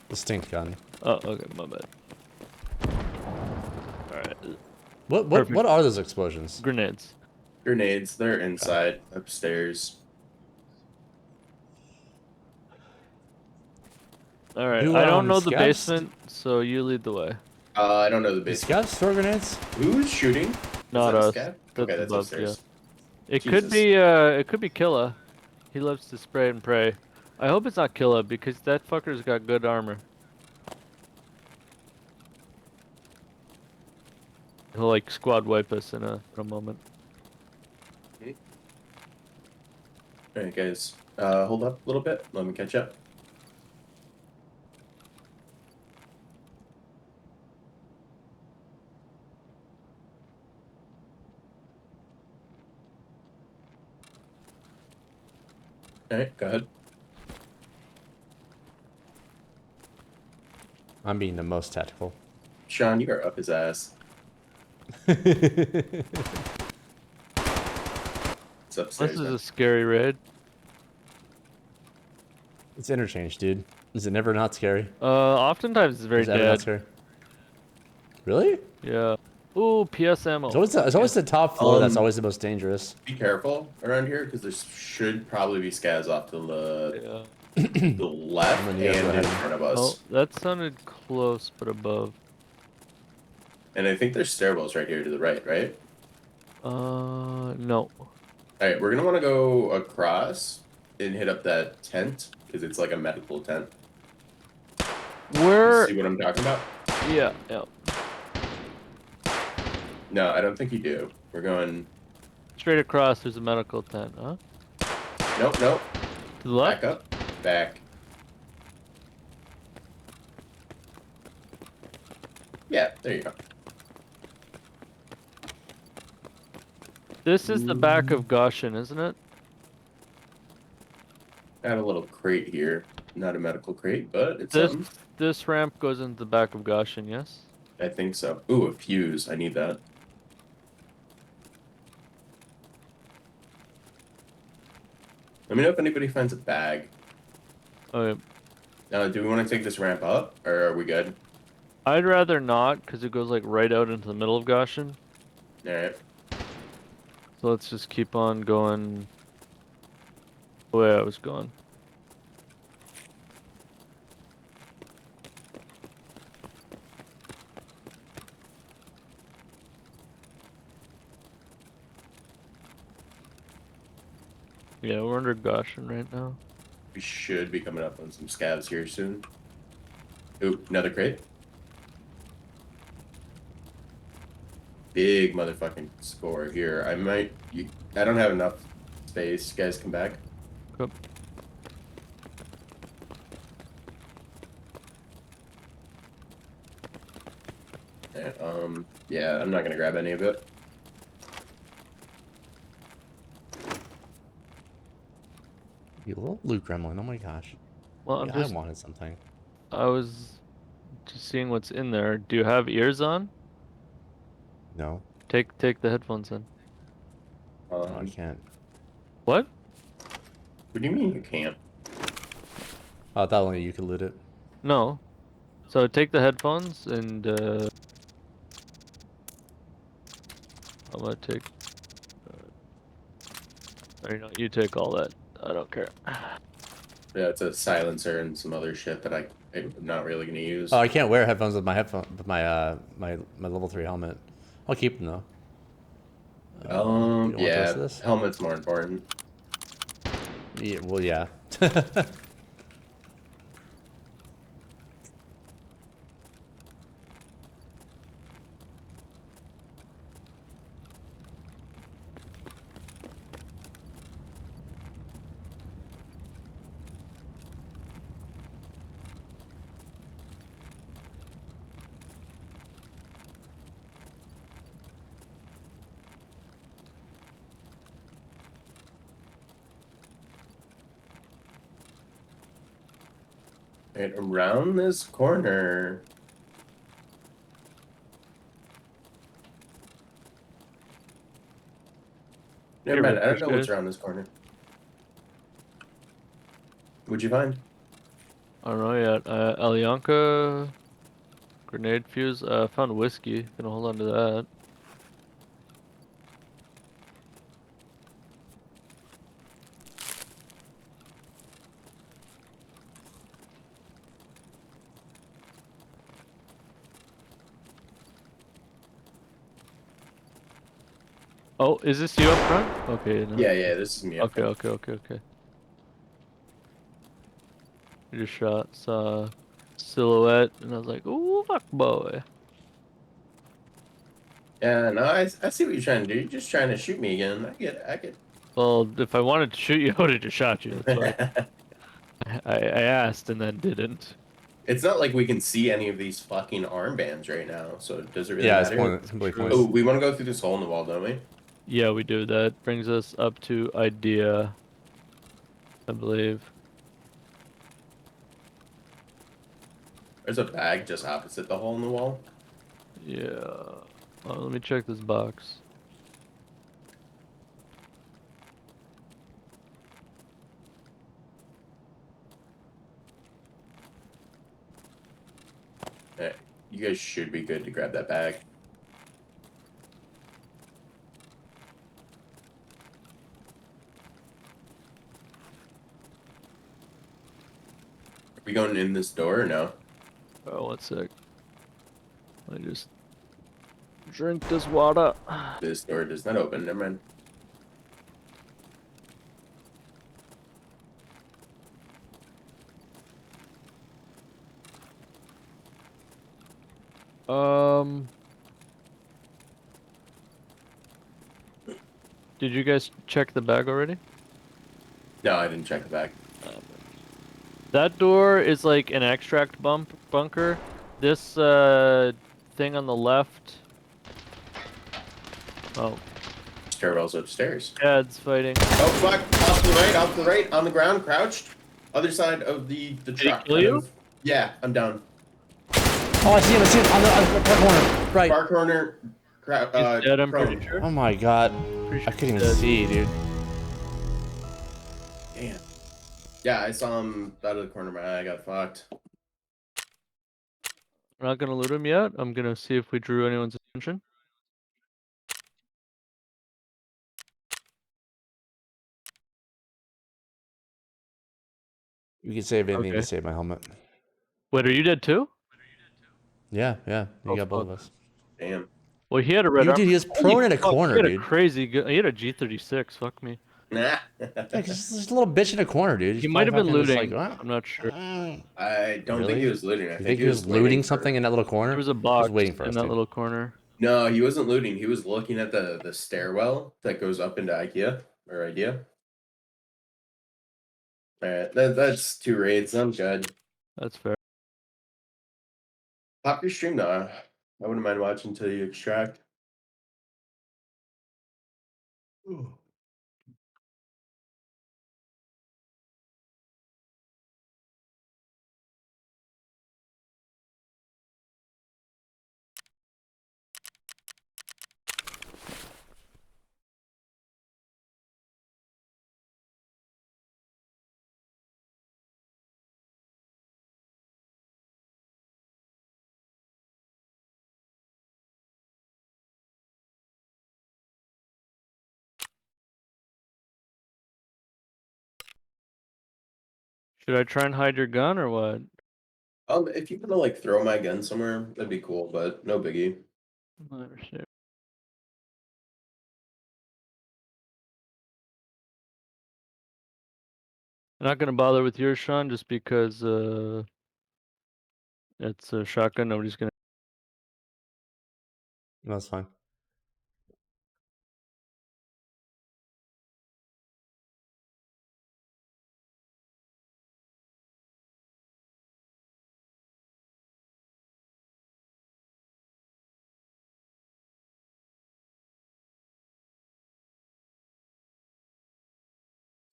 distinct gun. Oh, okay, my bad. All right. What are those explosions? Grenades. Grenades. They're inside, upstairs. All right. Who, I don't know the scouts? basement, so you lead the way. I don't know the Did basement. scouts throw grenades? Who's shooting? Not Is that a us. scav? That's Okay, that's above, upstairs. yeah. Jesus. It could be Killa. He loves to spray and pray. I hope it's not Killa because that fucker's got good armor. He'll like squad wipe us in a moment. Alright, guys. Hold up a little bit. Let me catch up. Alright, go ahead. I'm being the most tactical. Sean, you are up his ass. It's upstairs. This is man. a scary raid. It's interchange, dude. Is it never not scary? Oftentimes it's very Is it ever not dead. scary? Really? Yeah. Ooh, PS ammo. It's always the top floor that's always the most dangerous. Be careful around here because there should probably be scavs off to the, the left and you guys go in ahead. front of us. Oh, that sounded close, but above. And I think there's stairwells right here to the right, right? No. Alright, we're gonna want to go across and hit up that tent because it's like a medical tent. Where? See what I'm talking about? Yeah. No, I don't think you do. We're going. Straight across, there's a medical tent, huh? Nope, nope. To the left? Back up. Back. Yeah, there you go. This is the back of Goshen, isn't it? I have a little crate here. Not a medical crate, but it's This ramp goes into the back of Goshen, yes? I think so. Ooh, a fuse. I need that. Let me know if anybody finds a bag. Okay. Do we want to take this ramp up, or are we good? I'd rather not, because it goes like right out into the middle of Goshen. Alright. So let's just keep on going the way I was going. Yeah, we're under Goshen right now. We should be coming up on some scavs here soon. Oop, another crate. Big motherfucking score here. I don't have enough space. You guys come back. Cool. Yeah, I'm not gonna grab any of it. You little loot gremlin, oh my gosh. Well, I'm Yeah, just... I wanted something. I was just seeing what's in there. Do you have ears on? No. Take the headphones in. No, I can't. What? What do you mean you can't? Oh, I thought only you could loot it. No. So take the headphones and I'm gonna take. Or you know, you take all that. I don't care. Yeah, it's a silencer and some other shit that I'm not really gonna use. Oh, I can't wear headphones with my my level 3 helmet. I'll keep them though. You don't want the rest Yeah, of this? helmet's more important. Yeah, well, yeah. Right around this corner. Never mind, I don't know what's around this corner. What'd you find? I don't know yet. Alyanka, grenade fuse. Found whiskey. Gonna hold on to that. Oh, is this you up front? Okay. No. Yeah, this is me. Okay. I just shot, saw silhouette, and I was like, "Ooh, fuck boy." Yeah, no, I see what you're trying to do. You're just trying to shoot me again. I get it. Well, if I wanted to shoot you, I would have just shot you. That's why I asked and then didn't. It's not like we can see any of these fucking armbands right now, so does it really Yeah, matter? it's completely Oh, pointless. we want to go through this hole in the wall, don't we? Yeah, we do. That brings us up to idea, I believe. There's a bag just opposite the hole in the wall. Yeah. Let me check this box. Yeah, you guys should be good to grab that bag. Are we going in this door or no? Oh, 1 sec. I just drink this water. This door does not open. Never mind. Did you guys check the bag already? No, I didn't check the bag. That door is like an extract bunker. This thing on the left. Oh. Stairwell's upstairs. Dad's fighting. Oh fuck! Off the right, on the ground, crouched. Other side of the truck. kill you? Yeah, I'm down. Oh, I see him on the far corner. Right. Far corner. He's dead, I'm pretty sure. Oh my god. I couldn't even see, dude. Damn. Yeah, I saw him out of the corner of my eye. I got fucked. We're not gonna loot him yet. I'm gonna see if we drew anyone's attention. You can save anything to Okay. save my helmet. Wait, are you dead too? Yeah, you Oh, got both fuck. of us. Damn. Well, he had a red You armor. dude, he was Holy prone in a fuck, corner, he had dude. a crazy good. He had a G36. Fuck me. Nah. Yeah, cause there's a little bitch in a corner, dude. He's He might probably have been fucking just like, looting. "Ah." I'm not sure. I don't think Really? he was looting. I You think think he was looting waiting something for... in that little corner? There was a He box was waiting for in us, that dude. little corner. No, he wasn't looting. He was looking at the stairwell that goes up into IKEA or IDEA. All right, that's 2 raids. I'm good. That's fair. Pop your stream though. I wouldn't mind watching until you extract. Ooh. Should I try and hide your gun or what? If you could like throw my gun somewhere, that'd be cool, but no biggie. I understand. I'm not gonna bother with yours, Sean, just because it's a shotgun. Nobody's gonna. That's fine.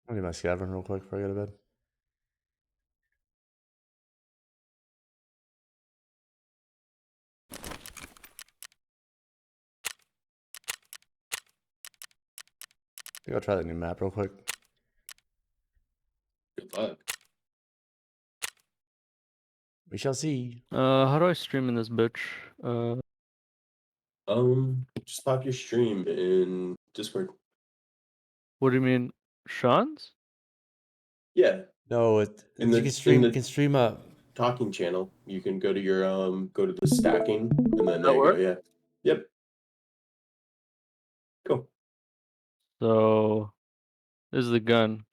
I'll do my scavenging real quick before I go to bed. I think I'll try that new map real quick. Good luck. We shall see. How do I stream in this bitch? Just pop your stream in Discord. What do you mean, Sean's? Yeah. No, In you the can stream up talking channel. You can go to your go to the stacking and then That there you go. work? Yeah. Yep. Cool. So, this is the gun.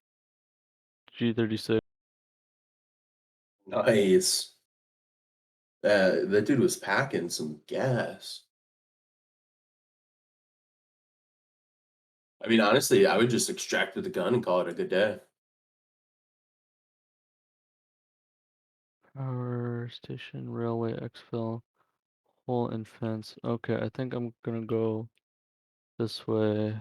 G36. Nice. That dude was packing some gas. I mean, honestly, I would just extract with the gun and call it a good day. Power station, railway, exfil, hole and fence. Okay, I think I'm gonna go this way.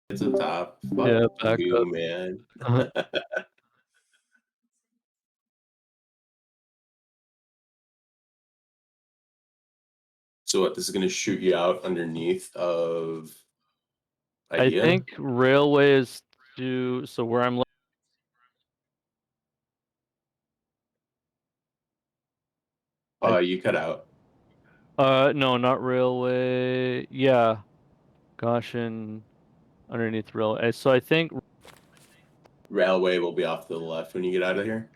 It's a top. Fuck Yeah, back you, up. man. So what? This is gonna shoot you out underneath of idea? I think railway is to so where I'm. You cut out. No, not railway. Yeah, Goshen underneath railway. So I think Railway will be off to the left when you get out of here.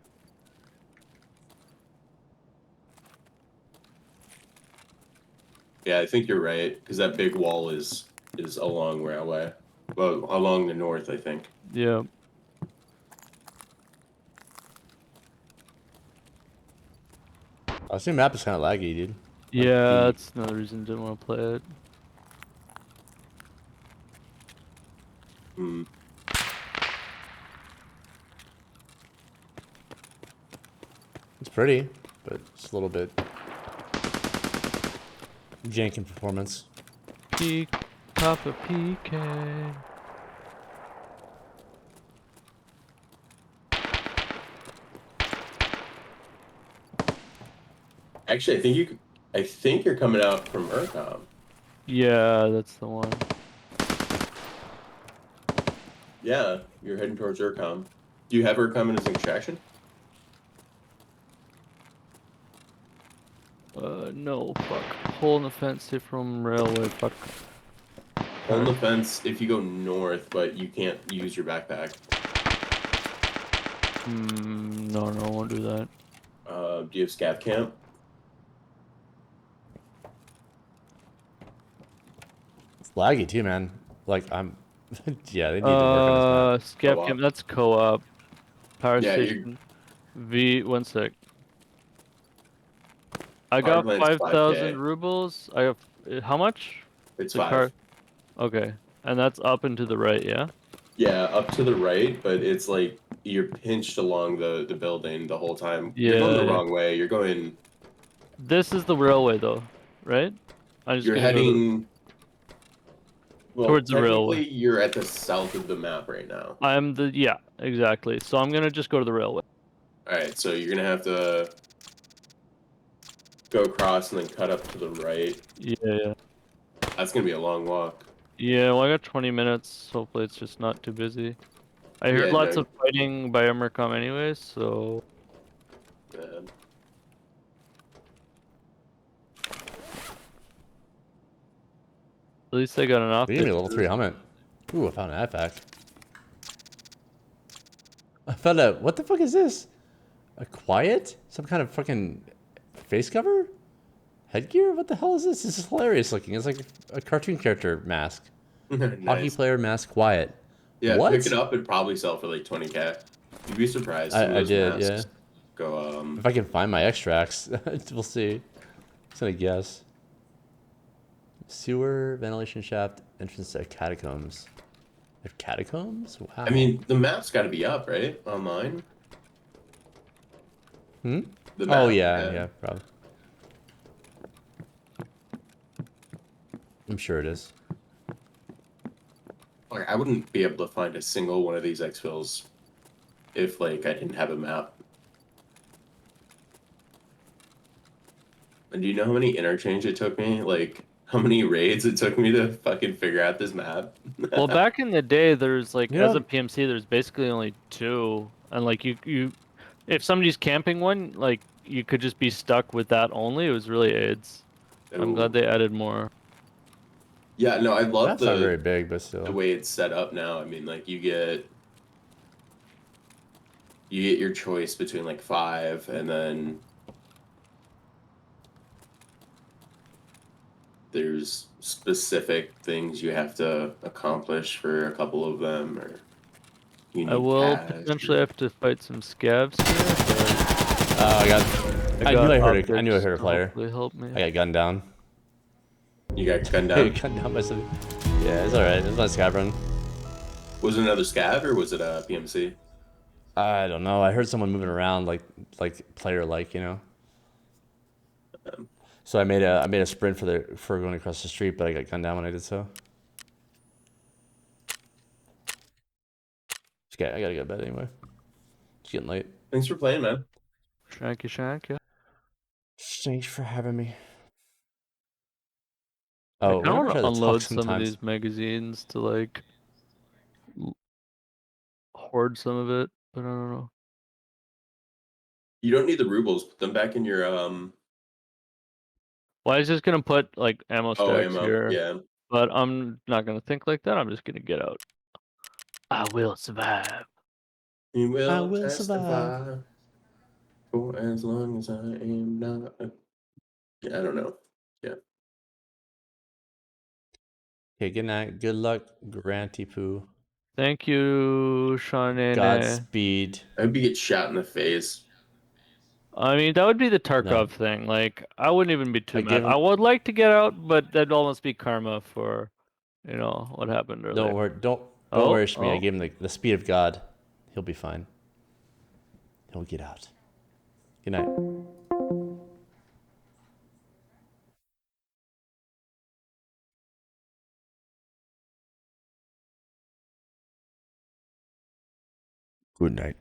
Yeah, I think you're right because that big wall is along railway. Well, along the north, I think. yeah. This new map is kind of laggy, dude. Yeah, that's another reason I didn't want to play it. Hmm. It's pretty, but it's a little bit jank in performance. Peak, Papa PK. Actually, I think you're coming out from Urcom. Yeah, that's the one. Yeah, you're heading towards Urcom. Do you have Urcom in as extraction? No, fuck. Hole in the fence here from railway, fuck. On the fence if you go north, but you can't use your backpack. No, I won't do that. Do you have scav camp? It's laggy too, man. Like I'm, yeah, they need to work on this map. Scav camp, that's co-op. Power Yeah, station. One sec. I Power got plant's 5,000 5K. rubles. I have how much? It's The 5. Okay, and that's up and to the right, yeah. Yeah, up to the right, but it's like you're pinched along the building the whole time. You're going the Yeah. wrong way. You're going. This is the railway, though, right? I'm just You're gonna heading. Well, towards the railway. technically, you're at the south of the map right now. Yeah, exactly. So I'm gonna just go to the railway. All right, so you're gonna have to go across and then cut up to the right. Yeah. That's gonna be a long walk. Yeah, well, I got 20 minutes. Hopefully, it's just not too busy. I heard Yeah, lots no. of fighting by Emercom anyways, so. Man. At least I got an off. They gave me a level 3 helmet. Ooh, I found an artifact. I found out. What the fuck is this? A quiet? Some kind of fucking face cover? Headgear? What the hell is this? This is hilarious looking. It's like a cartoon character mask. Nice. Hockey player mask quiet. Yeah, what? pick it up. It'd probably sell for like 20K. You'd be surprised. Some of I those did, yeah. masks Go. If I can find my extracts, we'll see. Just gonna guess. Sewer, ventilation shaft, entrance to catacombs. They have catacombs? Wow. I mean, the map's got to be up, right? Online. Hmm? The Oh map, yeah, probably. I'm sure it is. Like, I wouldn't be able to find a single one of these exfils if, like, I didn't have a map. And do you know how many interchange it took me? Like, how many raids it took me to fucking figure out this map? Well, back in the day, there's like Yeah. as a PMC, there's basically only 2, and like you, if somebody's camping one, like you could just be stuck with that only. It was really AIDS. I'm glad they added more. Yeah, no, I love That's not very big, but still. the way it's set up now. I mean, like, you get your choice between like 5, and then there's specific things you have to accomplish for a couple of them, or you need I will cash. potentially have to fight some scavs here. I knew I heard I knew I heard a player. Hopefully help me. I got gunned down. You got gunned I down? got gunned down by somebody. Yeah, it's alright. It's my scav run. Was it another scav or was it a PMC? I don't know. I heard someone moving around like player-like, you know. So I made a sprint for going across the street, but I got gunned down when I did so. Okay, I gotta go to bed anyway. It's getting late. Thanks for playing, man. Shanky. Thanks for having me. Oh, I kind of want try to to unload talk some of sometimes. these magazines to like hoard some of it, but I don't know. You don't need the rubles. Put them back in your Well, I was just gonna put like ammo stacks ammo. here, Yeah. but I'm not gonna think like that. I'm just gonna get out. I will survive. You will, I will testify for as long as I am not. Yeah, I don't know. Yeah. Okay, good night. Good luck, Granty Poo. Thank you, Shawnee. Godspeed. I hope you get shot in the face. I mean, that would be the Tarkov No. thing. Like, I wouldn't even be too I mad. give him. I would like to get out, but that'd almost be karma for, you know, what happened earlier. Don't Oh, worry, Shmi. I oh. gave him the speed of God. He'll be fine. He'll get out. Good night. Good night.